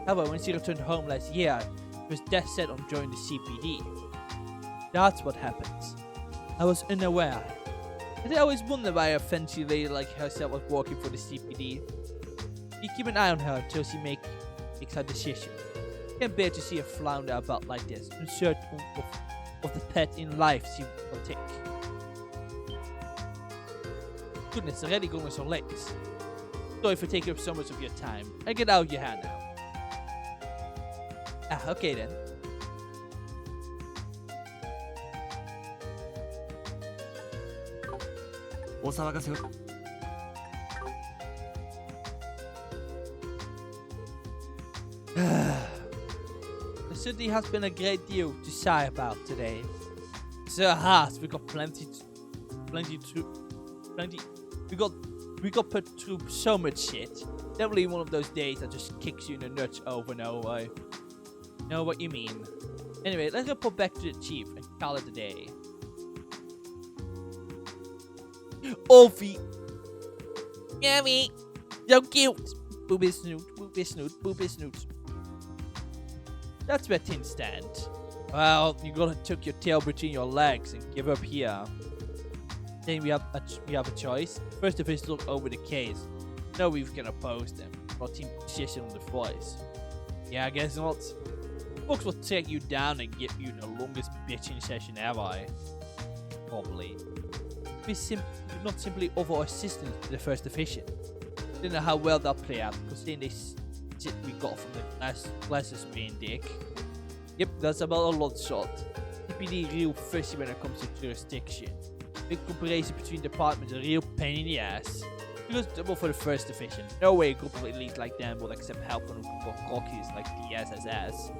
However, when she returned home last year, she was dead set on joining the CPD. That's what happens. I was unaware. I did always wonder why a fancy lady like herself was working for the CPD. You keep an eye on her until she makes her decision. I can't bear to see her flounder about like this, uncertain of the path in life she will take. Goodness, already going so late. Sorry for taking up so much of your time. I get out of your hair now. Ah, okay then. The city has been a great deal to sigh about today. Sir has, we got we got put through so much shit. Definitely one of those days that just kicks you in the nuts over and over. I know what you mean. Anyway, let's report back to the chief and call it a day. Ovi! Yummy! So cute! Booby snoot, booby snoot, booby snoot. That's where things stand. Well, you gotta tuck your tail between your legs and give up here. Then we have a choice. First of all, look over the case. No, we can oppose them. Not team position on the voice. Yeah, I guess not. Folks will take you down and give you the longest bitching session ever. Probably. We not simply offer assistance to the first division. Don't know how well that'll play out, because then they shit we got from the classes being dick. Yep, that's about a lot shot. CPD real fussy when it comes to jurisdiction. Big comparison between departments, a real pain in the ass. Because double for the first division. No way a group of elites like them will accept help from a group of cockies like the SSS.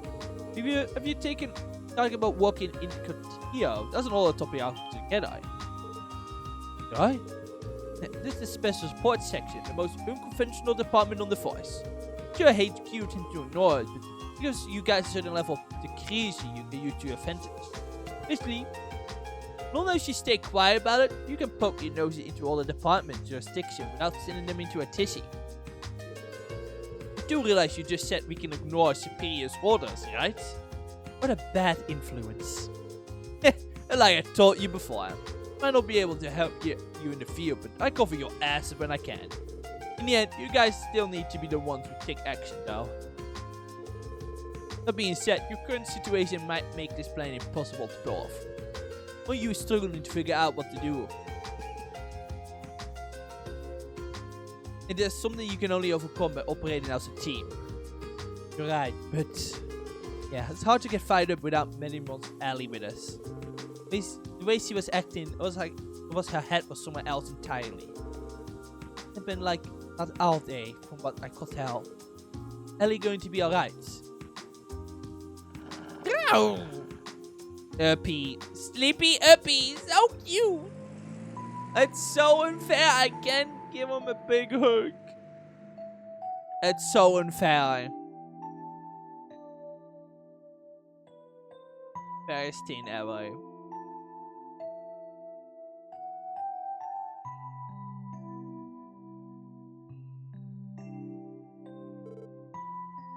Have you taken talking about working in Cotillo? That's all the topic out together. Right? This is the special support section, the most unconventional department on the force. Sure, I hate cute and to ignore it, but because you guys a certain level of decreasing you can use to your advantage. Basically, as long as you stay quiet about it, you can poke your nose into all the department jurisdiction without sending them into a tizzy. You do realize you just said we can ignore superior's orders, right? What a bad influence. Like I told you before, I might not be able to help you in the field, but I cover your ass when I can. In the end, you guys still need to be the ones who take action, though. That being said, your current situation might make this plan impossible to pull off. Or you struggling to figure out what to do. And there's something you can only overcome by operating as a team. You're right, but yeah, it's hard to get fired up without Medemon's Ellie with us. At least the way she was acting, it was like her head was somewhere else entirely. It's been like not all day, from what I could tell. Ellie going to be alright? No! Uppy. Sleepy Uppy. So cute. It's so unfair. I can't give him a big hug. It's so unfair. Fairest thing ever.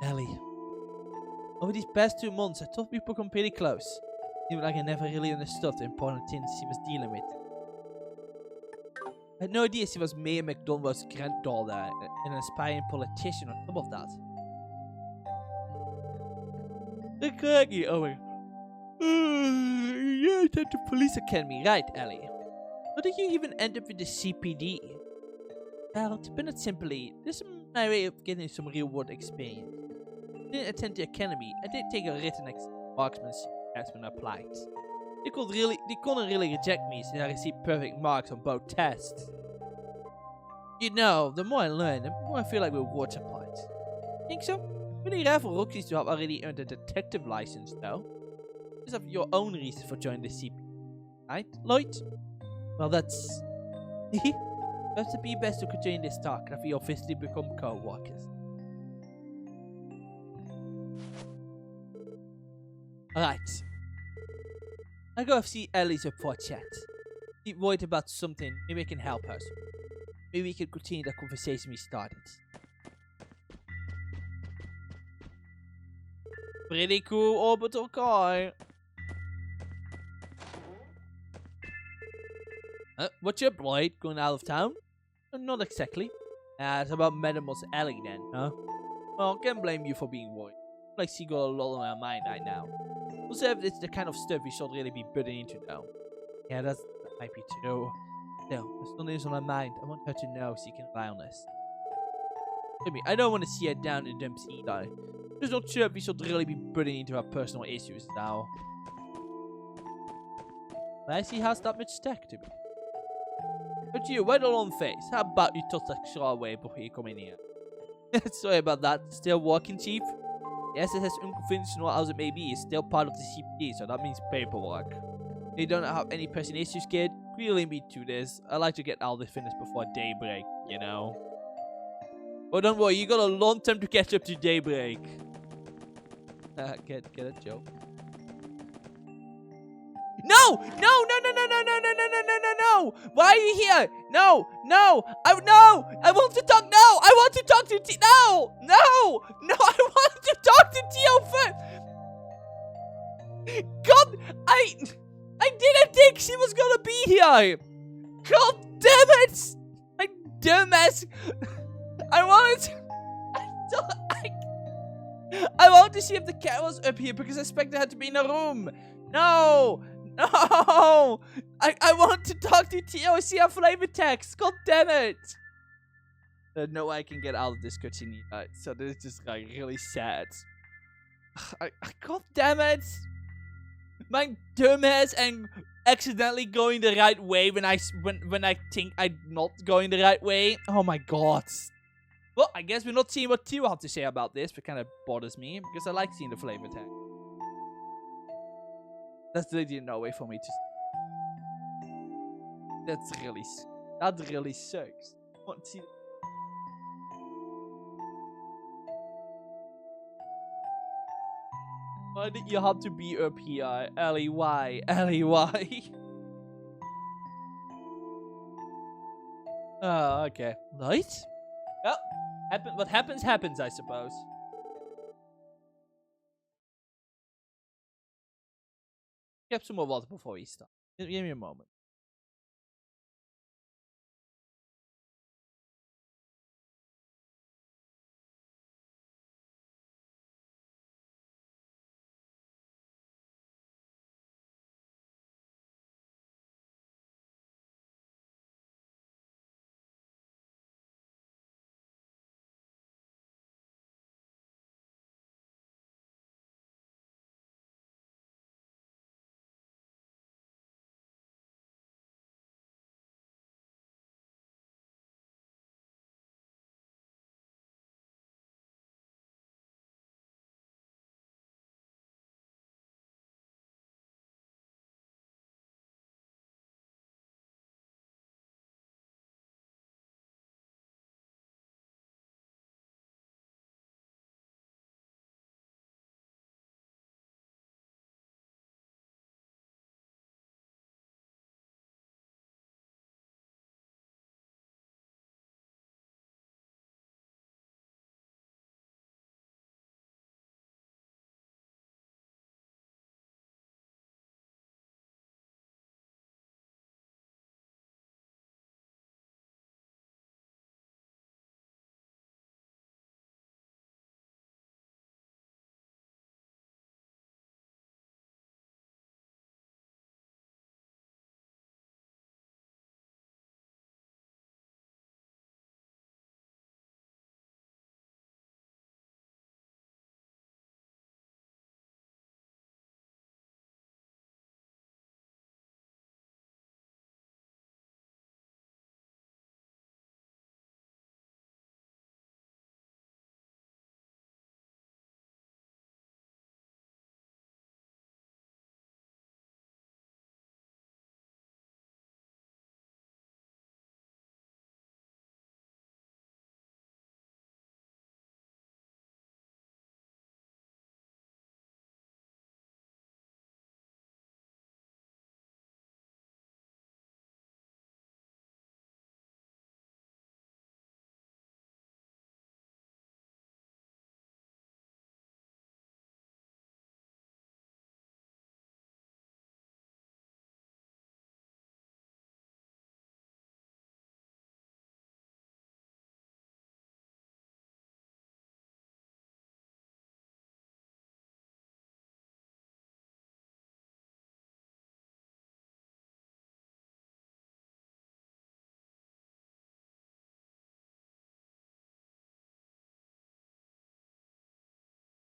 Ellie. Over these past 2 months, I thought we become pretty close. Seemed like I never really understood the important things she was dealing with. I had no idea she was Mayor McDonald's granddaughter and an aspiring politician on top of that. Craggy, Owen. Yeah, it's at the police academy, right, Ellie? How did you even end up with the CPD? Well, to put it simply, this is my way of getting some real-world experience. I didn't attend the academy. I did take a written marksmanship test when I applied. They couldn't really reject me since I received perfect marks on both tests. You know, the more I learn, the more I feel like rewards are part. Think so? Really rare for rookies to have already earned a detective license, though. You just have your own reason for joining the CP, right, Lloyd? Well, that's... Perhaps it'd be best to continue this talk after we officially become co-workers. Alright. I'll go see Ellie's up for a chat. She's worried about something. Maybe I can help her. Maybe we can continue the conversation we started. Pretty cool orbital car. What's up, Lloyd? Going out of town? Not exactly. It's about Medemon's Ellie then, huh? Well, can't blame you for being worried. Like she got a lot on her mind right now. Also, if it's the kind of stuff we should really be putting into now. Yeah, that might be true. Still, there's something is on her mind. I want her to know she can rely on us. I don't want to see her down in the dumps either. Just not sure if we should really be putting into her personal issues now. But I see has that much stack to me. But you, why the long face? How about you toss that straw away before you come in here? Sorry about that. Still working, Chief? Yes, it has unconventional as it may be, is still part of the CPD, so that means paperwork. You don't have any pressing issues, kid? Really me to this. I like to get all this finished before daybreak, you know? But don't worry, you got a long time to catch up to daybreak. Get a joke. No! No! No! No! No! No! No! No! No! No! No! No! Why are you here? No! No! No! I want to talk. No! I want to talk to T. No! No! No! I want to talk to Tio first. God! I didn't think she was gonna be here. God damn it! I dumbass. I wanted to. I wanted to see if the cat was up here because I expected her to be in a room. No! No! I want to talk to Tio. See her flavor text. God damn it! No way I can get out of this cutscene. So this is just like really sad. God damn it! My dumbass and accidentally going the right way when I think I'm not going the right way. Oh my god. Well, I guess we're not seeing what Tio had to say about this, but kind of bothers me because I like seeing the flavor text. That's really no way for me to. That really sucks. Why did you have to be up here, Ellie? Why, Ellie? Why? Oh, okay. Right? Well, what happens, I suppose. Get some more water before we start. Give me a moment.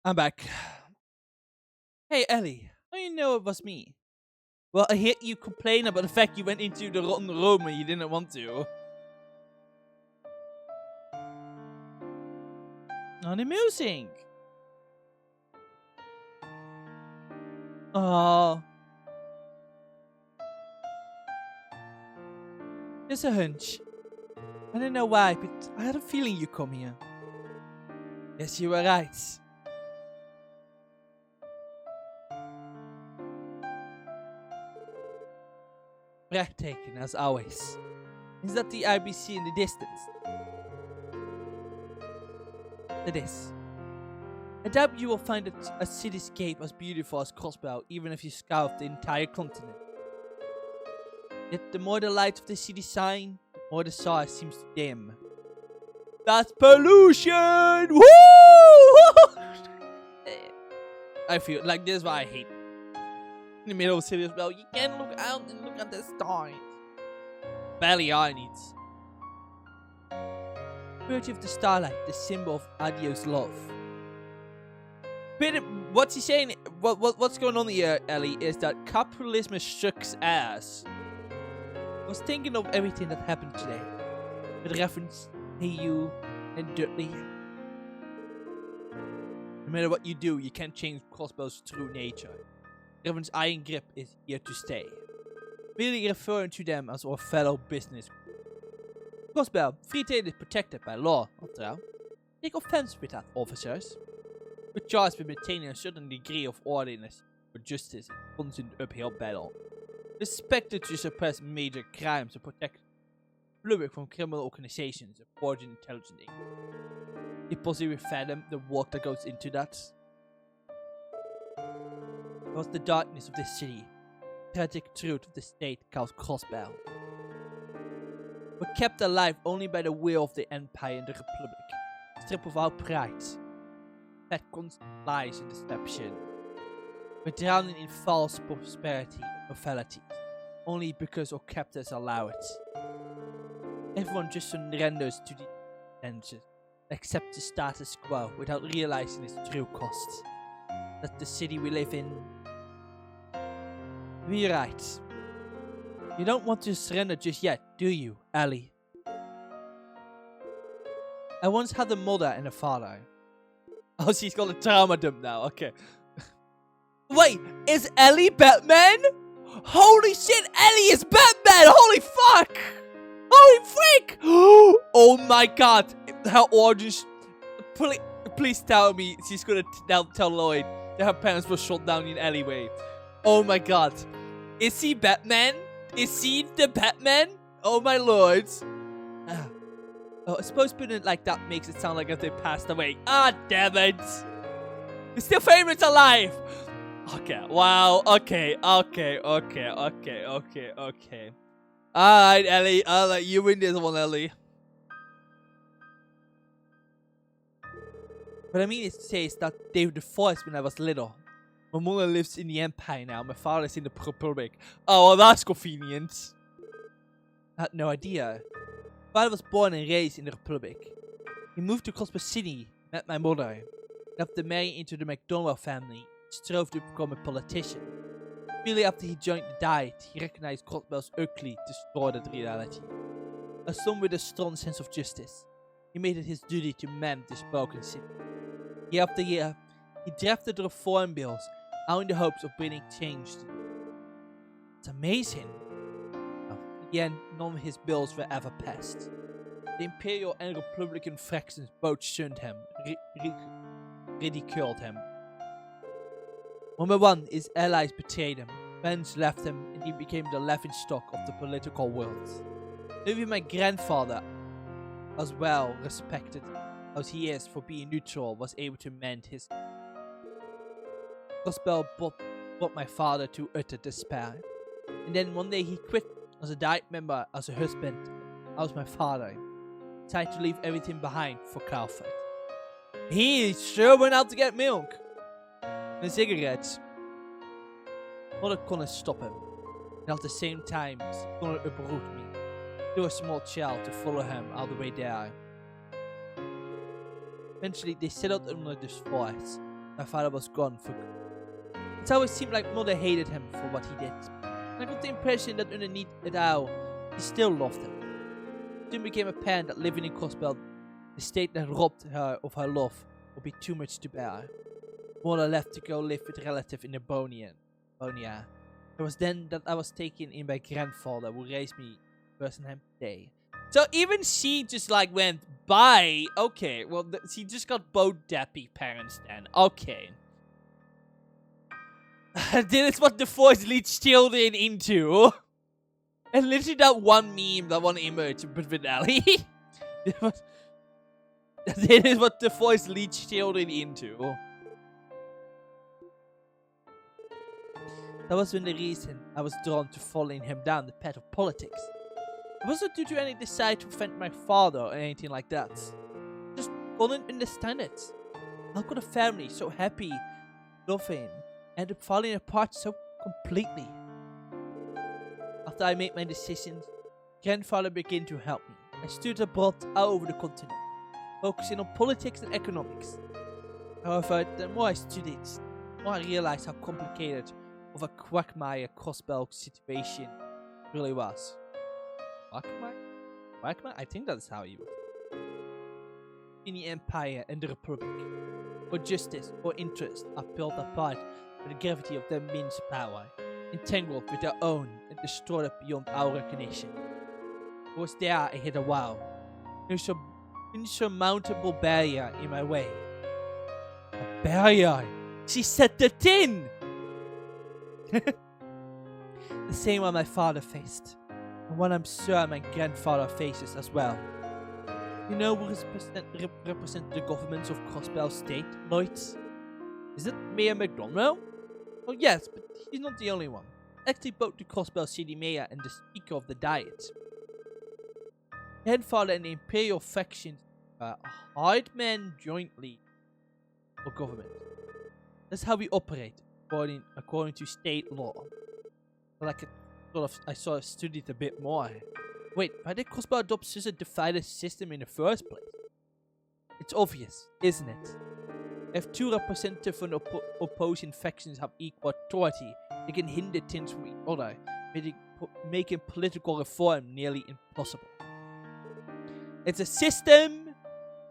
I'm back. Hey, Ellie. How do you know it was me? Well, I heard you complain about the fact you went into the rotten room and you didn't want to. Not amusing. Oh. There's a hunch. I don't know why, but I had a feeling you'd come here. Yes, you were right. Breathtaking, as always. Is that the IBC in the distance? It is. I doubt you will find a cityscape as beautiful as Crossbow, even if you scout the entire continent. Yet the more the light of the city shine, the more the size seems to dim. That's pollution! Woo! I feel like this is what I hate. In the middle of the city as well, you can look out and look at the stars. Barely I needs. Beauty of the starlight, the symbol of Adio's love. But what's he saying? What's going on here, Ellie, is that capitalism sucks ass. I was thinking of everything that happened today. With reference to you and Dudley. No matter what you do, you can't change Crossbow's true nature. Reverend's iron grip is here to stay. Merely referring to them as our fellow business. Crossbow, free trade is protected by law, after all. Take offense with that, officers. We're charged with maintaining a certain degree of orderliness for justice in constant uphill battle. Expected to suppress major crimes and protect the public from criminal organizations and forging intelligently. You possibly fathom the work that goes into that? It was the darkness of this city, the tragic truth of the state called Crossbow. We're kept alive only by the will of the Empire and the Republic, stripped of our pride. That constant lies and deception. We're drowning in false prosperity and morality, only because our captors allow it. Everyone just surrenders to the intentions, accepts the status quo without realizing its true cost. That the city we live in. You're right. You don't want to surrender just yet, do you, Ellie? I once had a mother and a father. Oh, she's got a trauma dump now, okay. Wait, is Ellie Batman? Holy shit, Ellie is Batman! Holy fuck! Holy freak! Oh my god, her origins. Please tell me she's gonna now tell Lloyd that her parents were shot down in alleyway. Oh my god. Is he Batman? Is he the Batman? Oh my lord. Oh, I suppose putting it like that makes it sound like if they passed away. Ah, damn it. You're still favorites alive. Okay, wow. Okay. Alright, Ellie. I'll let you win this one, Ellie. What I mean is to say is that they were divorced when I was little. My mother lives in the Empire now. My father's in the Republic. Oh, well, that's convenient. I had no idea. My father was born and raised in the Republic. He moved to Cosmo City, met my mother, and after marrying into the McDonald family, strove to become a politician. Really after he joined the Diet, he recognized Cosmo's ugly, distorted reality. A son with a strong sense of justice, he made it his duty to mend this broken city. Year after year, he drafted reform bills, out in the hopes of bringing change. It's amazing. In the end, none of his bills were ever passed. The Imperial and Republican factions both shunned him, ridiculed him. One by one, his allies betrayed him, friends left him, and he became the laughingstock of the political world. Even my grandfather, as well respected as he is for being neutral, was able to mend his. Gospel brought my father to utter despair. And then one day he quit as a Diet member, as a husband, as my father. Decided to leave everything behind for Calvert. He sure went out to get milk and cigarettes. Mother couldn't stop him, and at the same time, she couldn't uproot me. To a small child to follow him all the way there. Eventually, they settled under this forest, my father was gone for good. It always seemed like Mother hated him for what he did. And I got the impression that underneath it all, she still loved him. It soon became apparent that living in Crossbelt, the state that robbed her of her love, would be too much to bear. Mother left to go live with a relative in the Bonia. It was then that I was taken in by grandfather, who raised me person I'm today. So even she just like went, bye. Okay, well, she just got both deppy parents then. Okay. This is what the Force leads children into. And literally that one meme, that one image with Ellie. This is what the Force leads children into. That was when the reason I was drawn to following him down the path of politics. It wasn't due to any desire to offend my father or anything like that. Just couldn't understand it. How could a family so happy, loving, end up falling apart so completely? After I made my decisions, grandfather began to help me. I studied abroad all over the continent, focusing on politics and economics. However, the more I studied, the more I realized how complicated of a quagmire Crossbelt situation really was. Quagmire? Quagmire? I think that's how you would. In the Empire and the Republic, or justice or interest are pulled apart by the gravity of their immense power, entangled with their own and destroyed beyond our recognition. It was there I hit a wall, an insurmountable barrier in my way. A barrier! She set it in! The same one my father faced, and one I'm sure my grandfather faces as well. You know who represent the governments of Crossbelt State, Lloyds? Is it Mayor McDonald? Oh yes, but he's not the only one. Actually both the Crossbelt City Mayor and the Speaker of the Diet. Grandfather and the Imperial faction are hard men jointly for government. That's how we operate, according to state law. Like I sort of studied a bit more. Wait, why did Crossbelt adopt such a divided system in the first place? It's obvious, isn't it? If two representatives from the opposing factions have equal authority, they can hinder things from each other, making political reform nearly impossible. It's a system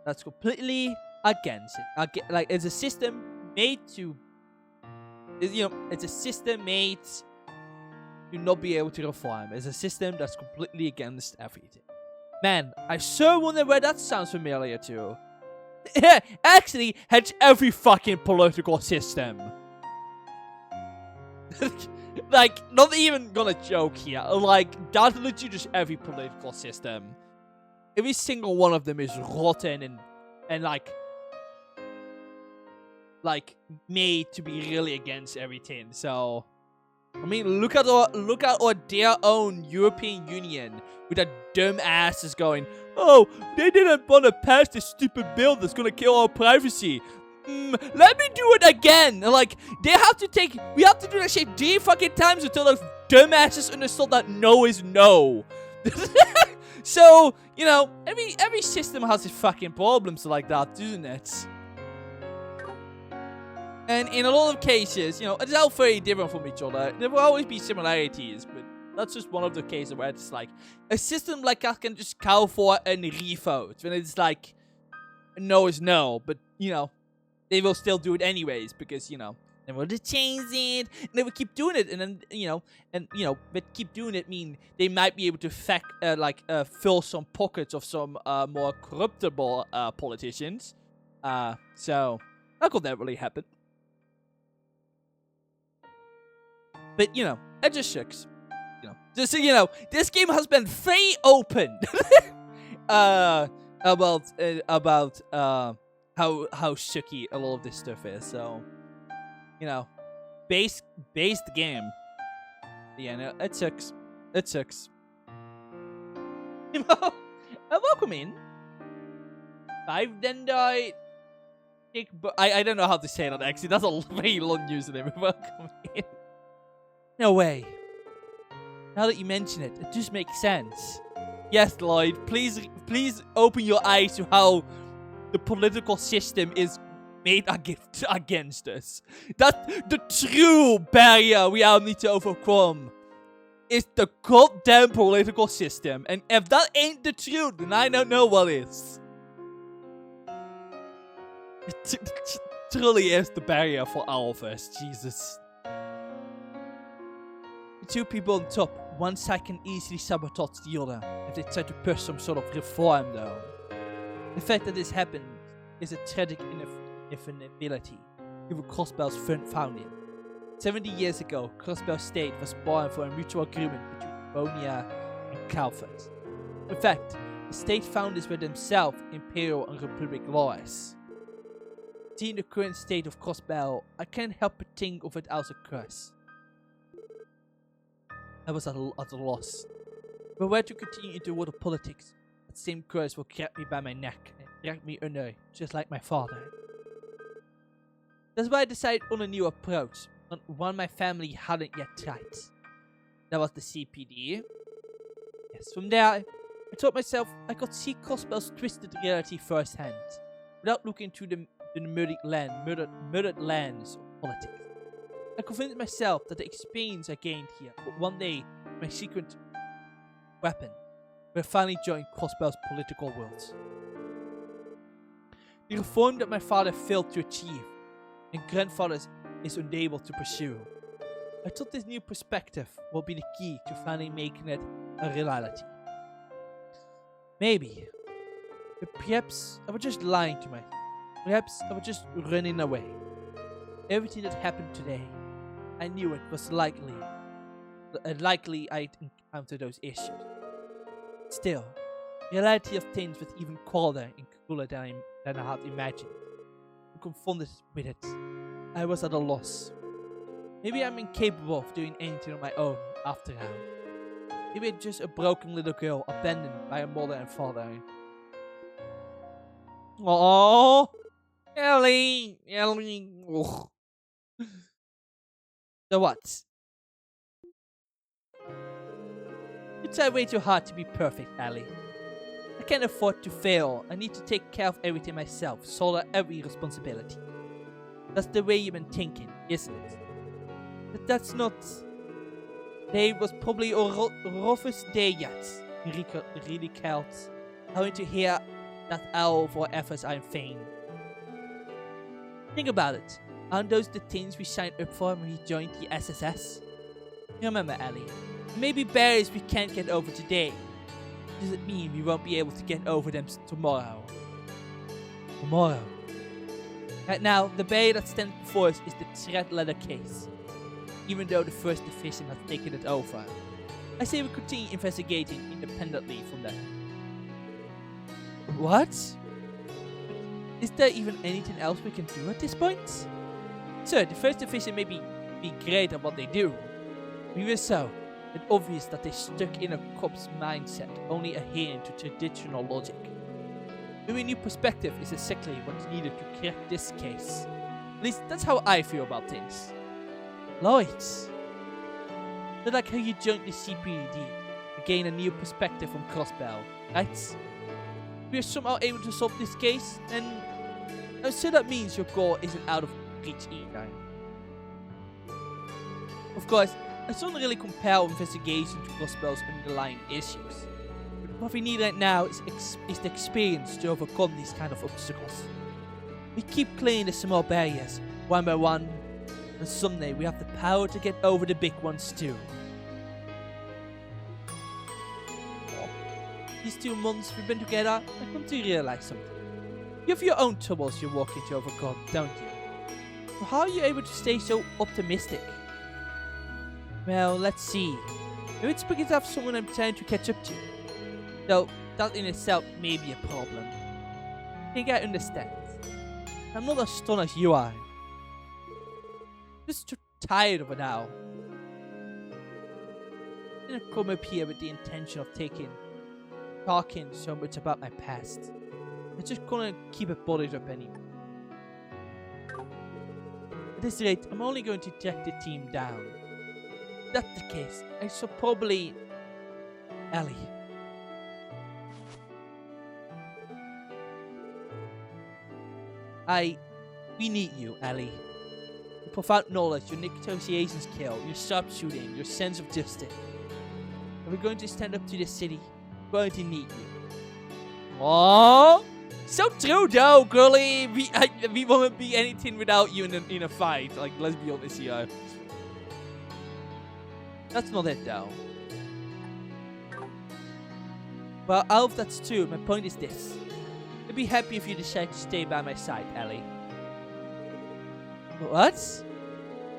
that's completely against it. It's a system made to, it's a system made to not be able to reform. It's a system that's completely against everything. Man, I sure wonder where that sounds familiar to. Actually, it's every fucking political system. Like, not even gonna joke here. Like, that's literally just every political system. Every single one of them is rotten and like made to be really against everything. So, I mean, look at our dear own European Union with their dumb asses going, oh, they didn't want to pass this stupid bill that's gonna kill our privacy. Let me do it again. Like, we have to do that shit 3 fucking times until those dumbasses understood that no is no. So, every system has its fucking problems like that, doesn't it? And in a lot of cases, it's all very different from each other. There will always be similarities, but that's just one of the cases where it's like, a system like that can just call for a revote. When it's like, no is no, but, they will still do it anyways, because, they will just change it, and they will keep doing it, and then, but keep doing it mean they might be able to fill some pockets of some more corruptible politicians. So, how could that really happen? But, it just sucks. Just so this game has been very open about how sucky a lot of this stuff is. So, based game. Yeah, no, it sucks. It sucks. Welcome in. 5 then died. I don't know how to say that actually. That's a very long username. Welcome in. No way. Now that you mention it, it just makes sense. Yes, Lloyd, please open your eyes to how the political system is made against us. That's the true barrier we all need to overcome. It's the goddamn political system. And if that ain't the truth, then I don't know what is. It truly is the barrier for all of us. Jesus. The two people on top, one side can easily sabotage the other if they try to push some sort of reform though. The fact that this happened is a tragic inevitability given Crossbell's founding. 70 years ago, Crossbell State was born for a mutual agreement between Bonia and Calvert. In fact, the state founders were themselves imperial and republic lawyers. Seeing the current state of Crossbell, I can't help but think of it as a curse. I was at a loss. But where to continue into world of politics, that same curse will grab me by my neck and drag me under, just like my father. That's why I decided on a new approach, on one my family hadn't yet tried. That was the CPD. Yes, from there, I told myself I could see Crossbell's twisted reality firsthand, without looking through the murdered lands of politics. I convinced myself that the experience I gained here would one day my secret weapon will finally join Crossbell's political world. The reform that my father failed to achieve and grandfather is unable to pursue. I thought this new perspective would be the key to finally making it a reality. Maybe. But perhaps I was just lying to myself. Perhaps I was just running away. Everything that happened today, I knew it was likely I'd encounter those issues. Still, the reality of things was even colder and cooler than I had imagined. Confronted with it, I was at a loss. Maybe I'm incapable of doing anything on my own after all. Maybe I'm just a broken little girl abandoned by her mother and father. Oh, Ellie. Ugh. So what? You try way too hard to be perfect, Ellie. I can't afford to fail. I need to take care of everything myself, shoulder every responsibility. That's the way you've been thinking, isn't it? But that's not. Today was probably our roughest day yet. Enrico really counts. Having to hear that all of our efforts are in vain. Think about it. Aren't those the things we signed up for when we joined the SSS? Remember, Ellie, maybe barriers we can't get over today. Does it mean we won't be able to get over them tomorrow? Tomorrow. Right now, the barrier that stands before us is the threat letter case. Even though the first division has taken it over, I say we continue investigating independently from that. What? Is there even anything else we can do at this point? Sir, the first division may be great at what they do. We were so. It's obvious that they stuck in a cop's mindset, only adhering to traditional logic. Maybe a new perspective is exactly what's needed to correct this case. At least that's how I feel about things. Lloyd, I like how you joined the CPD to gain a new perspective on Crossbell, right? If we are somehow able to solve this case, then I'm sure that means your goal isn't out of reach either. Of course, I don't really compel investigation to Crossbell's underlying issues. But what we need right now is the experience to overcome these kind of obstacles. We keep clearing the small barriers, one by one, and someday we have the power to get over the big ones too. These 2 months we've been together, I come to realize something. You have your own troubles you're working to overcome, don't you? So how are you able to stay so optimistic? Well, let's see. Maybe it's because I have someone I'm trying to catch up to. Though, that in itself may be a problem. I think I understand. I'm not as stunned as you are. Just too tired of it now. I didn't come up here with the intention of talking so much about my past. I just couldn't keep it bottled up anymore. At this rate, I'm only going to track the team down. If that's the case, I should probably... Ellie. We need you, Ellie. Your profound knowledge, your negotiation skill, your sharpshooting, your sense of justice. If we're going to stand up to the city, we're going to need you. Oh, so true though, girlie. We won't be anything without you in a fight. Like, let's be honest here. That's not it though. Well, I hope that's true. My point is this. I'd be happy if you decide to stay by my side, Ellie. What?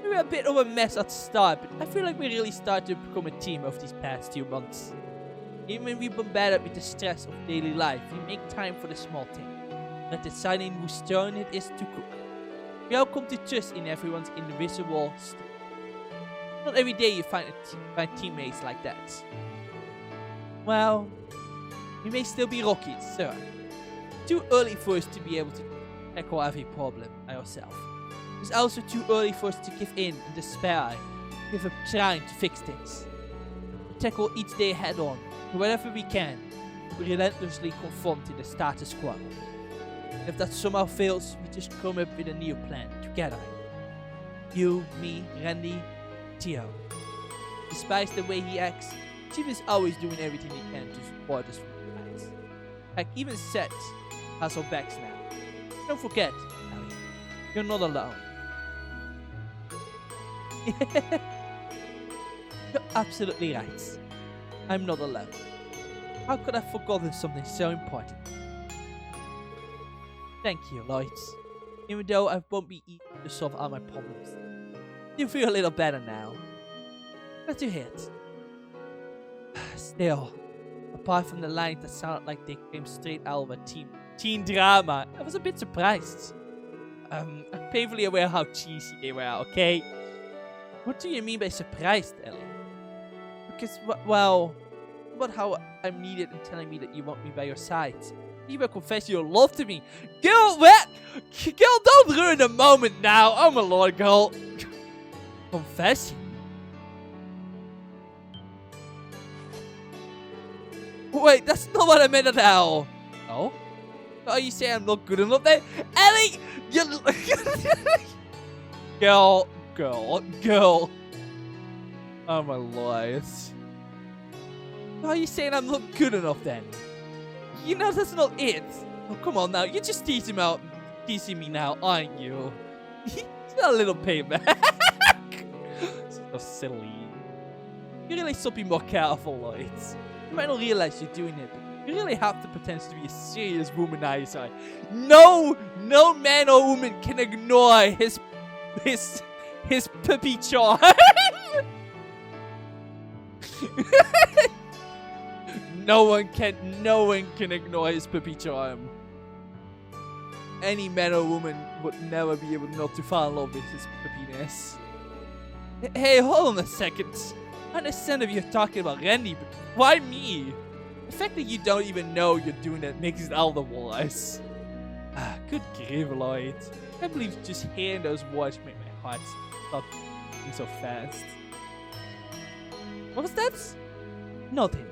We were a bit of a mess at the start, but I feel like we really started to become a team over these past 2 months. Even when we bombarded with the stress of daily life, we make time for the small thing, like deciding whose turn it is to cook. We all come to trust in everyone's individual strength. Not every day you find teammates like that. Well, we may still be rookies, sir. Too early for us to be able to tackle every problem ourselves. It's also too early for us to give in and despair, give up trying to fix things. We tackle each day head on, do whatever we can, to relentlessly confronting the status quo. And if that somehow fails, we just come up with a new plan together. You, me, Randy, Theo. Despite the way he acts, Chief is always doing everything he can to support us from the past. Like even Zeit has our backs now. Don't forget, Ellie, you're not alone. You're absolutely right. I'm not alone. How could I have forgotten something so important? Thank you, Lloyd. Even though I won't be easy to solve all my problems. You feel a little better now. Glad to hear it. Still, apart from the lines that sounded like they came straight out of a teen drama, I was a bit surprised. I'm painfully aware how cheesy they were, okay? What do you mean by surprised, Ellie? Because, well, about how I'm needed and telling me that you want me by your side. You will confess your love to me. Girl, what? Girl, don't ruin the moment now. Oh my lord, girl. Confess? Wait, that's not what I meant at all. Oh? Oh, you say I'm not good enough then? Ellie! Girl. Oh my lord. Why are you saying I'm not good enough then? You know that's not it. Oh, come on now. You're just teasing me now, aren't you? It's not a little payback. So silly. You really should be more careful, Lloyd. You might not realize you're doing it, but you really have the potential to be a serious womanizer. No man or woman can ignore his puppy charm. No one can ignore his puppy charm. Any man or woman would never be able not to fall in love with his puppiness. Hey, hold on a second. I understand if you're talking about Randy, but why me? The fact that you don't even know you're doing that makes it all the worse. Good grief, Lloyd. I can't believe just hearing those words make my heart stop beating so fast. What was that? Nothing.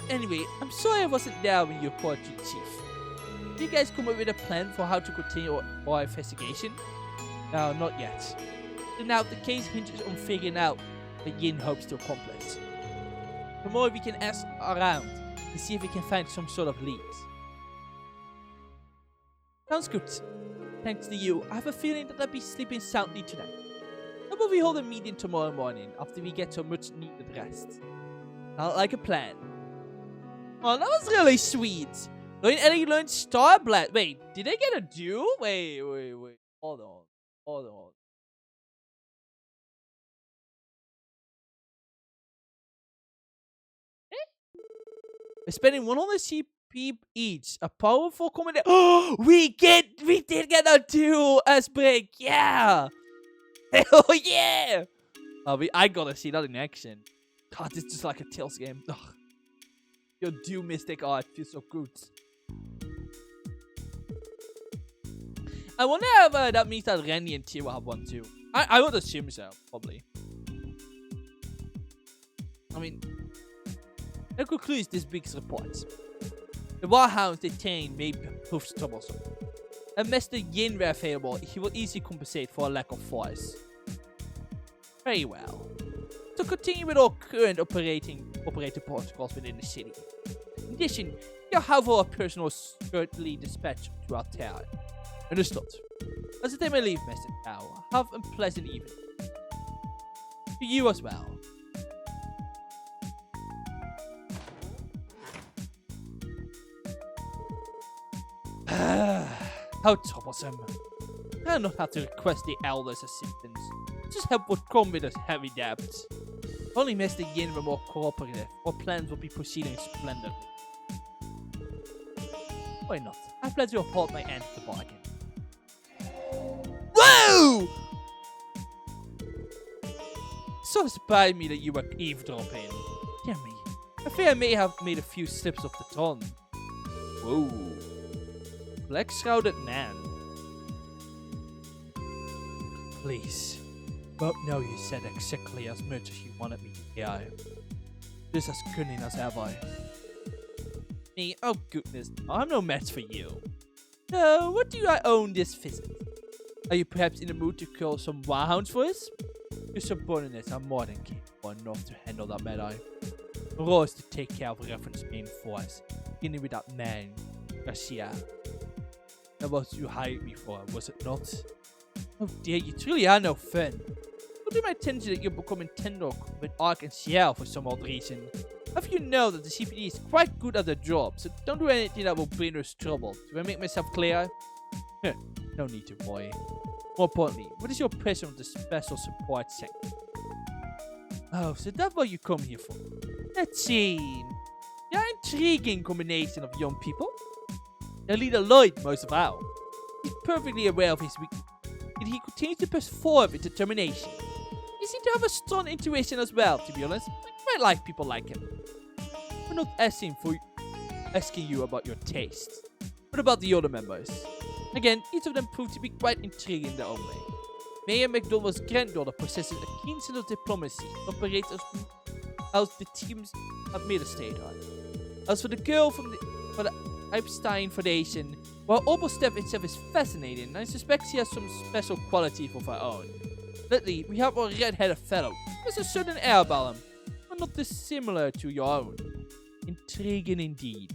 Anyway, I'm sorry I wasn't there when you reported to Chief. Did you guys come up with a plan for how to continue our investigation? No, not yet. So now the case hinges on figuring out what Yin hopes to accomplish. The more we can ask around to see if we can find some sort of leads. Sounds good. Thanks to you, I have a feeling that I'll be sleeping soundly tonight. How about we hold a meeting tomorrow morning after we get some much needed rest? Sounds like a plan. Oh, that was really sweet. Ellie learned Star Blast. Wait, did they get a duel? Wait. Hold on. We're spending 100 CP each. A powerful combination. Oh, we did get a duel as break. Yeah. Hell yeah. I gotta see that in action. God, it's just like a Tales game. Ugh. Your dual mystic art feels so good. I wonder if that means that Randy and T will have one too. I would assume so, probably. I mean, that concludes this week's report. The Warhounds detained may prove troublesome. Unless the yin were available, he will easily compensate for a lack of force. Very well. To continue with our current operating protocols within the city. In addition, you have our personal shortly dispatched to our town. Understood. As the time I leave, Mr. Tao, have a pleasant evening. To you as well. How troublesome. I do not have to request the elders' assistance. Just help would come with a heavy debt. Only Mr. Yin were more cooperative, our plans will be proceeding splendidly. Why not? I plan to hold my end of the bargain. Whoa! So surprised me that you were eavesdropping. Dear me. I fear I may have made a few slips of the tongue. Whoa. Black-shrouded man. Please. Well, no, you said exactly as much as you wanted me to hear. Just as cunning as have I. Me? Oh goodness, I'm no match for you. So, what do I own this visit? Are you perhaps in the mood to kill some warhounds for us? Your subordinates are more than capable enough to handle that matter. The role is to take care of reference main force, beginning with that man, Garcia. That was you hired me for, was it not? Oh dear, you truly are no fun. What do my attention that you're becoming tender with Ark and Ciel for some odd reason? Have you know that the CPD is quite good at their job, so don't do anything that will bring us trouble. Do I make myself clear? No need to worry. More importantly, what is your impression of the special support sector? Oh, so that's what you come here for. Let's see. You're an intriguing combination of young people. Their leader Lloyd, most of all. He's perfectly aware of his weakness, and he continues to push forward with determination. He seems to have a strong intuition as well, to be honest. I quite like people like him. We're not asking you about your taste, but about the other members. Again, each of them proved to be quite intriguing in their own way. Mayor McDonald's granddaughter possesses a keen sense of diplomacy and operates as the team's administrator. As for the girl for the Epstein Foundation, while almost step itself is fascinating, I suspect she has some special qualities of her own. Lately, we have a red-headed fellow. There's a certain air about him, but not dissimilar to your own. Intriguing indeed.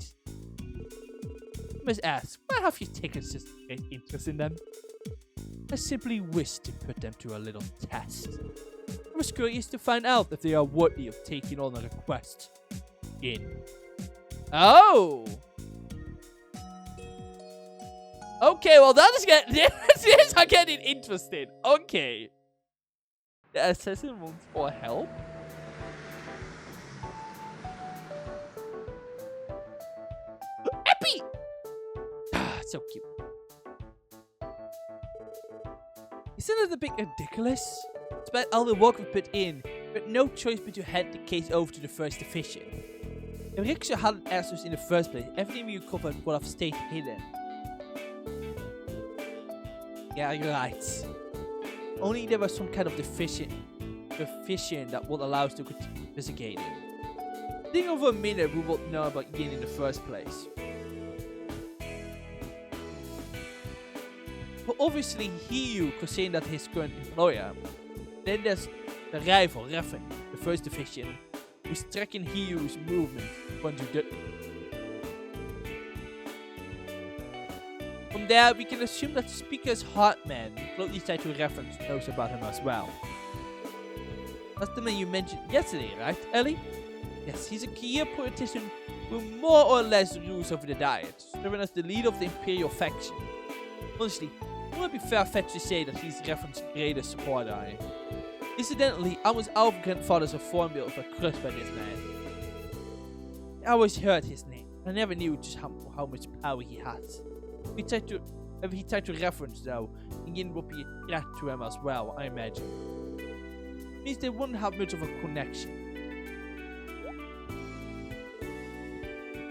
I must ask, why have you taken such great interest in them? I simply wish to put them to a little test. I was curious to find out if they are worthy of taking on a request. Oh! Okay, well that is these are getting interesting. Okay. The assassin wants for help? Epi! So cute. Isn't it a bit ridiculous? Despite all the work we put in, we had no choice but to hand the case over to the first division. If Riksha hadn't asked us in the first place, everything we covered would have stayed hidden. Yeah, you're right. Only there was some kind of deficient that would allow us to continue investigating. Think over a minute we would know about Yin in the first place. But obviously Hiyu considered that his current employer. Then there's the rival, Reffen, the first division, who's tracking Hiyu's movement once you do. From there, we can assume that Speaker's Heartman, closely tied to reference, knows about him as well. That's the man you mentioned yesterday, right, Ellie? Yes, he's a key politician who more or less rules over the Diet, serving as the leader of the Imperial faction. Honestly, it would be far-fetched to say that he's Reference's greatest supporter. Incidentally, almost all of grandfathers of Foreign Bills were crushed by this man. I always heard his name. I never knew just how much power he had. If he tried to reference though, Yin would be a threat to him as well, I imagine. Means they wouldn't have much of a connection.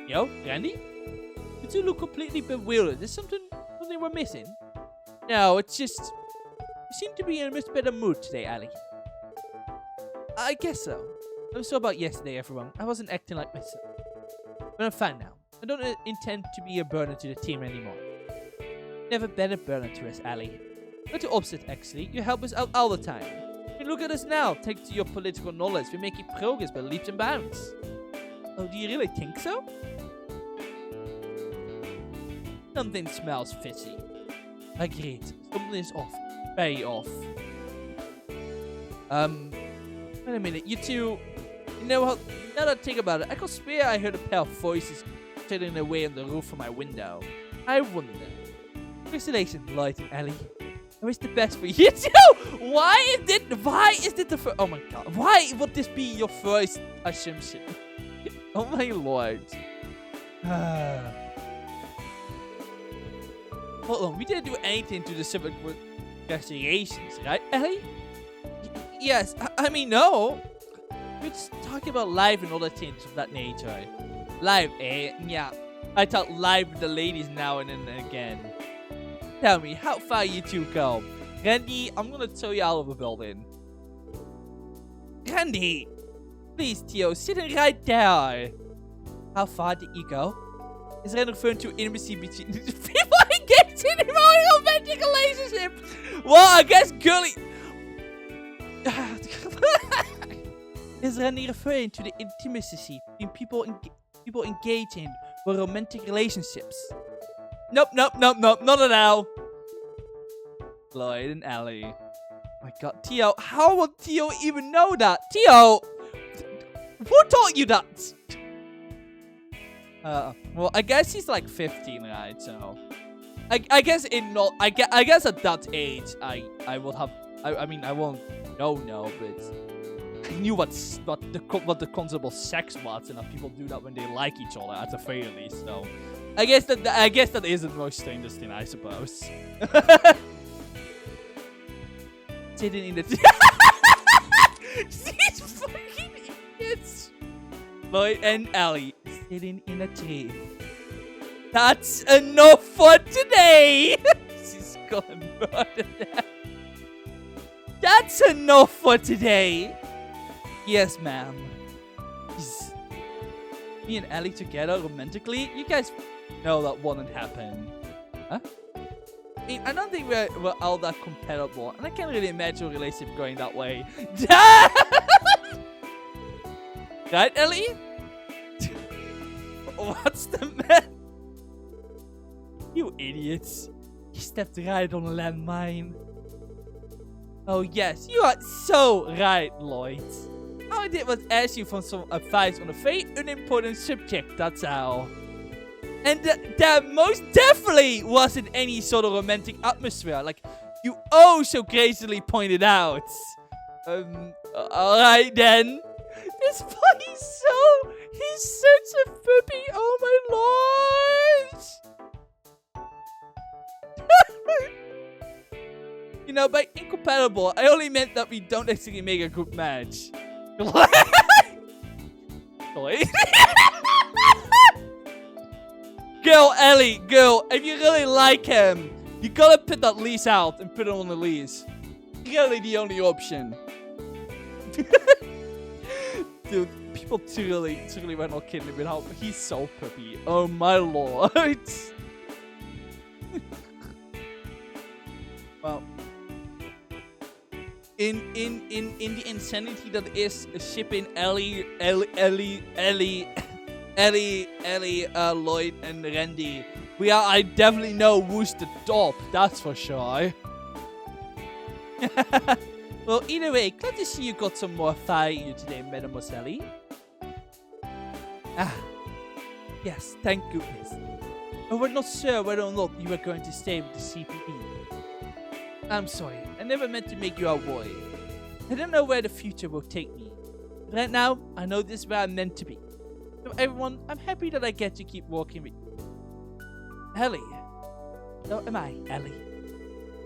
Yo, Randy? You two look completely bewildered. Is something we're missing? No, it's just... You seem to be in a much better mood today, Ali. I guess so. I'm sorry about yesterday, everyone. I wasn't acting like myself. But I'm fine now. I don't intend to be a burden to the team anymore. Never been a burner to us, Ali. Not the opposite, actually. You help us out all the time. And look at us now. Thanks to your political knowledge, we're making progress by leaps and bounds. Oh, do you really think so? Something smells fishy. Agreed. Something is off. Very off. Wait a minute. You two... You know what? Now that I think about it, I could swear I heard a pair of voices sitting away on the roof from my window. I wonder. Congratulations, Lloyd and Ellie. I wish the best for you too! Why is it the first... Oh my god. Why would this be your first assumption? Oh my lord. Hold on, we didn't do anything to the subject with investigations, right, Ellie? Yes, I mean, no. We're just talking about life and other things of that nature. Live, eh? Yeah. I talk live with the ladies now and then again. Tell me, how far you two go? Randy, I'm gonna throw you out of the building. Randy! Please, Theo, sitting right there. How far did you go? Is Randy referring to intimacy between people engaged in a romantic relationship? Well, I guess girly... Is Randy referring to the intimacy between people engaged in romantic relationships? Nope, not at all. Lloyd and Ellie. Oh my god, Theo, how would Theo even know that? Theo! Who taught you that? Well, I guess he's like 15, right? So, I guess I guess at that age, I would have, I mean, I won't know, but I knew what the concept of sex was, and that people do that when they like each other at the very least. So, I guess that is the most strangest thing, I suppose. Sitting in the these fucking idiots. Lloyd and Ellie sitting in a tree. That's enough for today. She's gonna murder them. That's enough for today. Yes, ma'am. Me and Ellie together romantically? You guys know that wouldn't happen. Huh? I mean, I don't think we're all that compatible, and I can't really imagine a relationship going that way. Right, Ellie? What's the matter? You idiots. You stepped right on a landmine. Oh yes, you are so right, Lloyd. All I did was ask you for some advice on a very unimportant subject, that's all. And that most definitely wasn't any sort of romantic atmosphere, like you oh so gracefully pointed out. Alright then. This body's he's such a puppy, oh my lord. You know, by incompatible, I only meant that we don't actually make a good match. Girl, Ellie, girl, if you really like him, you gotta put that lease out and put it on the lease. Really the only option. Dude, people truly were not kidding me with how he's so puppy. Oh my lord. Well, in the insanity that is shipping Ellie, Lloyd, and Randy, I definitely know who's the top. That's for sure. Well, either way, glad to see you got some more fire in you today, Mademoiselle. Ah, yes, thank goodness. I was not sure whether or not you were going to stay with the CPD. I'm sorry, I never meant to make you a worry. I don't know where the future will take me. Right now, I know this is where I'm meant to be. So everyone, I'm happy that I get to keep walking with you. Ellie. So am I, Ellie.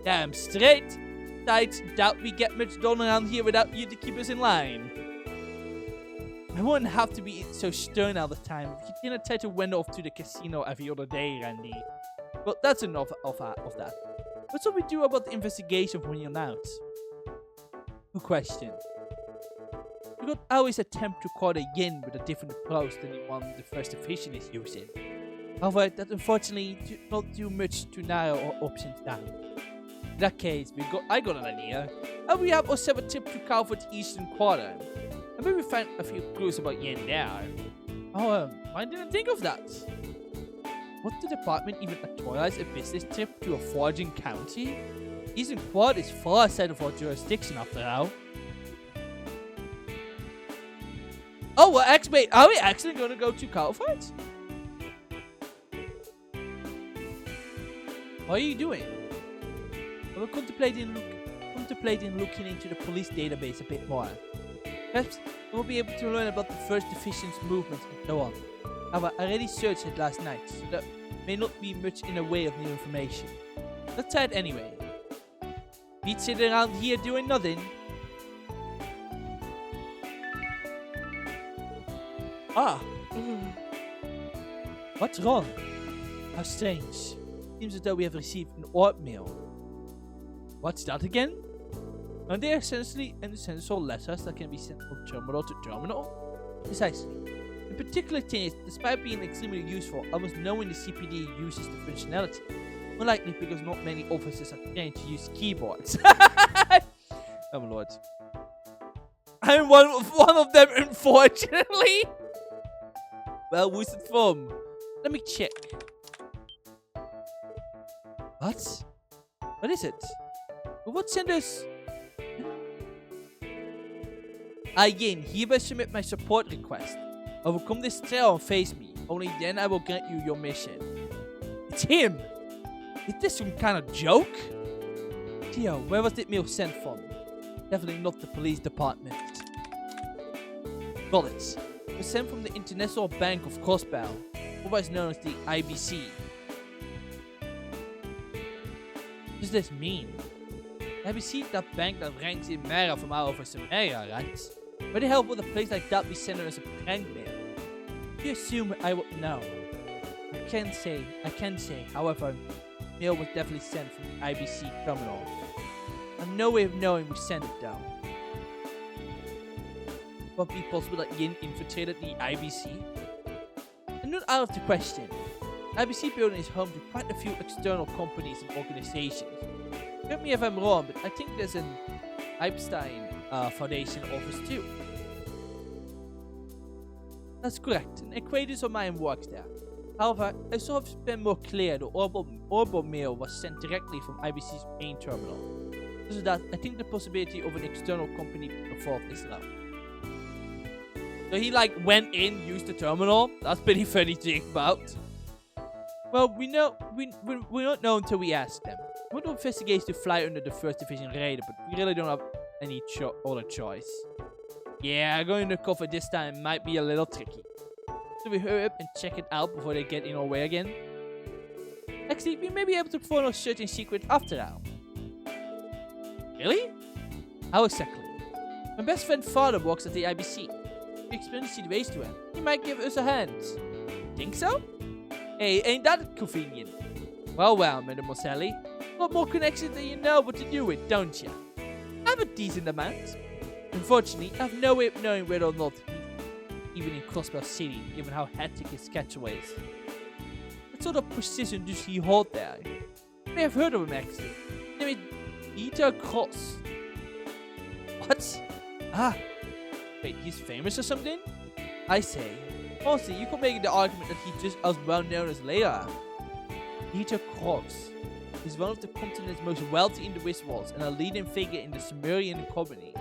Damn straight. Besides, doubt we get much done around here without you to keep us in line. I wouldn't have to be so stern all the time if you didn't try to wander off to the casino every other day, Randy. But that's enough of that. What shall we do about the investigation from here out? Good question. You could always attempt to call a yin with a different approach than the one the first division is using. However, that unfortunately not do much to narrow our options down. In that case, I got an idea. And we have ourselves a trip to Calvert's eastern quarter. And maybe find a few clues about Yen there. Oh, I didn't think of that. Would the department even authorize a business trip to a foraging county? Eastern Quarter is far outside of our jurisdiction after all. Oh, are we actually going to go to Calvert? What are you doing? I was contemplating looking into the police database a bit more. Perhaps I will be able to learn about the First Division's movements and so on. However, I already searched it last night, so there may not be much in the way of new information. Let's try it anyway. Beat sitting around here doing nothing. Ah! What's wrong? How strange. Seems as though we have received an orb mail. What's that again? Are they essentially essential letters that can be sent from terminal to terminal? Precisely. The particular thing is, despite being extremely useful, almost no one in the CPD uses the functionality. More likely because not many officers are trained to use keyboards. Oh my lord. I'm one of them, unfortunately. Well, who's it from? Let me check. What? What is it? What sent us? Again, hereby submit my support request. Overcome this trail and face me. Only then I will grant you your mission. It's him! Is this some kind of joke? Theo, where was that mail sent from? Definitely not the police department. Got it. It was sent from the International Bank of Crossbow, otherwise known as the IBC. What does this mean? The IBC is that bank that ranks in Mara from our office in Mara, right? Why the hell would a place like that be sending us a prank mail? You assume I would know. I can't say, however, mail was definitely sent from the IBC terminal. I have no way of knowing who sent it though. Would it be possible that Yin infiltrated the IBC? And not out of the question. The IBC building is home to quite a few external companies and organizations. Correct me if I'm wrong, but I think there's an Epstein Foundation office too. That's correct. An acquaintance of mine works there. However, I saw it's been more clear the orbital mail was sent directly from IBC's main terminal. Because of that, I think the possibility of an external company involved is low. So he went in, used the terminal. That's pretty funny to think about. Well, we're not know until we ask them. We want to investigate to fly under the First Division radar, but we really don't have any other choice. Yeah, going to cover this time might be a little tricky. So we hurry up and check it out before they get in our way again. Actually, we may be able to perform a certain secret after all. Really? How exactly? My best friend's father works at the IBC. We explain the situation to him. He might give us a hand. Think so? Hey, ain't that convenient? Well, Mademoiselle. A lot more connections than you know what to do with, don't you? I have a decent amount. Unfortunately, I have no way of knowing whether or not he's even in Crossbow City, given how hectic his schedule is. What sort of position does he hold there? You may have heard of him actually. His name is Peter Cross. What? Ah. Wait, he's famous or something? I say. Honestly, you could make the argument that he's just as well known as Leia. Peter Cross is one of the continent's most wealthy individuals and a leading figure in the Sumerian community,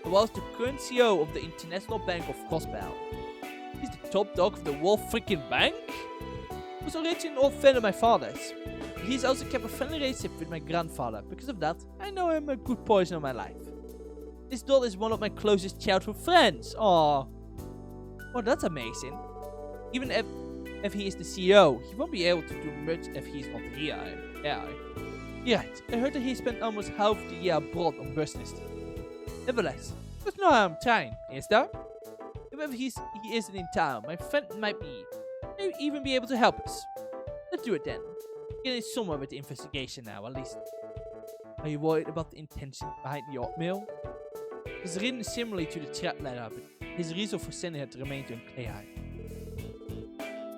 as well as the current CEO of the International Bank of Crossbow. He's the top dog of the whole freaking bank? He was originally an old friend of my father's. He's also kept a friendly relationship with my grandfather. Because of that, I know him a good portion of my life. This doll is one of my closest childhood friends. Aww. Oh, that's amazing. Even if he is the CEO, he won't be able to do much if he's not here. Yeah. You're right. I heard that he spent almost half the year abroad on business. Nevertheless, there's no harm trying, is there? Even if he isn't in town, my friend might even be able to help us. Let's do it then. Getting somewhere with the investigation now, at least. Are you worried about the intention behind the oatmeal? It's written similarly to the chat letter, but his reason for sending it remains unclear.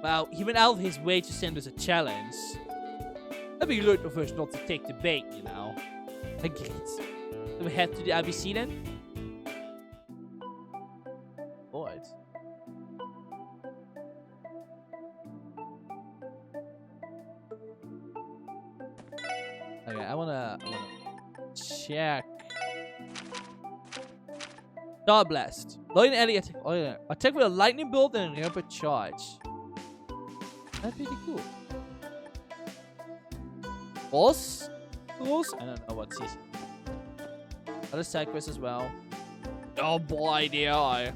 Well, he went out of his way to send us a challenge. That'd be rude of us not to take the bait, you know. Agreed. So we head to the IBC then? Alright. Okay, I wanna check. Star Blast. Lightning Alley attack. Oh yeah. Attack with a lightning bolt and a rapid charge. That's pretty cool. Boss? Rules? I don't know what's this. Other side quests as well. Oh boy, dear. Okay.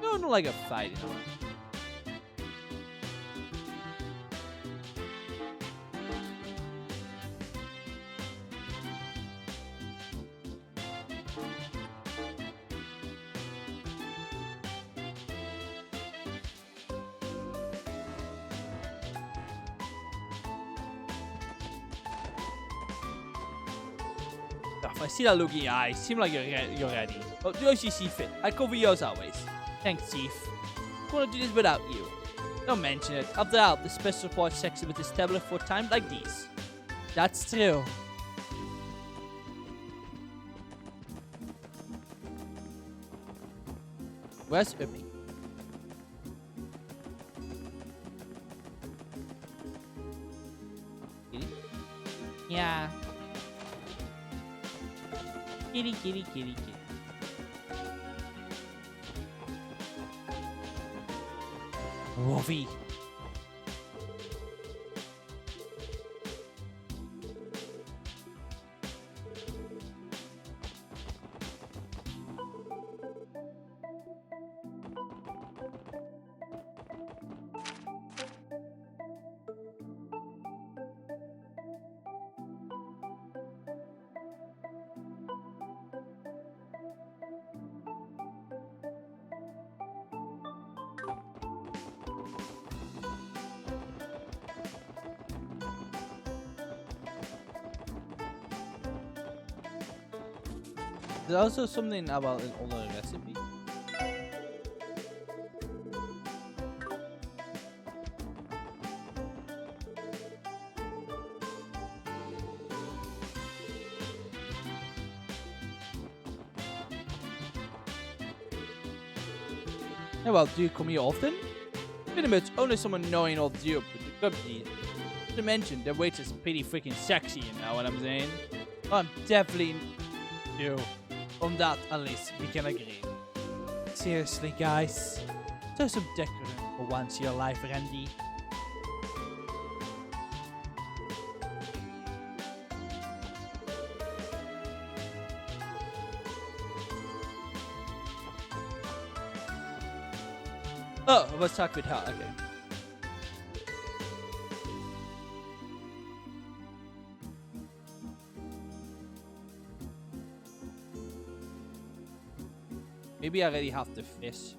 No, not like a fight, you know. If I see that look in your eyes, seem like you're ready. Well, do as you see fit. I cover you as always. Thanks, Chief. I wanna do this without you. Don't mention it. After all, the special support section was established for times like these. That's true. Where's Uppy? Yeah. Kitty, kitty, kitty, kitty. Wolfie. There's also something about an older recipe. Yeah, well, do you come here often? Pretty much only someone knowing all the Europe with the company. Not to mention, the wait is pretty freaking sexy, you know what I'm saying? I'm definitely new. On that, at least, we can agree. Seriously, guys. Show some decorum for once in your life, Randy. Oh, I was talking with her, okay. Maybe I already have the fish.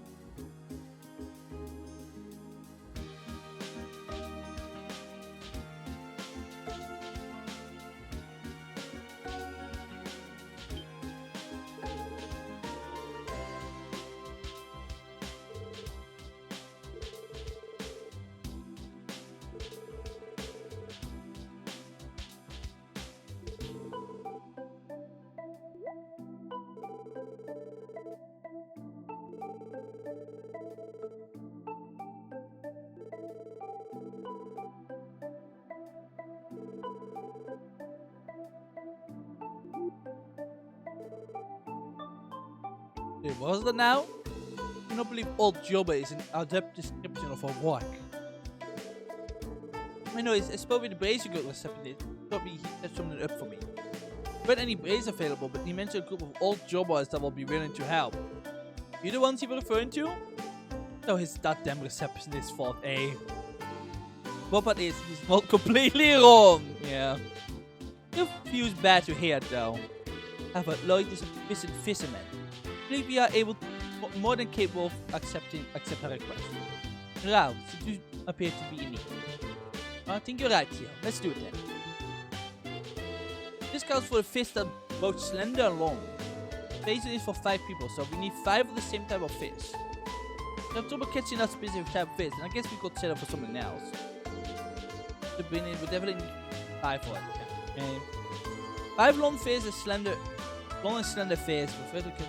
Wait, what was that now? I cannot believe old Jobba is an adept description of her work. I know, it's supposed to be the basic recipe. Thought he set something up for me. But any brains available, but he mentioned a group of old Jobbas that will be willing to help. You the ones he was referring to? No, it's that damn receptionist's fault, eh? But he's not completely wrong. Yeah. It feels bad to hear though. However, Lloyd is a efficient fisherman. I believe we are able to, more than capable of accept her request. Now, so do appear to be in need. I think you're right here. Let's do it then. This counts for a fist that both slender and long. Phase is for 5 people, so we need 5 of the same type of fish. We have trouble catching that specific type of fish, and I guess we could settle for something else. To begin with, we definitely need 5 for it. Okay. 5 long fish and slender, long and slender fish. Prefer to catch.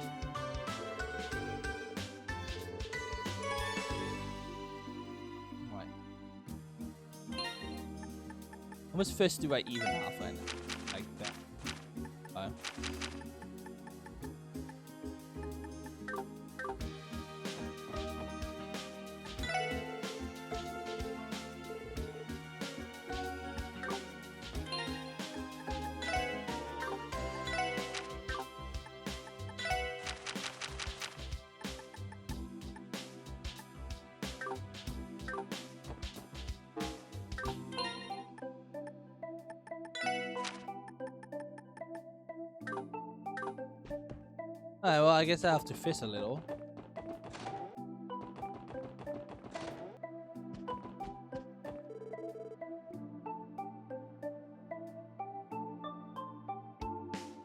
Right. How much fish do I even have right now? Like that. 5. Alright, well, I guess I have to fish a little.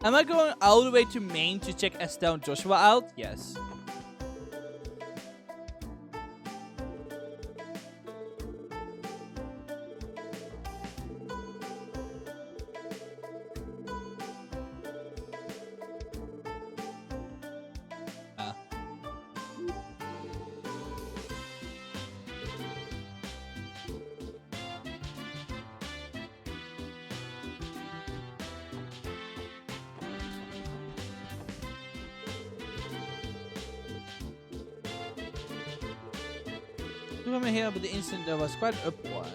Am I going all the way to Maine to check Estelle and Joshua out? Yes. I remember here about the incident there was quite an uproar.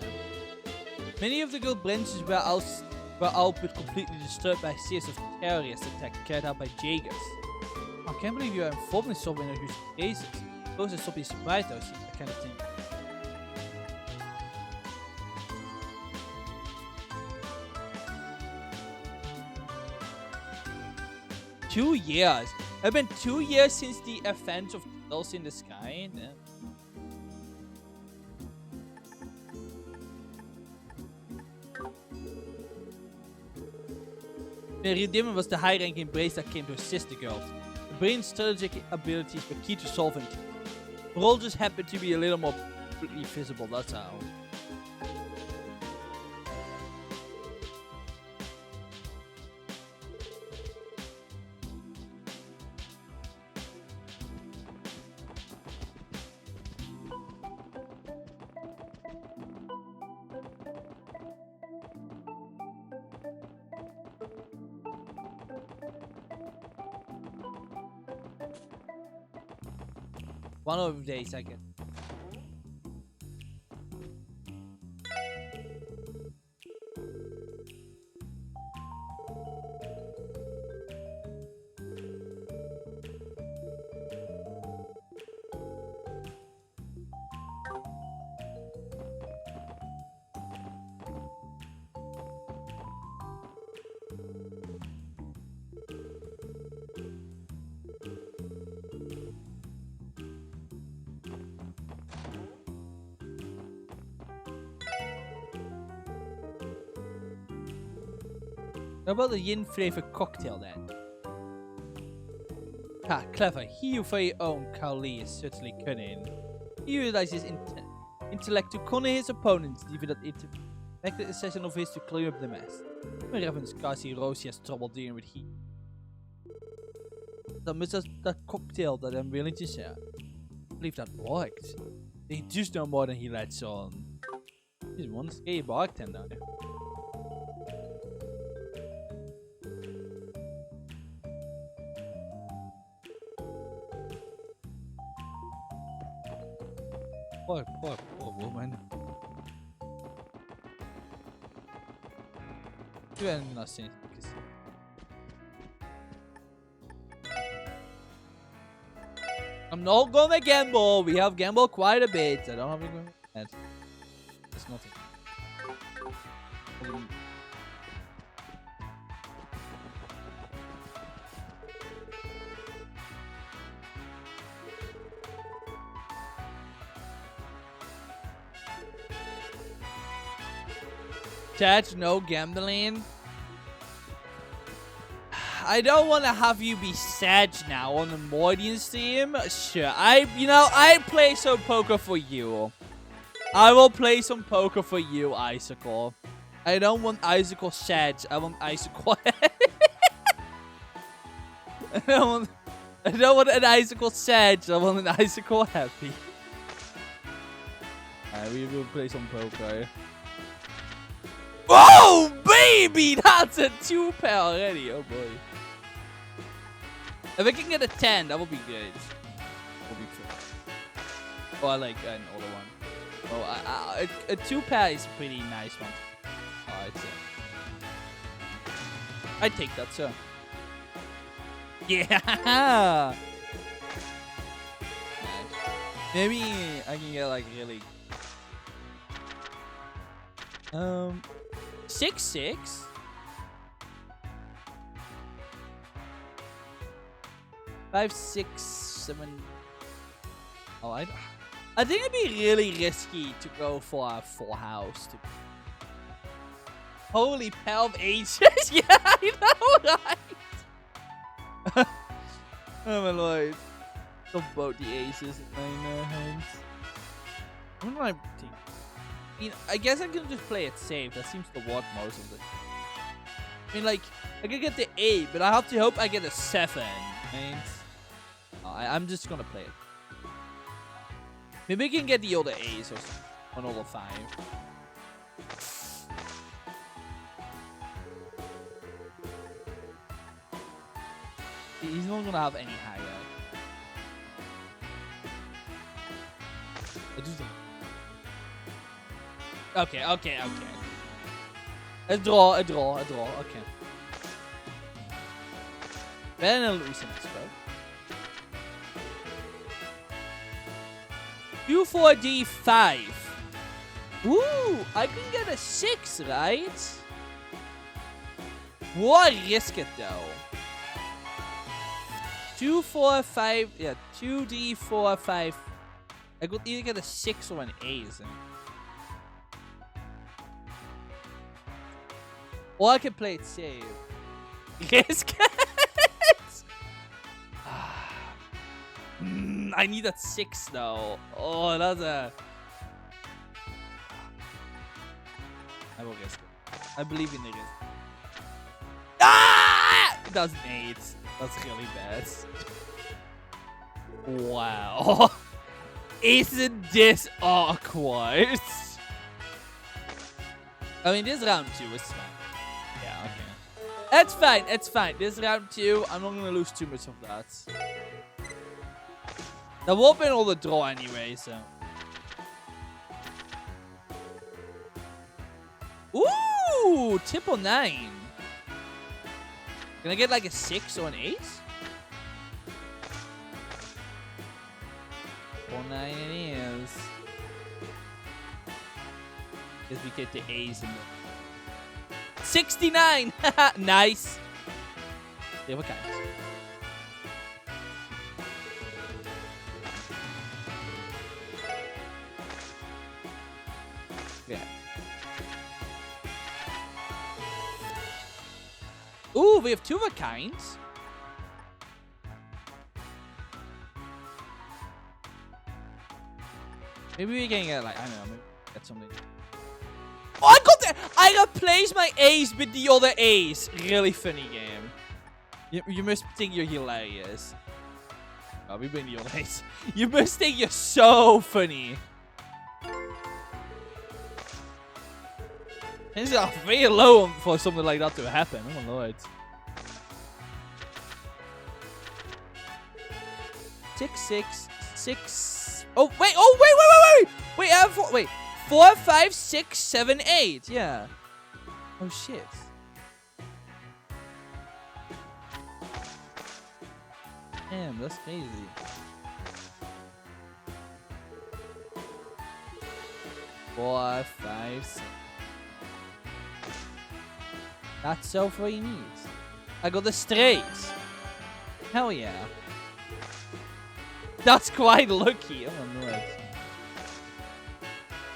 Many of the gold branches were output completely disturbed by a series of terrorist attacks carried out by Jaegers. I can't believe you are involved in solving a huge cases. Those are something surprised I see that kind of thing. Two years. It's been 2 years since the event of Turtles in the Sky. Redeemer was the high-ranking brace that came to assist the girls. The brain's strategic abilities were key to solving it. Roll just happened to be a little more visible, that's how. One of the days I get. How about the yin flavored cocktail then? Ha, clever. He who for your own Kali is certainly cunning. He utilizes intellect to corner his opponents, leaving that intellect a session of his to clear up the mess. My Reverend Scarcy Rosie has trouble dealing with heat. That much as that cocktail that I'm willing to share. I believe that worked. He does know more than he lets on. He's one scary bartender. Poor woman. You are nothing. I'm not gonna gamble. We have gambled quite a bit. I don't have any. It's nothing. Chat, no gambling. I don't want to have you be sad now on the Mordian stream. Sure, I play some poker for you. I will play some poker for you, Icicle. I don't want Icicle sad. I want Icicle. I don't want an Icicle sad. I want an Icicle happy. We will play some poker. Oh, baby! That's a 2-pair already. Oh, boy. If I can get a 10, that would be good. That would be cool. Or like an older one. Oh, a 2-pair is a pretty nice one. Oh, I'd take that, sir. Yeah! Nice. Maybe I can get like really... 6-6? Five, 6, 7. Oh, I think it'd be really risky to go for a full house. Holy pair of aces! Yeah, I know, right? Oh my lord. Got both the aces in my hands. What do I think? I mean, I guess I can just play it safe. That seems to work most of the time. I mean, like, I could get the 8, but I have to hope I get a 7. Right? I'm just gonna play it. Maybe I can get the other A's or something. An older 5. He's not gonna have any higher. Okay. A draw. Okay. Better than losing, I suppose. 2, 4, D, 5. Ooh, I can get a 6, right? What risk it though? 2, 4, 5. Yeah, 2D, 4, 5. I could either get a 6 or an 8. Or I can play it safe. Risk it. I need that 6 though. Oh, that's a... I will risk it. I believe in the risk. Ah! That's an 8. That's really bad. Wow. Isn't this awkward? I mean, this round 2 is fine. Yeah, okay. That's fine. It's fine. This round 2, I'm not going to lose too much of that. That will be all the draw anyway, so. Ooh, triple 9. Can I get like a 6 or an 8? 4-9 it is. Guess we get the A's in there. 69! Nice. Yeah, what kind? Yeah. Ooh, we have 2 of a kind. Maybe we can get like, I don't know, maybe get something. Oh, I got that! I replaced my A's with the other A's. Really funny game. You must think you're hilarious. Oh, we bring the other A's. You must think you're so funny. This is very low for something like that to happen. Oh my lord. 6, 6, 6. Oh wait! Oh wait! Wait! I have 4. Wait. 4, 5, 6, 7, 8. Yeah. Oh shit. Damn, that's crazy. Four, 5, 6. That's all for you need. I got the straight. Hell yeah. That's quite lucky. Oh my lord.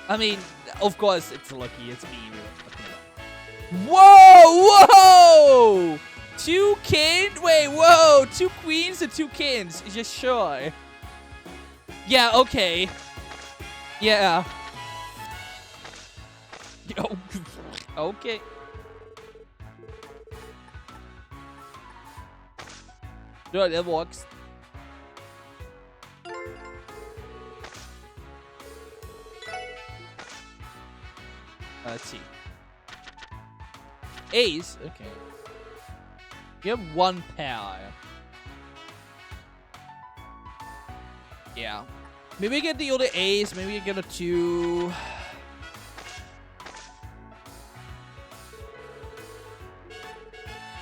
I mean, of course it's lucky. It's me. Whoa! Whoa! 2 kings? Wait, whoa! 2 queens and 2 kings. Just sure. Yeah, okay. Yeah. Okay. Sure, that works. Let's see. Ace? Okay. You have 1 pair. Yeah. Maybe get the other ace. Maybe get a 2.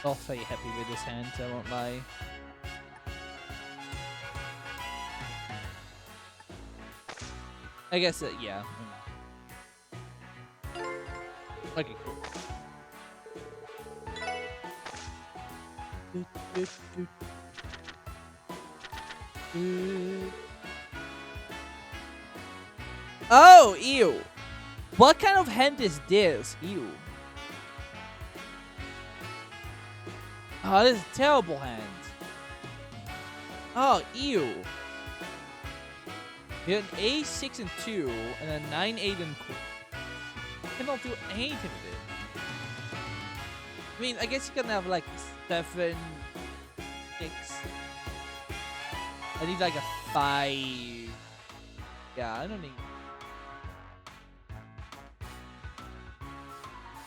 Not very happy with this hand, I won't lie. I guess that, yeah. Okay, cool. Oh, ew. What kind of hand is this? Ew. Oh, this is a terrible hand. Oh, ew. You have an ace, 6, and 2, and a 9, 8, and queen. You cannot do anything with it. I mean, I guess you can have like 7, 6. I need like a 5. Yeah, I don't need.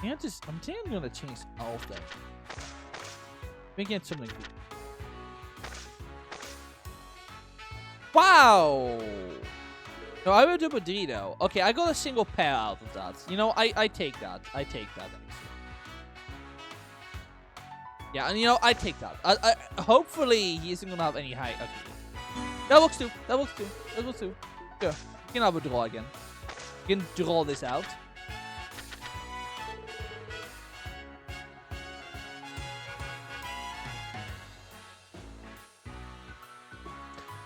I'm thinking I'm gonna change all of them. Making it something good. Wow! No, I will do a 3 though. Okay, I got a single pair out of that. You know, I take that. I take that. Yeah, and you know, I take that. I hopefully he isn't gonna have any high. Okay. That works too. That works too. That works too. Sure. You can have a draw again. You can draw this out.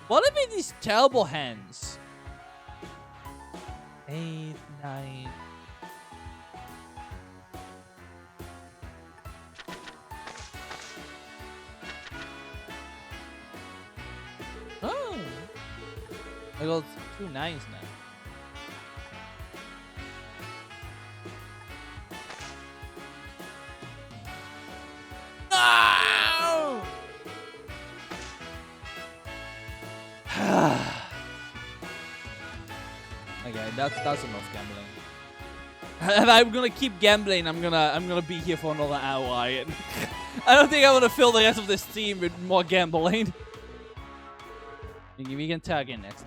What have been these terrible hands? 8, 9. Oh, I got 2 9s now. No! Okay, that's enough gambling. If I'm gonna keep gambling, I'm gonna be here for another hour. I don't think I want to fill the rest of this stream with more gambling. We can tag in next.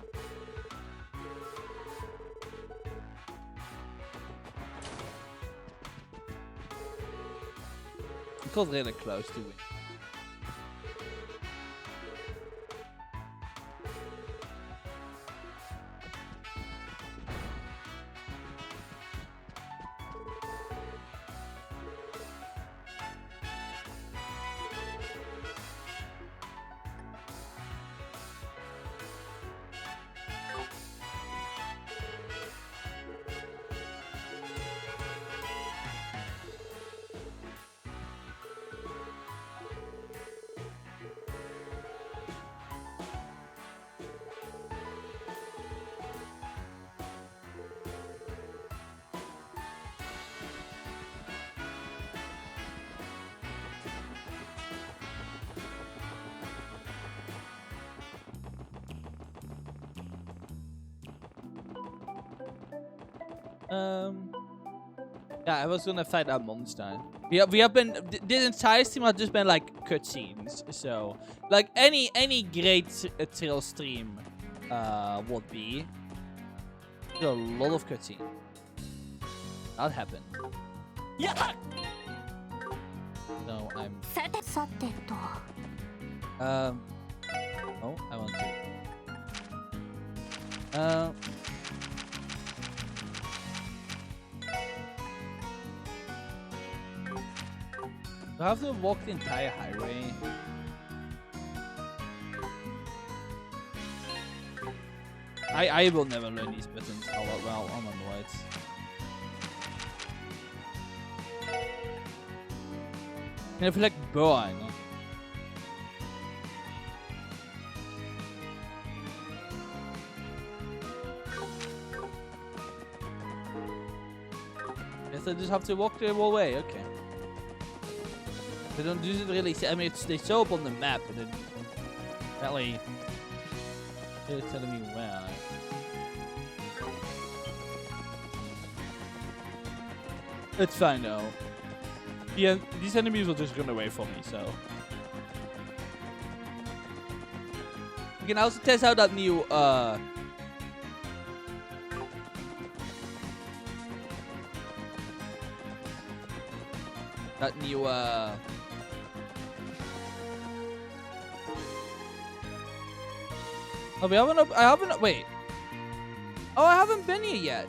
I got really close to it. Yeah, I was gonna fight that monster. We have been this entire stream has just been like cutscenes. So like any great thrill stream would be. There's a lot of cutscene. That happened. Yeah. No, I'm. Oh, I want to. Do I have to walk the entire highway? I will never learn these buttons. Oh well, I'm on the right. Kan even lekker boren. Guess I just have to walk the whole way. Okay. They don't really see. I mean, they show up on the map, but then apparently they're telling me where. It's fine though. Yeah, these enemies will just run away from me, so. You can also test out that new Oh, we haven't. I haven't. Wait. Oh, I haven't been here yet.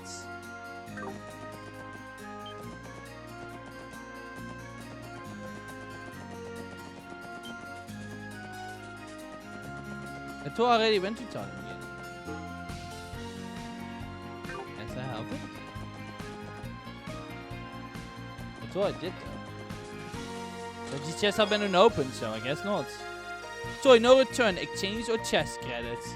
I thought I already went to town again. Yes, I haven't. I thought I did though. But these chests have been unopened, so I guess not. Sorry, no return. Exchange or chest credits.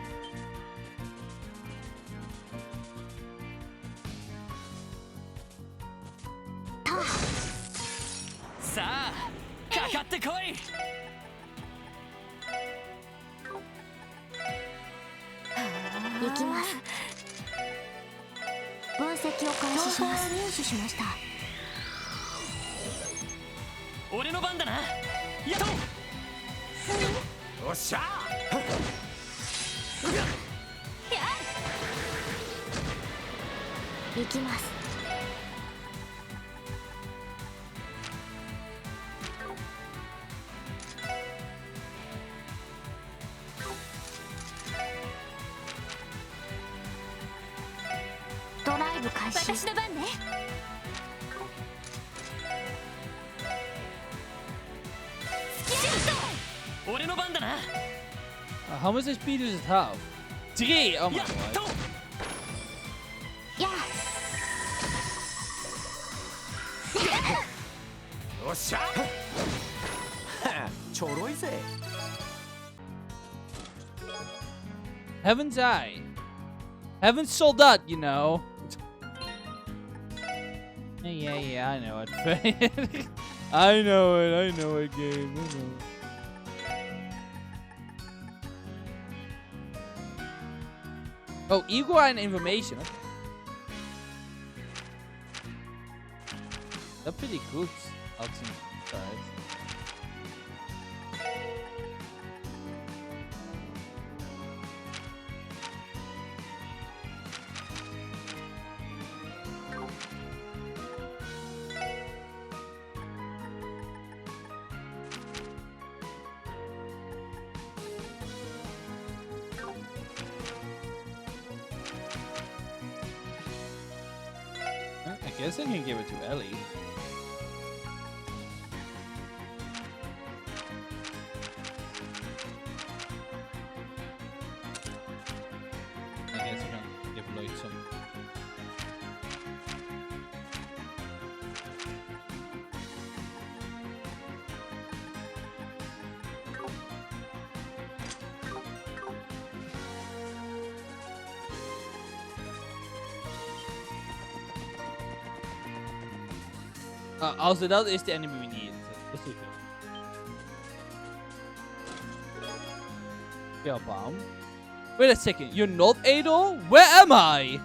How much speed does it have? 3! Oh my god. Haven't I? Haven't sold that, you know. Yeah, I know it. I know it, game. I know. Oh, equine information. Okay. That's pretty good. I'll see. I guess I can give it to Ellie. I guess I can give Lloyd some. Also, dat is de enemy we need. Dat is super. Yeah, bomb. Wait a second, you're not Adol? Where am I?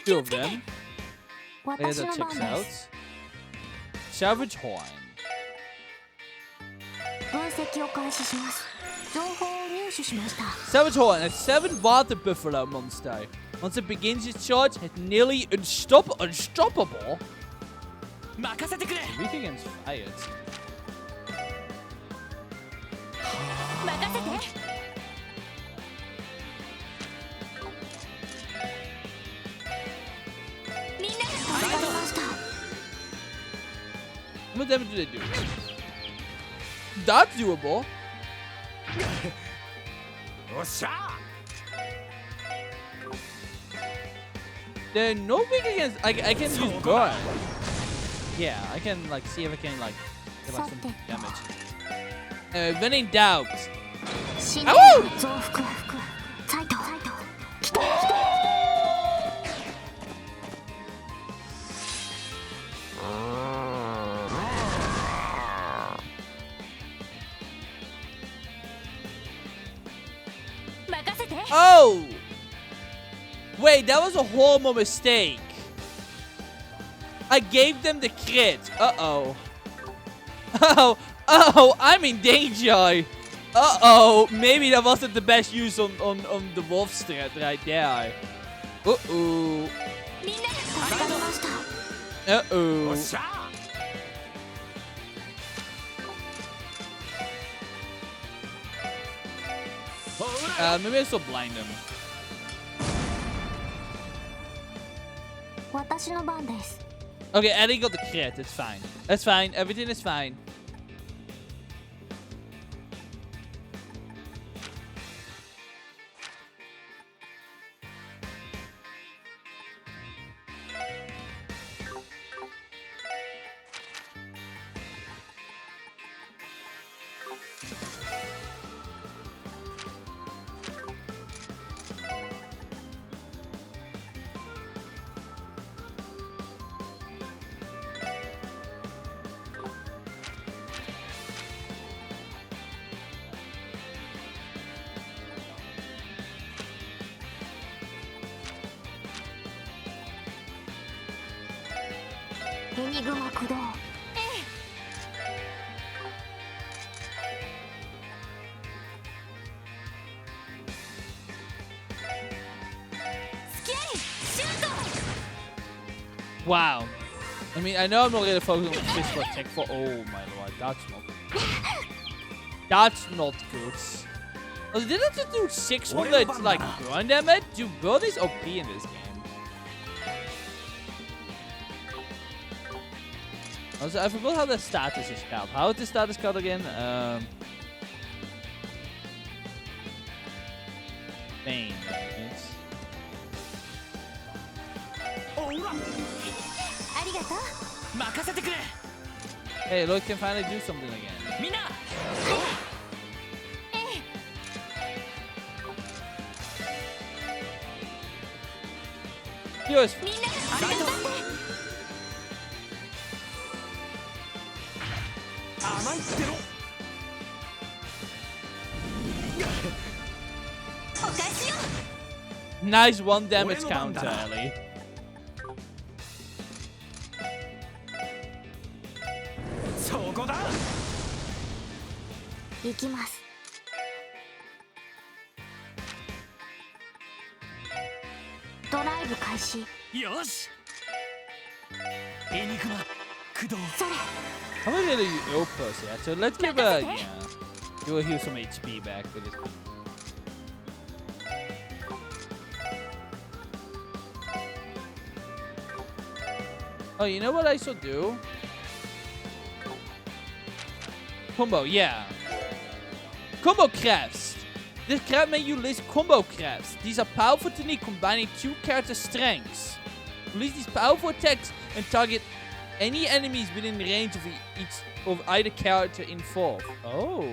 Two of them. Later that checks out. Savage Horn. Savage Horn, a 7 water buffalo monster. Once it begins its charge, it's nearly unstoppable. Weak against fire. much damage do they do? That's doable. They're no big against. I can use burn. Yeah, I can like see if I can like get like some damage. When in doubt. Ow! Oh! Wait, that was a horrible mistake. I gave them the crit. Uh-oh. Oh, I'm in danger. Uh-oh. Maybe that wasn't the best use on the wolf strat right there. Uh-oh. Uh-oh. Maybe I still blind him. Okay, Eddie got the crit. It's fine. That's fine. Everything is fine. Wow. I mean, I know I'm not going to focus on physical attack for... Oh, my lord. That's not good. That's not good. Also, did I just do 600, like, burn damage? Dude, burn is OP in this game. Also, I forgot how the status is called. How is the status called again? Bane. Hey, look, can finally do something again. Yours. Nice 1 damage counter, Ellie. How much did you ill plus yet? So let's give a you will heal some HP back for this. Oh, you know what I should do? Combo, yeah. Combo crafts. This craft may you list combo crafts. These are powerful techniques combining 2 character strengths. Release these powerful attacks and target any enemies within range of either character involved. Oh.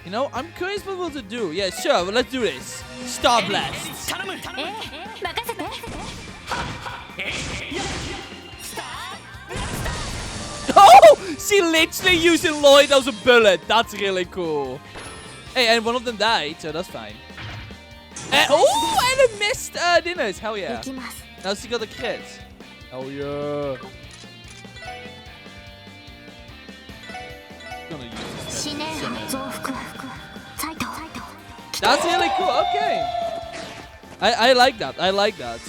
You know, I'm curious what to do. Yeah, sure, well, let's do this. Star Blast. Oh! She literally using Lloyd as a bullet. That's really cool. Hey, and one of them died, so that's fine. Oh, and it missed dinners. Hell yeah. Now she got the crit. Hell yeah. Gonna use this. That's really cool. Okay. I like that. I like that.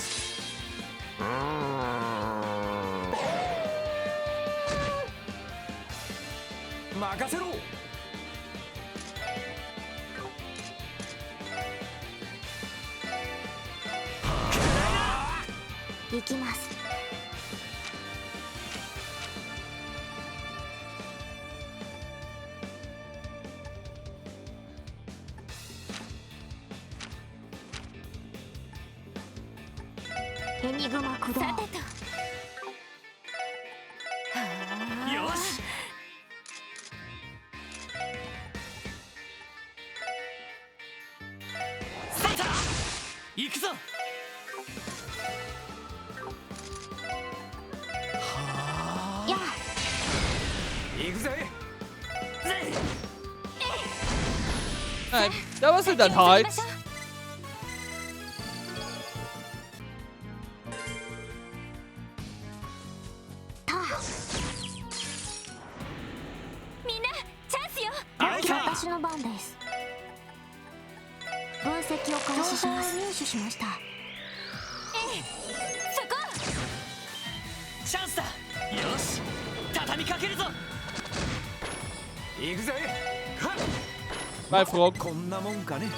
行きます。エニグマ駆動。さてと。よし。さあ、行くぞ。やあ。行くぜ。Alright, that wasn't that hard. みんなチャンスよ。私の番です。分析を開始します。入手しました。そこ。チャンスだ。よし、畳みかけるぞ。行くぜ。Bye, Frog. こんなもんかね。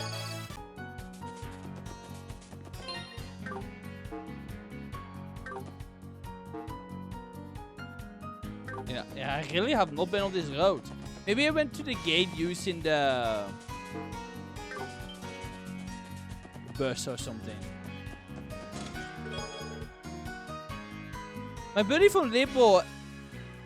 Yeah, I really have not been on this road. Maybe I went to the gate using the bus or something. My buddy from Lipo,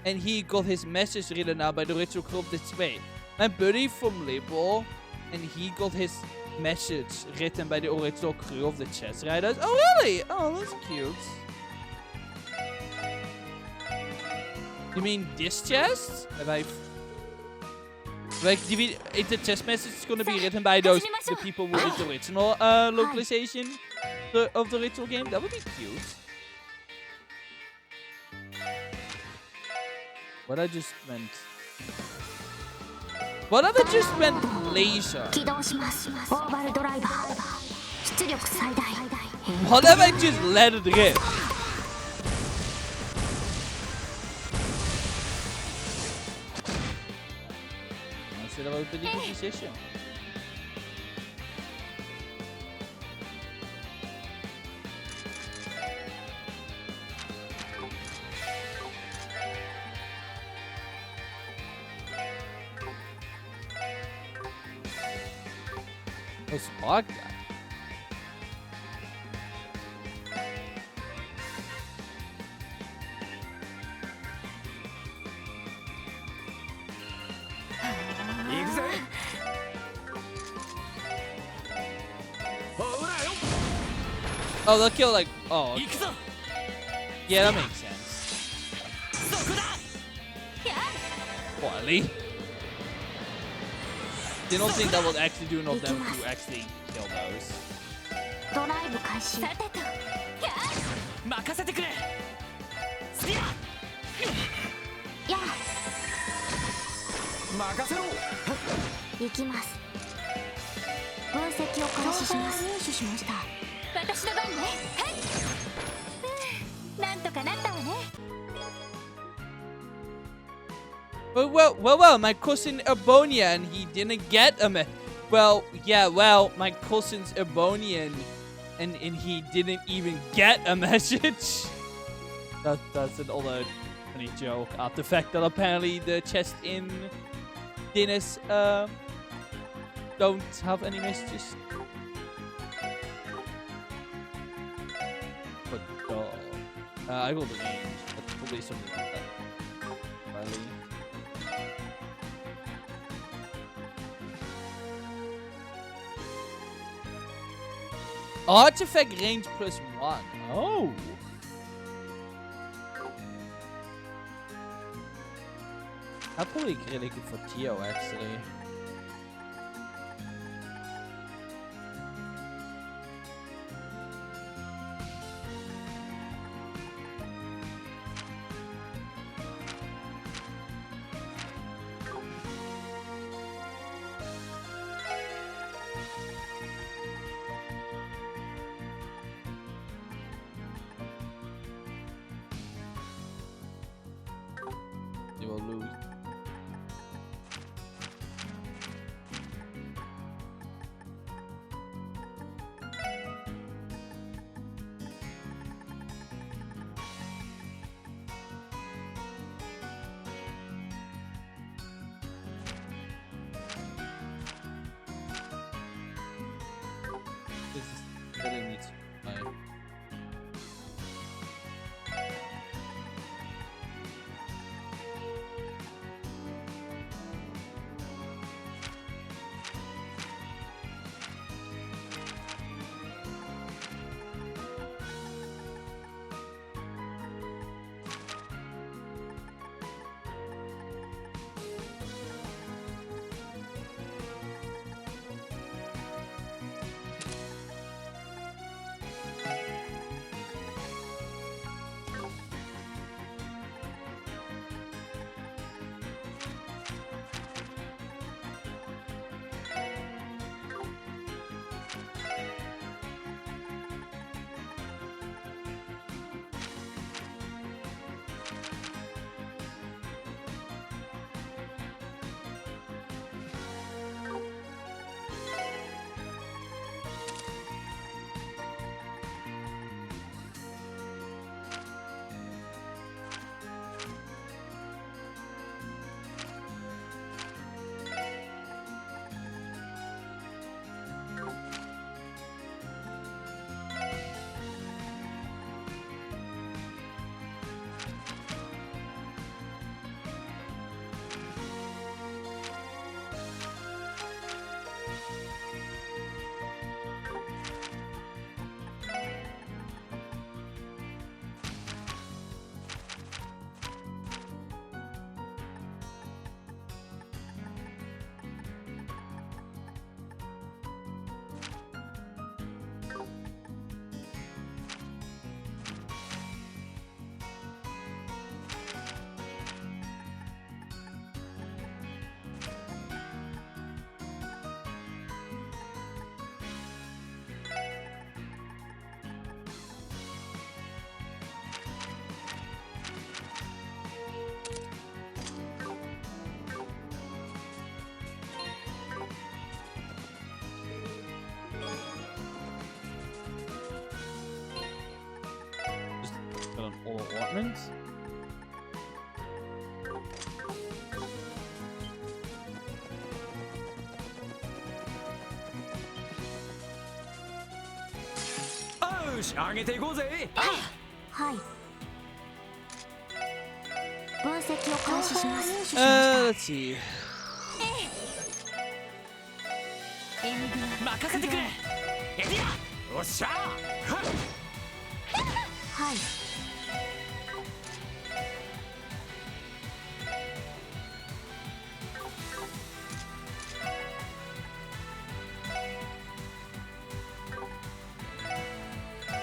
and he got his message written out by the ritual club display. My buddy from Lipo, and he got his message written by the original crew of the chess riders. Oh really? Oh, that's cute. You mean this chest? Have I... Like, the chest message is gonna be written by the people who did the original localization of the ritual game? That would be cute. What I just meant... What if I just meant laser? What if I just let it rip? Instead of opening the position. Oh, spark guy. Oh, they'll kill like... Oh, okay. Yeah, that makes sense. Quietly. Didn't think that would actually do enough damage to actually kill those. Well, my cousin Ebonian, and he didn't get a my cousin's Ebonian, and he didn't even get a message. That's an old funny joke. The fact that apparently the chest in Dennis don't have any messages. But I got the names, but probably something like that. Riley. Artifact range +1. Oh. That's probably really good for Tio, actually. You will lose. really need to play. Just got an all allotments.よし、上げていこうぜ。はい。分析を開始します。Let's see. 任せてくれ。エリア。おっしゃ。はい。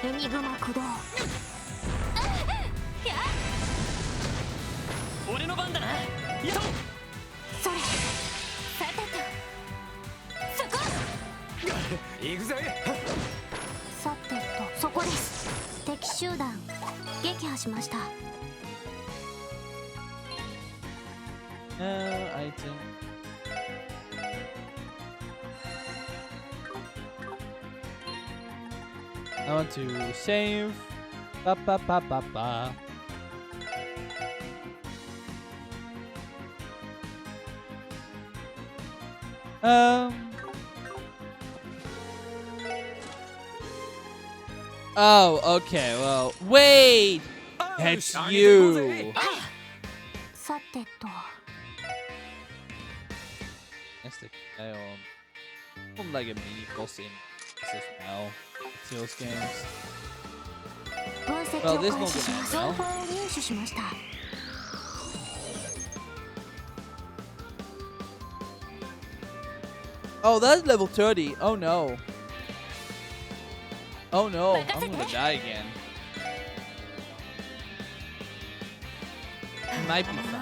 エニグマ駆動。俺の番だな。やっと。それ。さてと。そこ。行くぜ。さてと、そこです。敵集団撃破しました。Item. I want to save. Ba ba ba ba ba. Oh, okay. Well, wait. That's you. さてと。 That's the I'm like a mini boss in this as well. Seals games. 分析 Well, を this 開 one's 始し not ます。 now. 情報を入手しました。Oh, that's level 30. Oh no. Oh no. I'm gonna die again. It might be fun.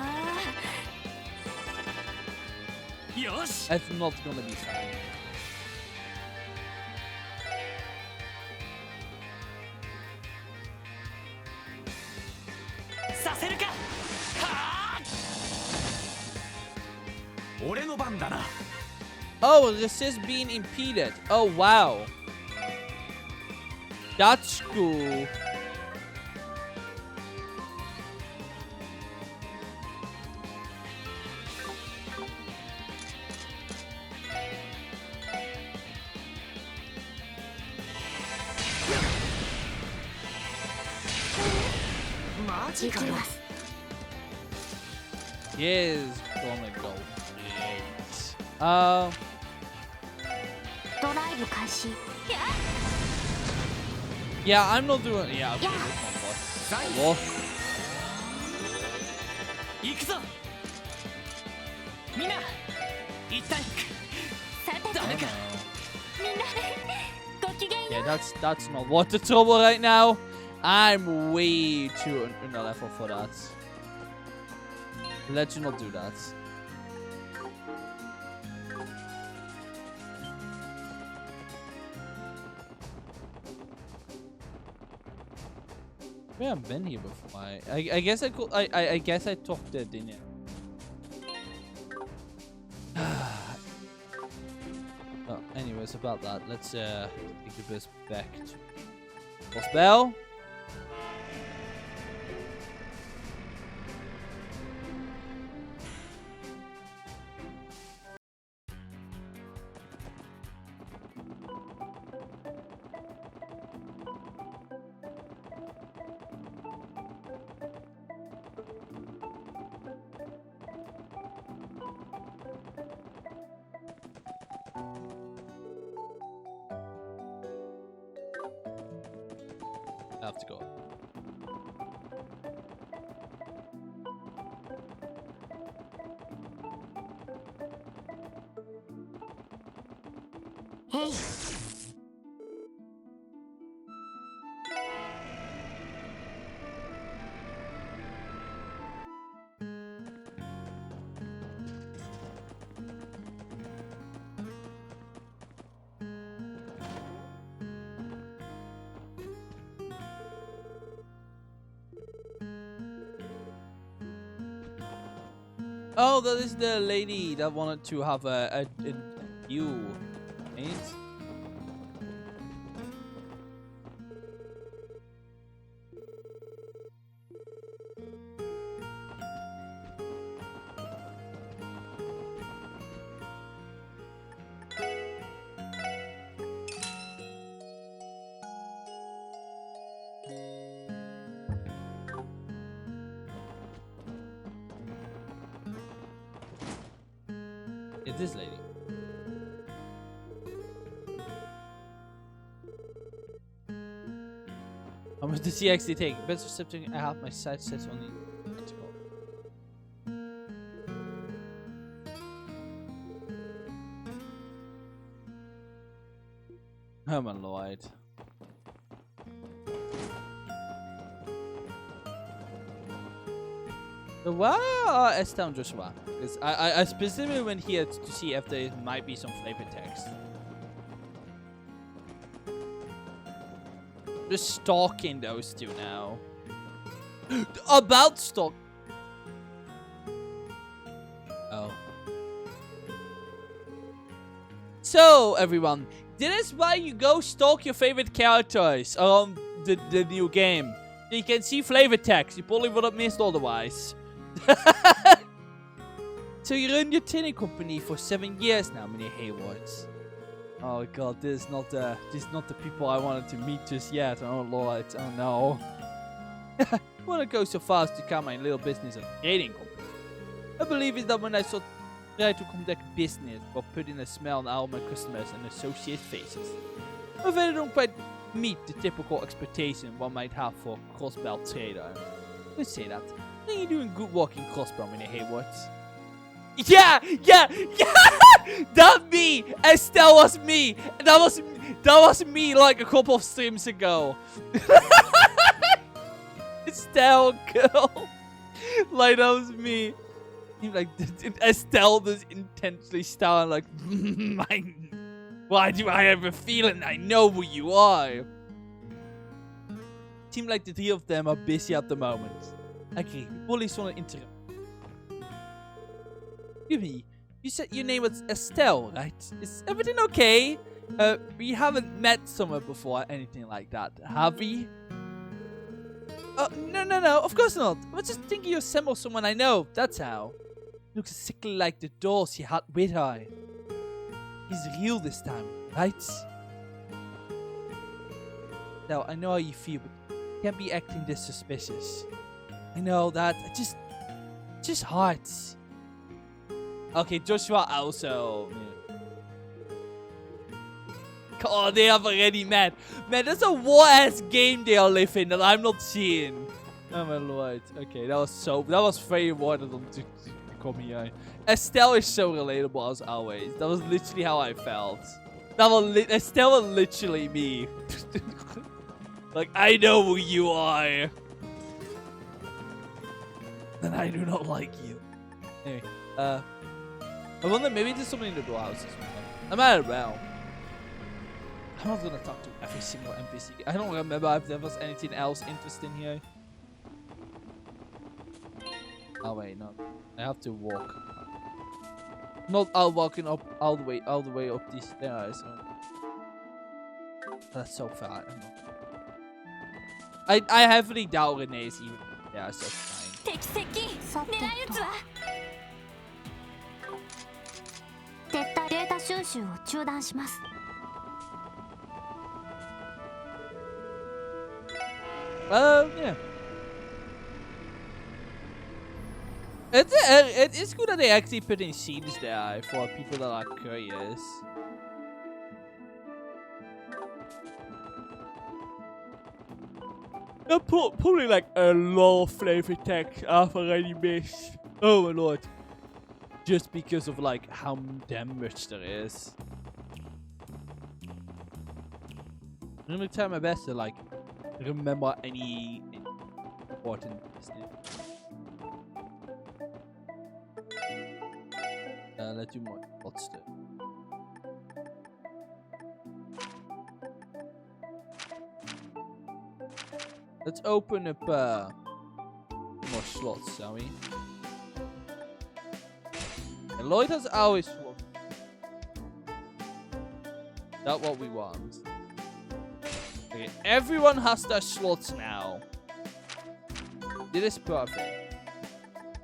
よし。 That's not gonna be fun. させるか。はあ。俺の番だな。 Oh, this is being impeded. Oh wow. That's cool. 行きます。 Is gonna go great. ドライブ開始。 Yeah, I'm not doing. Yeah, okay, Yeah. this one was. Well, 行くぞみんな一体さてと、 ダメか みんなごきげんよ yeah, う。 that's not what the trouble right now. I'm way too under level for that. Let you not do that. We haven't been here before. I guess I could. I guess I talked there, didn't I? Well, anyways, about that. Let's take the bus back to Bell. I have to go. Hey. Oh, that is the lady that wanted to have a view, right? It's this lady. How much does he actually take? Best reception, I have my sight set on the article. Oh my lord. So where are Esther and Joshua? Because I specifically went here to see if there might be some flavor text. Just stalking those two now. About stalk. Oh. So everyone, this is why you go stalk your favorite characters on the new game. So you can see flavor text. You probably would have missed otherwise. So you run your tinning company for 7 years now, Meneer Haywards. Oh god, this is not the people I wanted to meet just yet. Oh lord, oh no. I want to go so far as to count my little business a trading company. I believe is that when I try to conduct business for putting a smile on all my customers and associates' faces, I really don't quite meet the typical expectation one might have for a cross-belt trader. Let's say that. I think you're doing good work in cross-belt, Meneer Haywards. Yeah! That me! Estelle was me! That was me like a couple of streams ago. Estelle, girl. Like, that was me. Like, Estelle was intensely starting like, why do I have a feeling I know who you are? Seems like the three of them are busy at the moment. Okay, police want to interrupt. Excuse me, you said your name was Estelle, right? Is everything okay? We haven't met somewhere before, anything like that, have we? No, of course not. I was just thinking you resemble someone I know, that's how. Looks exactly like the doll she had with her. He's real this time, right? Now, I know how you feel, but you can't be acting this suspicious. I I know that. Just hurts. Okay, Joshua also. Oh, they are already mad. Man, that's a war-ass game they all live in that I'm not seeing. Oh my lord. Okay, that was very rewarding of them to come here. Estelle is so relatable as always. That was literally how I felt. Estelle was literally me. Like, I know who you are. And I do not like you. Anyway, I wonder, maybe there's something in the doorhouse. I might as well. I'm not gonna talk to every single NPC. I don't remember if there was anything else interesting here. Oh wait, no. I have to walk. Not all walking up all the way up these stairs. That's so far. I heavily doubt Renee is even. Yeah, so fine. さてと撤退データ収集を中断します。 Yeah. It's good that they actually put in scenes there for people that are curious. Probably like a lot of flavor text I've already missed. Oh my lord. Just because of like how damn much there is. I'm gonna try my best to like remember any important business. Let's do more. What's the? Let's open up more slots, shall we? And Lloyd has always slots. That's what we want. Okay, everyone has their slots now. This is perfect.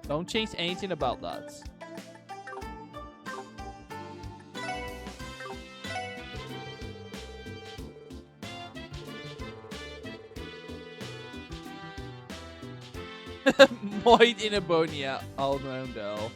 Don't change anything about that. Moid in a Bonia all around though.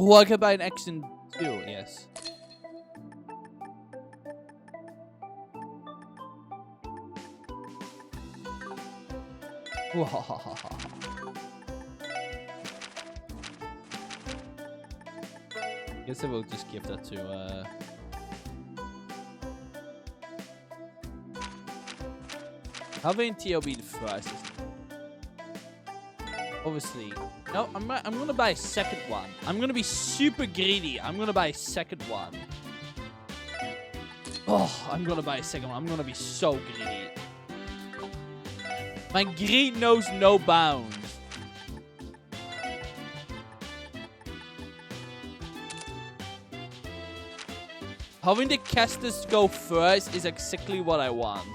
Oh, I can buy an action too, yes. Guess I will just give that to having TLB the first. Obviously. No, I'm gonna buy a second one. I'm gonna be super greedy. I'm gonna buy a second one. Oh, I'm gonna buy a second one. I'm gonna be so greedy. My greed knows no bounds. Having the casters go first is exactly what I want.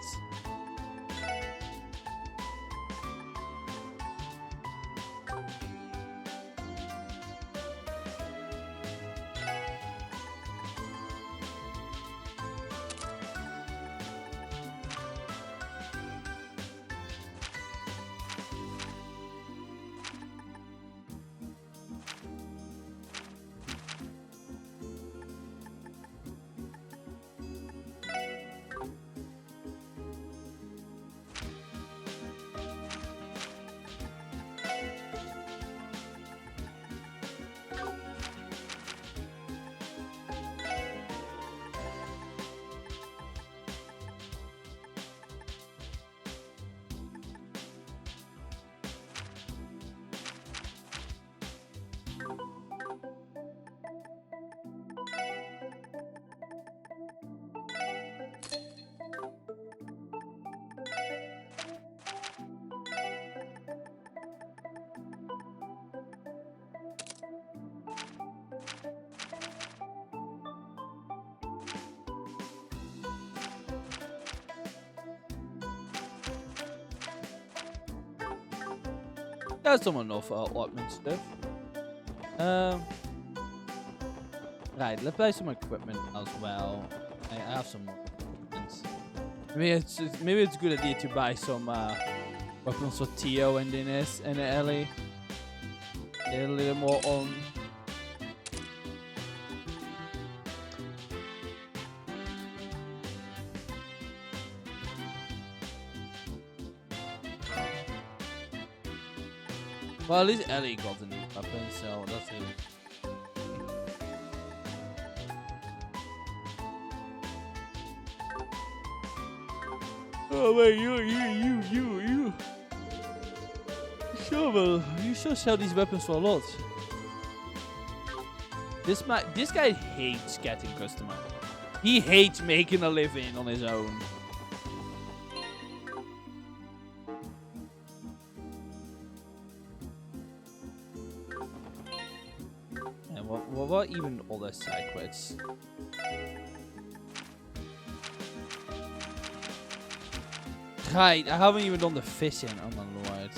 That's some enough allotment stuff. Right, let's buy some equipment as well. I have some more equipment. Maybe it's a good idea to buy some weapons for Tio and Dennis and Ellie. Get a little more on. Well, at least Ellie got a new weapon, so that's it. Oh wait, you. Shovel, you should sell these weapons for a lot. This guy hates getting customers. He hates making a living on his own. And what even other side quests? Right, I haven't even done the fishing, oh my lord.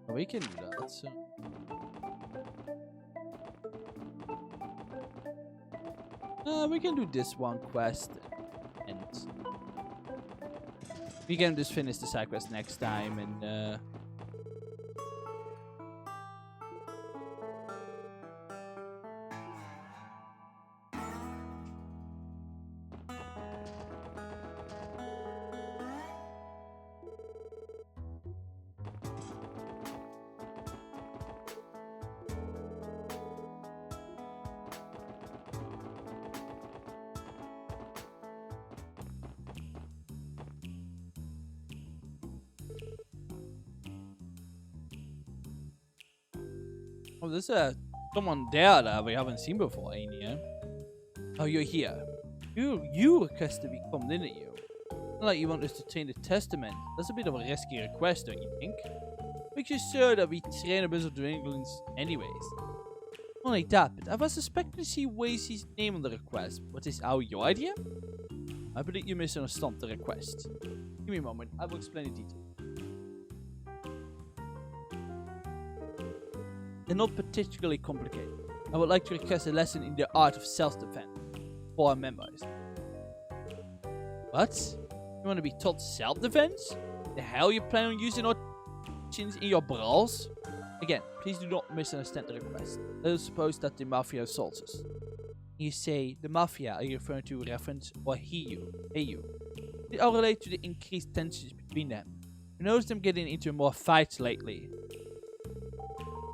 We can do that, so. We can do this one quest. And we can just finish the side quest next time and oh, there's someone there that we haven't seen before, ain't you? Oh, you're here. You requested we come, didn't you? Not like you want us to train the testament. That's a bit of a risky request, don't you think? Make sure that we train a bunch of Dwinglings anyways. Not like that, but I was suspecting to see Wasey's name on the request. What is your idea? I believe you misunderstood the request. Give me a moment, I will explain in detail. They're not particularly complicated. I would like to request a lesson in the art of self-defense for our members. What? You want to be taught self-defense? The hell you plan on using our chins in your brawls? Again, please do not misunderstand the request. Let us suppose that the Mafia assaults us. You say, the Mafia, are you referring to reference or you? It all relate to the increased tensions between them. We noticed them getting into more fights lately.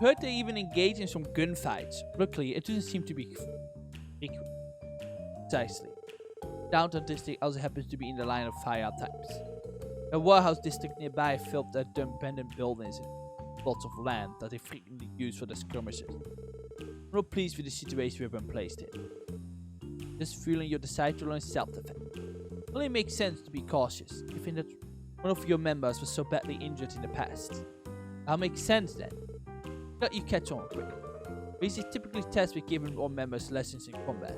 Heard they even engage in some gunfights. Luckily, it doesn't seem to be frequent. Precisely. Downtown district also happens to be in the line of fire types. A warehouse district nearby filled their abandoned buildings and plots of land that they frequently use for their skirmishes. I'm not pleased with the situation we have been placed in. Just feeling you decide to learn self-defense. It only makes sense to be cautious, given that one of your members was so badly injured in the past. That'll make sense then. Let you catch on quickly. Basic typically tests with giving all members lessons in combat.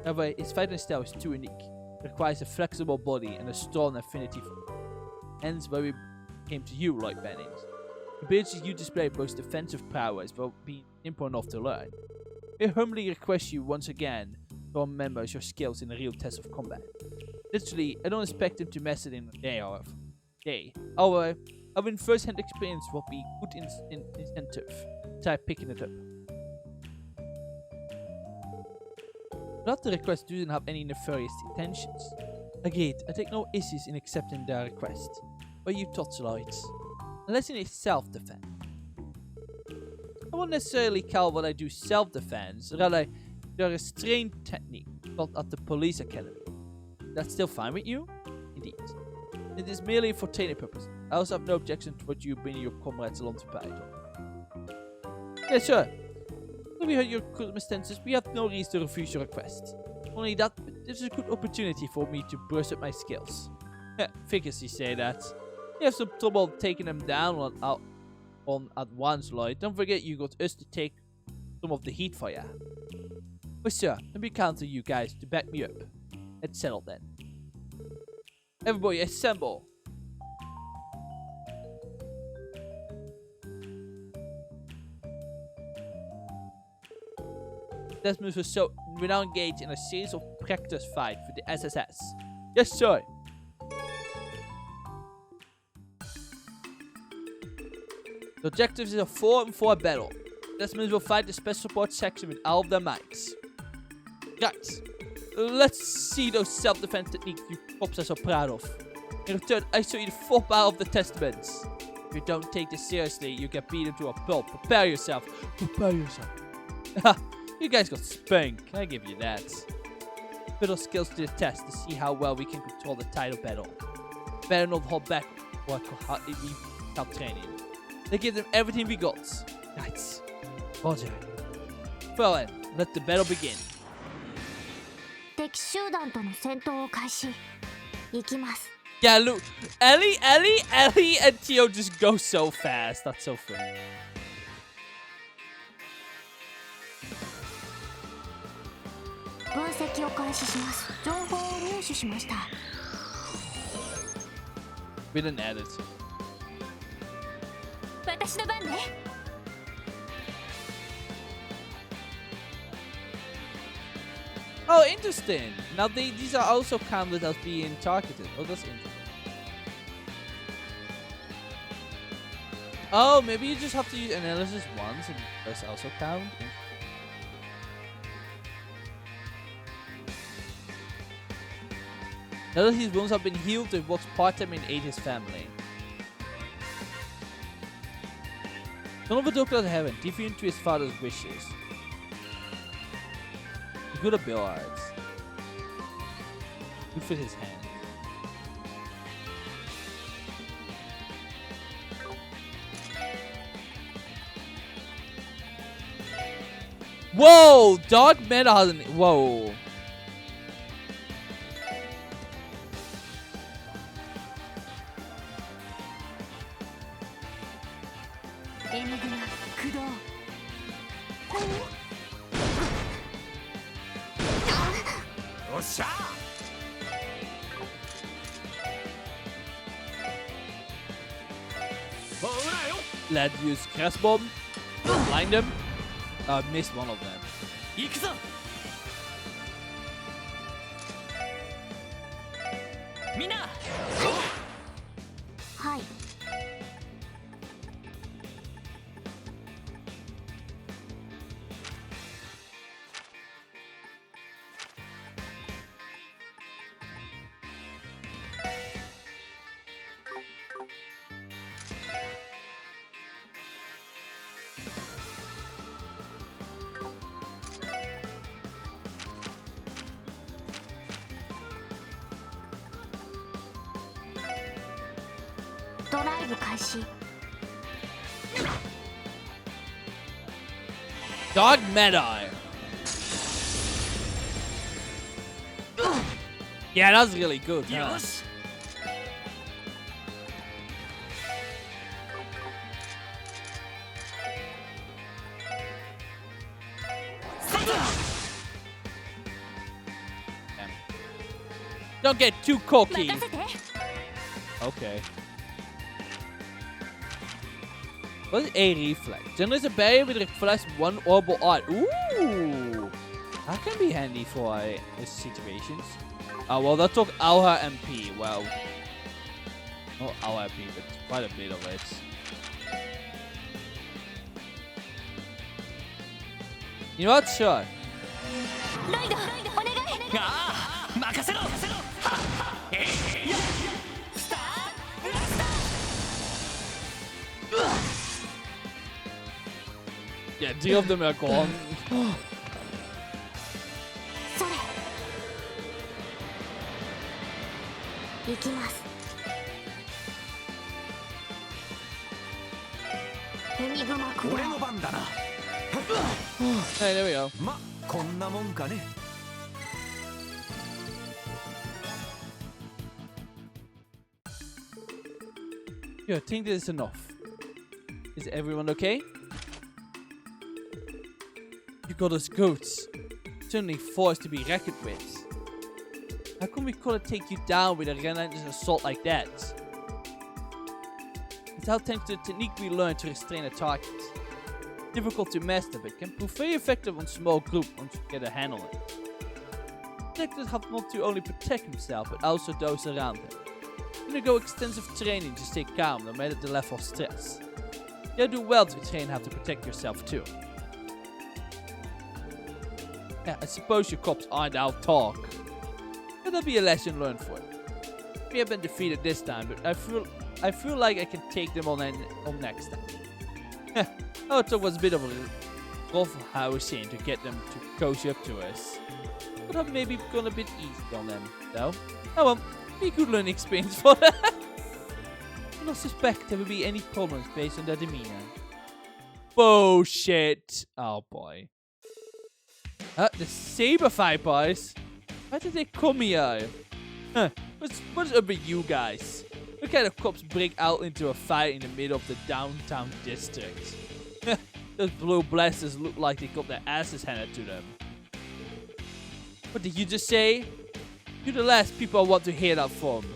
However, its fighting style is too unique. It requires a flexible body and a strong affinity for it. Hence why we came to you, Lloyd Bennings. The abilities you display both defensive powers while being simple enough to learn. We humbly request you once again to all members your skills in a real test of combat. Literally, I don't expect them to master it in a day or a day. However, having first-hand experience will be good incentive. Try picking it up. But the request doesn't have any nefarious intentions. Again, I take no issues in accepting their request. But you Totselites. A lesson is self-defense. I won't necessarily call what I do self-defense, rather the restraint technique taught at the police academy. That's still fine with you? Indeed. It is merely for training purposes. I also have no objection to what you bring your comrades along to battle. Yeah, sure. When we heard your circumstances, we have no reason to refuse your request. Only that, this is a good opportunity for me to brush up my skills. Figures you say that. You have some trouble taking them down on at once, Lloyd. Don't forget you got us to take some of the heat for ya. But sir, let me count on you guys to back me up. Let's settle then. Everybody assemble. Desmond was so we now engage in a series of practice fights for the SSS. Yes, sir. The objective is a 4-on-4 battle. Desmond will fight the special support section with all of their mics. Guys, let's see those self-defense techniques you cops are so proud of. In return, I show you the full power of the testaments. If you don't take this seriously, you get beaten to a pulp. Prepare yourself. Prepare yourself. You guys got spanked. Can I give you that? Put our skills to the test to see how well we can control the title battle. Better not hold back or without training. They give them everything we got. Nice. Roger. Well then, let the battle begin. 敵集団との戦闘を開始。行きます。 Yeah, look. Ellie and Tio just go so fast. That's so funny. 分析を開始します。情報を入手しました。We didn't edit. 私の番ね。 Oh, interesting. Now these are also counted as being targeted. Oh, that's interesting. Oh, maybe you just have to use analysis once and that's also count. Now that his wounds have been healed, he works part-time and aid his family. Son of a doctor of heaven, defiant to his father's wishes. He's good at billiards. Good for his hand. Whoa! Dark Meta has an... Whoa. Let's use Crest Bomb. Blind him. Missed one of them. 行くぞ。みんな。はい。ドライブ開始。 Dog Meta. Yeah, that's really good. Huh? よし。 Don't get too cocky. 任せて。 Okay. What is a reflex? Generally, it's a barrier with reflex one orbital art. Ooh! That can be handy for these situations. Oh, well, that took our MP. Well, not our MP, but quite a bit of it. You know what? Sure. ロイド、お願い。ああ、任せろ。任せろ。はっ。スターブラスター。 Yeah, two of them are gone. それ。行きます。エニグマク俺の番だな。 Hey, there we go. ま、こんなもんかね。 Alright, Yeah, I think this is enough. Is everyone okay? You got us goats. Certainly forced to be reckoned with. How come we couldn't take you down with a relentless assault like that? Without thanks to the technique we learned to restrain a target. Difficult to master, but can prove very effective on small groups once you get a handle on it. Detectives have not to only protect himself, but also those around him. Undergo extensive training to stay calm no matter the level of stress. You do well to train how to protect yourself too. Yeah, I suppose your cops aren't out talk. That'll be a lesson learned for you. We have been defeated this time, but I feel like I can take them on next time. Oh, it was a bit of a rough housing to get them to cozy up to us. But I've maybe gone a bit easy on them, though. Oh well, be a good learning experience for them. I don't suspect there will be any problems based on their demeanor. Bullshit. Oh boy. The saber fighters? Why did they come here? Huh, what's up with you guys? What kind of cops break out into a fight in the middle of the downtown district? Those blue blasters look like they got their asses handed to them. What did you just say? You're the last people I want to hear that from.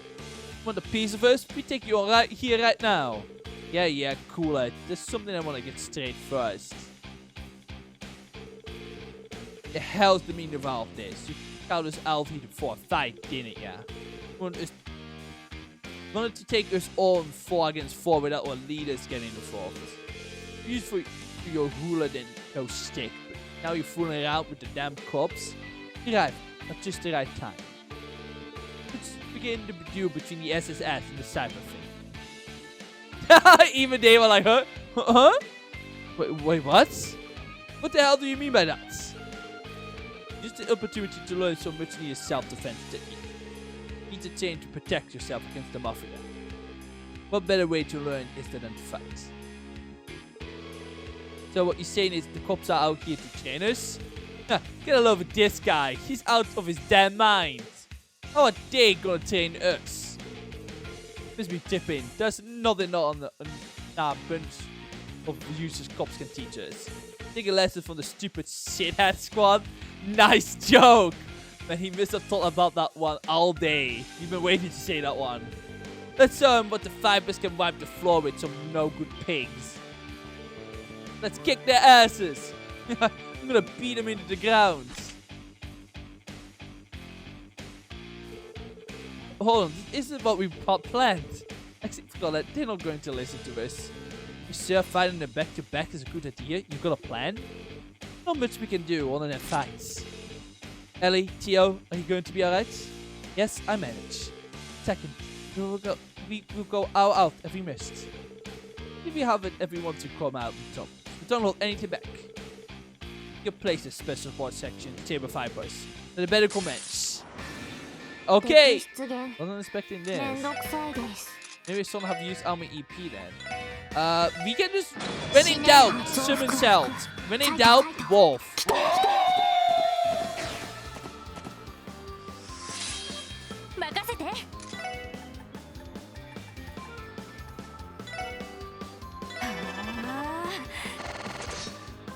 Want a piece of us? We take you all right here right now. Yeah, cool. There's something I want to get straight first. The hell's the meaning of all of this? You called us out here for a fight, didn't ya? Wanted to take us all on 4 against 4 without our leaders getting involved. Used for your hooligan no stick, but now you're fooling around with the damn cops. You're right, at just the right time. Let's begin the duel between the SSS and the cyber thing. Even they were like, huh? Huh? Wait, what? What the hell do you mean by that? Just an opportunity to learn so much needed self-defense technique. Need to train to protect yourself against the mafia. What better way to learn is than to fight? So what you're saying is the cops are out here to train us? Get a load of this guy. He's out of his damn mind. How are they gonna train us? Must be tipping. There's nothing on the bunch of useless cops can teach us. Take a lesson from the stupid shithead squad. Nice joke. Man, he must have thought about that one all day. You've been waiting to say that one. Let's show him what the fibers can wipe the floor with some no good pigs. Let's kick their asses. I'm gonna beat them into the ground. Hold on, this isn't what we planned. Actually, forgot that they're not going to listen to us. You sure fighting them back to back is a good idea? You've got a plan? Not much we can do other than fights. Ellie, Tio, are you going to be alright? Yes, I manage. Second, we will go all out if we missed. If you have it, everyone to come out and top. But don't hold anything back. You place a special support section, table fibers. Then the better commence. Okay! Wasn't expecting this. Maybe someone have used Army EP then. We can just, when in doubt, summon cells. When in doubt, wolf.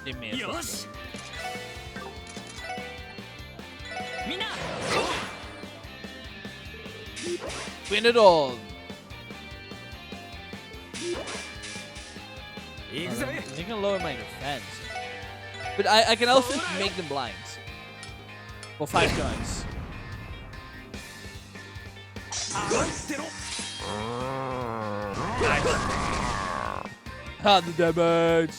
They missed. Win it all. I can lower my defense. But I can also make them blind. For 5 turns. The damage.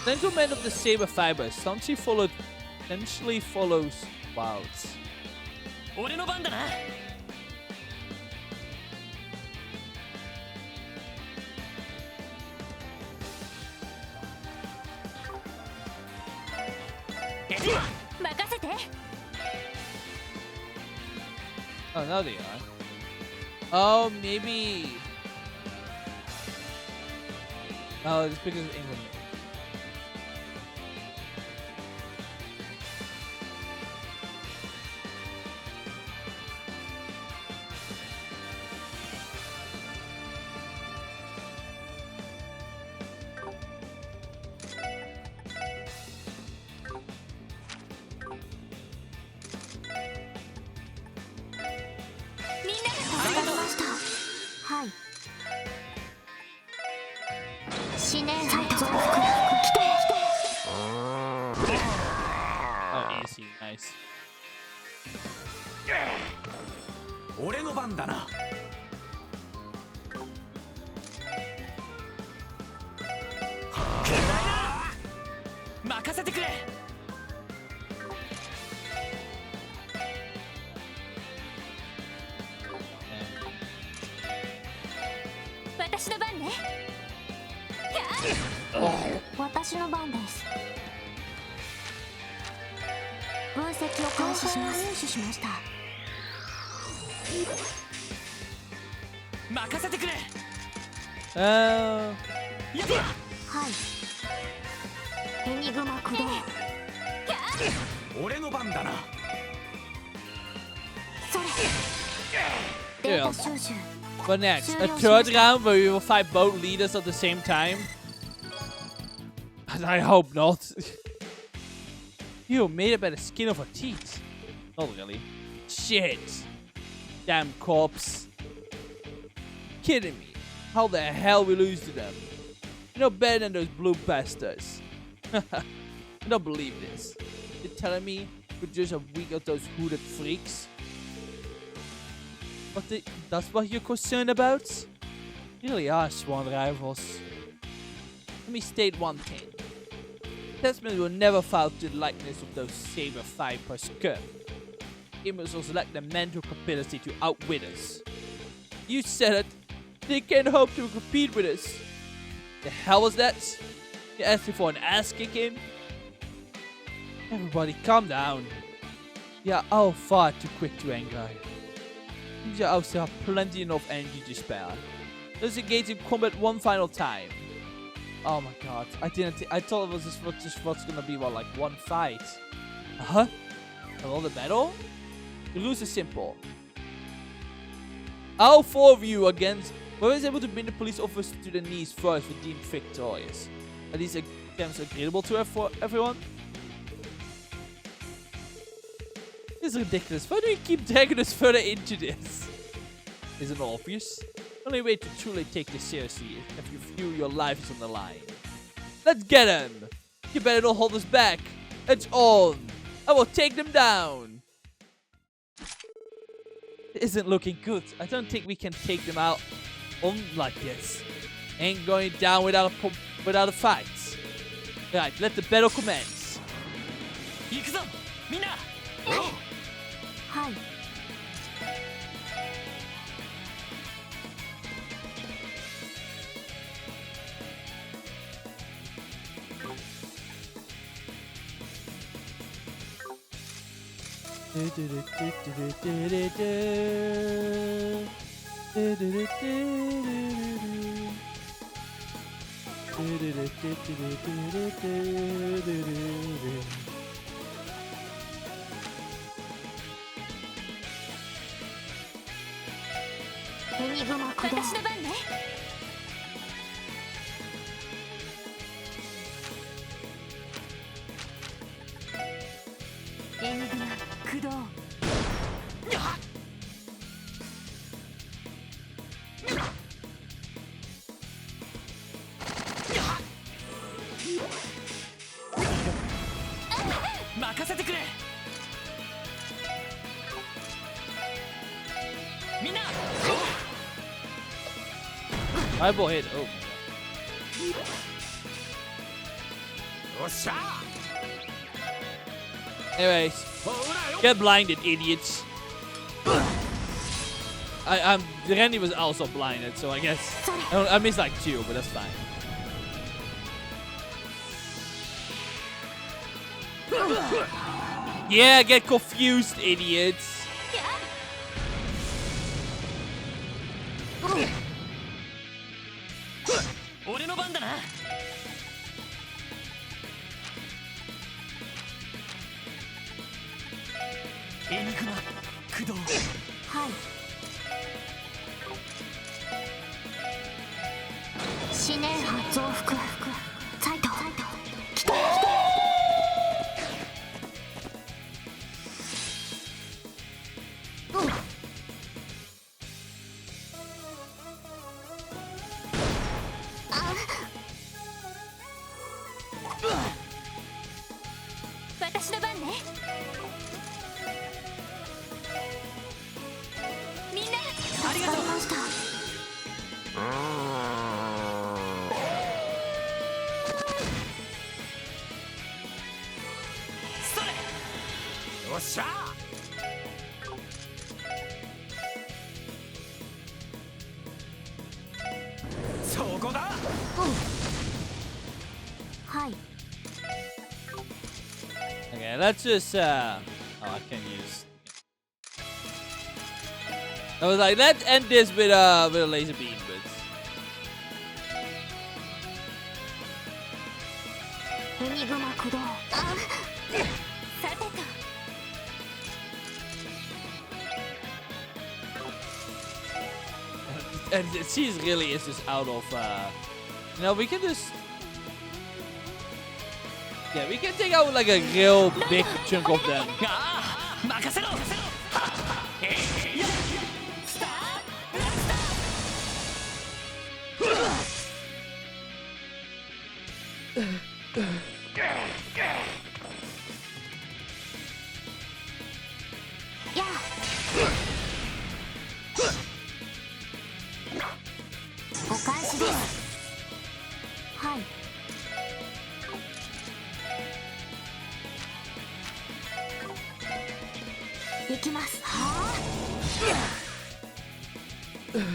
Gentleman of the Saber Fibers essentially follows wilds. Oh, now they are. Oh, maybe. Oh, it's because of England. Nice. 俺の番だな。任せてくれ。私の番ね。私の番です。分析を開始します。入手しました。任せてくれ。Uh, はい。エニグマ駆動。俺の番だな。それ。データ収集。 but next, a third round where we will fight both leaders at the same time? I hope not. You made it by the skin of our teeth. Not really. Shit. Damn corpse. Kidding me. How the hell we lose to them? You're no better than those blue bastards. I don't believe this. You're telling me we're just a weak of those hooded freaks? That's what you're concerned about? You really are sworn rivals. Let me state one thing. Desmond will never fall to the likeness of those saber vipers scum. Imbeciles lack the mental capacity to outwit us. You said it. They can't hope to compete with us. The hell was that? You asking for an ass kicking? Everybody calm down. We are all far too quick to anger. You also have plenty enough energy to spare. Let's engage in combat one final time. Oh my god, I thought it was just what's gonna be what, like one fight. Huh? Another battle? The rules are simple. All four of you against whoever is able to bring the police officer to their knees first were deemed victorious. Are these terms agreeable to for everyone? This is ridiculous. Why do you keep dragging us further into this? Isn't it obvious? The only way to truly take this seriously is if you feel your life is on the line. Let's get him! You better not hold us back. It's on! I will take them down! It isn't looking good. I don't think we can take them out on like this. Ain't going down without a fight. Right, let the battle commence. 行くぞ、みんな。はい。エニグマ駆動。私の番ね。エニグマ駆動。任せてくれ。みんな。 Eyeball hit. Oh. よっしゃ。 Anyways, get blinded, idiots. Randy was also blinded, so I guess I missed like 2, but that's fine. Yeah, get confused, idiots. 俺の番だな。エニグマ駆動。はい。思念波増幅。ザイト。来た。私私の番ね。みんなありがとう。助かりました。それ。よっしゃ。そこだ。はい。 Okay, let's just oh, I can use. I was like, let's end this with a laser beam, but エニグマ駆動。さてと。 and she's really is just out of you know, we can just yeah, we can take out like a real big chunk of them. ああ、任せろ。はっえいやスターブラスタやあ。お返しです。はい。行きます。は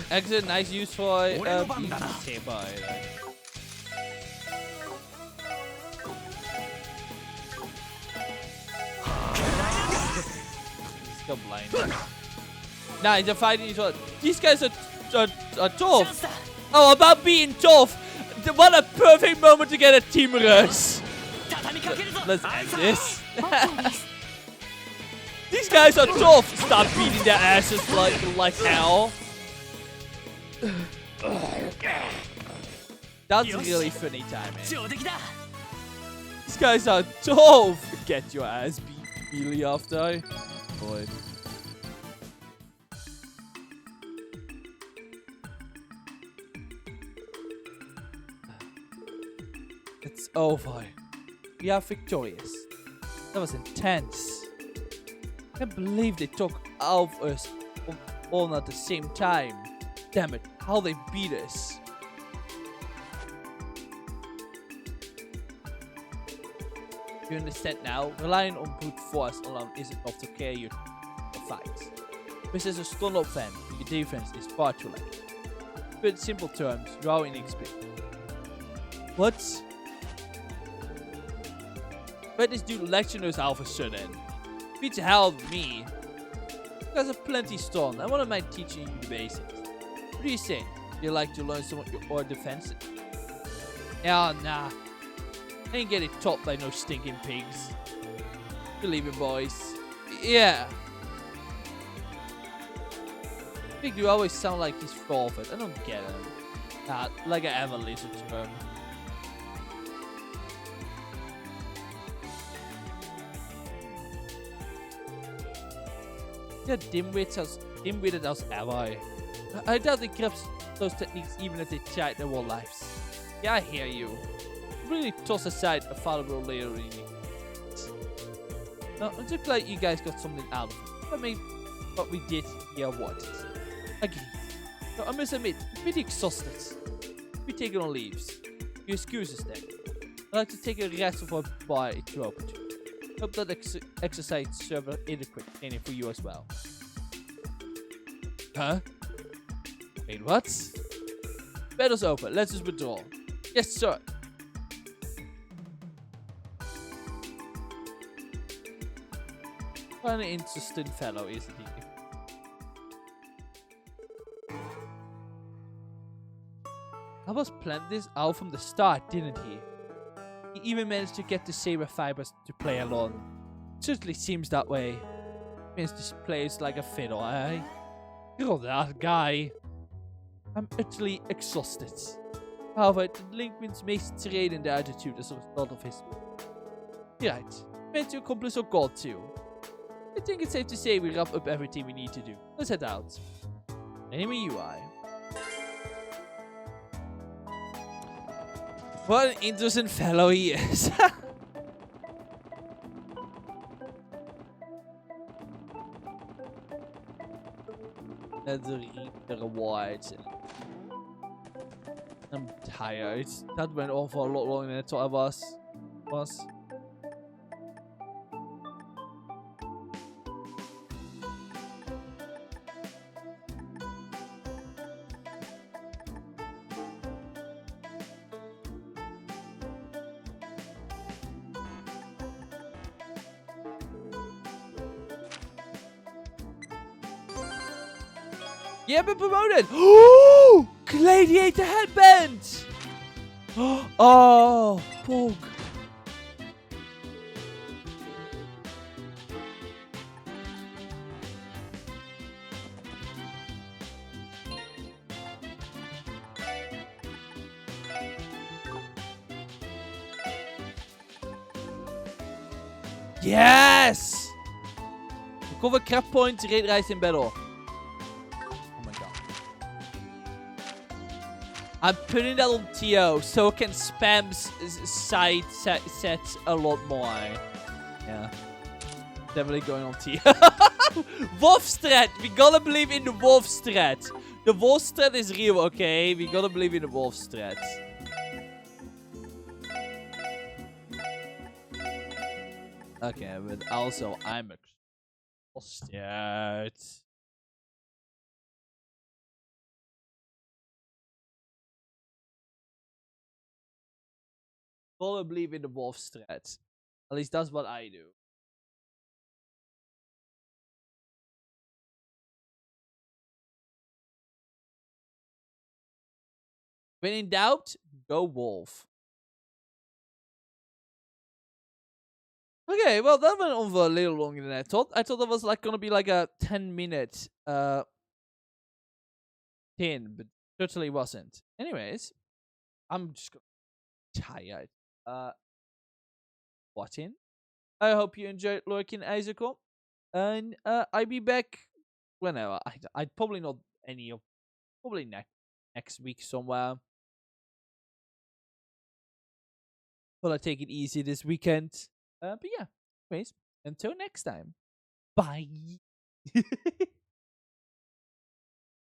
あ。 Exit, nice use for俺の番だな。 okay, bye. He's got blind. Nah, they're fighting each other. These guys are tough. チャンスだ。 Oh, about being tough. What a perfect moment to get a team rush. 畳みかけるぞ。 Let's あい end さ this. OK です。 These guys are tough. Stop beating their asses like hell. That's really funny timing. 上出来だ。 These guys are tough. Get your ass beat immediately after. Boy. It's over. We are victorious. That was intense. I can't believe they took all of us all at the same time. Damn it, how they beat us. You understand now? Relying on brute force alone isn't enough to carry you the fight. This is a stun-up fan, your defense is far too light. Put in simple terms, you are inexperienced. What? Why this dude lecturing us all of a sudden? Beats the hell out of me. You guys are plenty strong. I wouldn't mind teaching you the basics. What do you say? Do you like to learn some of your defenses? Yeah, nah. I ain't getting taught by no stinking pigs. Believe it, boys. Yeah. Pig, you always sound like he's forfeit. I don't get him. Nah, like I ever listened to him. They're dim-witted as ever. I doubt they grasp those techniques even if they tried their whole lives. Yeah, I hear you. Really toss aside a fallible layer in you. I'm just glad you guys got something out of it. I mean, what we did here, what? Agreed. So I must admit, I'm pretty exhausted. We take on leaves. Your excuses then. I'd like to take a rest of our bar if you're open to. Hope that exercise serves adequate training for you as well. Huh? Wait, what? Battle's over. Let's just withdraw. Yes, sir. What an interesting fellow, isn't he? Albus planned this out from the start, didn't he? He even managed to get the saber fibers to play along. Certainly seems that way. Means this plays like a fiddle, eh? You're that guy. I'm utterly exhausted. However, the delinquents may stray in their attitude as a result of his... Right. Meant to accomplish our goal too. I think it's safe to say we wrap up everything we need to do. Let's head out. Enemy UI. What an interesting fellow he is. the reward. I'm tired. That went on for a lot longer than I thought it was. Yeah, been promoted. Oh, Gladiator headband. Oh, Pog. Yes. Recover crap points. Raid rise in battle. Oh my god. I'm putting that on TO so I can spam side sets a lot more. Yeah. Definitely going on TO. Wolf strat. We gotta believe in the wolf strat. The wolf strat is real, okay? We gotta believe in the wolf strat. Okay, but also I'm exhausted. Gotta believe in the wolf strat. At least that's what I do. When in doubt, go wolf. Okay, well that went on for a little longer than I thought. I thought that was like gonna be like a 10-minute thing, but totally wasn't. Anyways, I'm just tired. Watching. I hope you enjoyed lurking, Isaac. And I'll be back whenever. I'd probably not any of probably next week somewhere. Well, I take it easy this weekend. But yeah, anyways, until next time. Bye.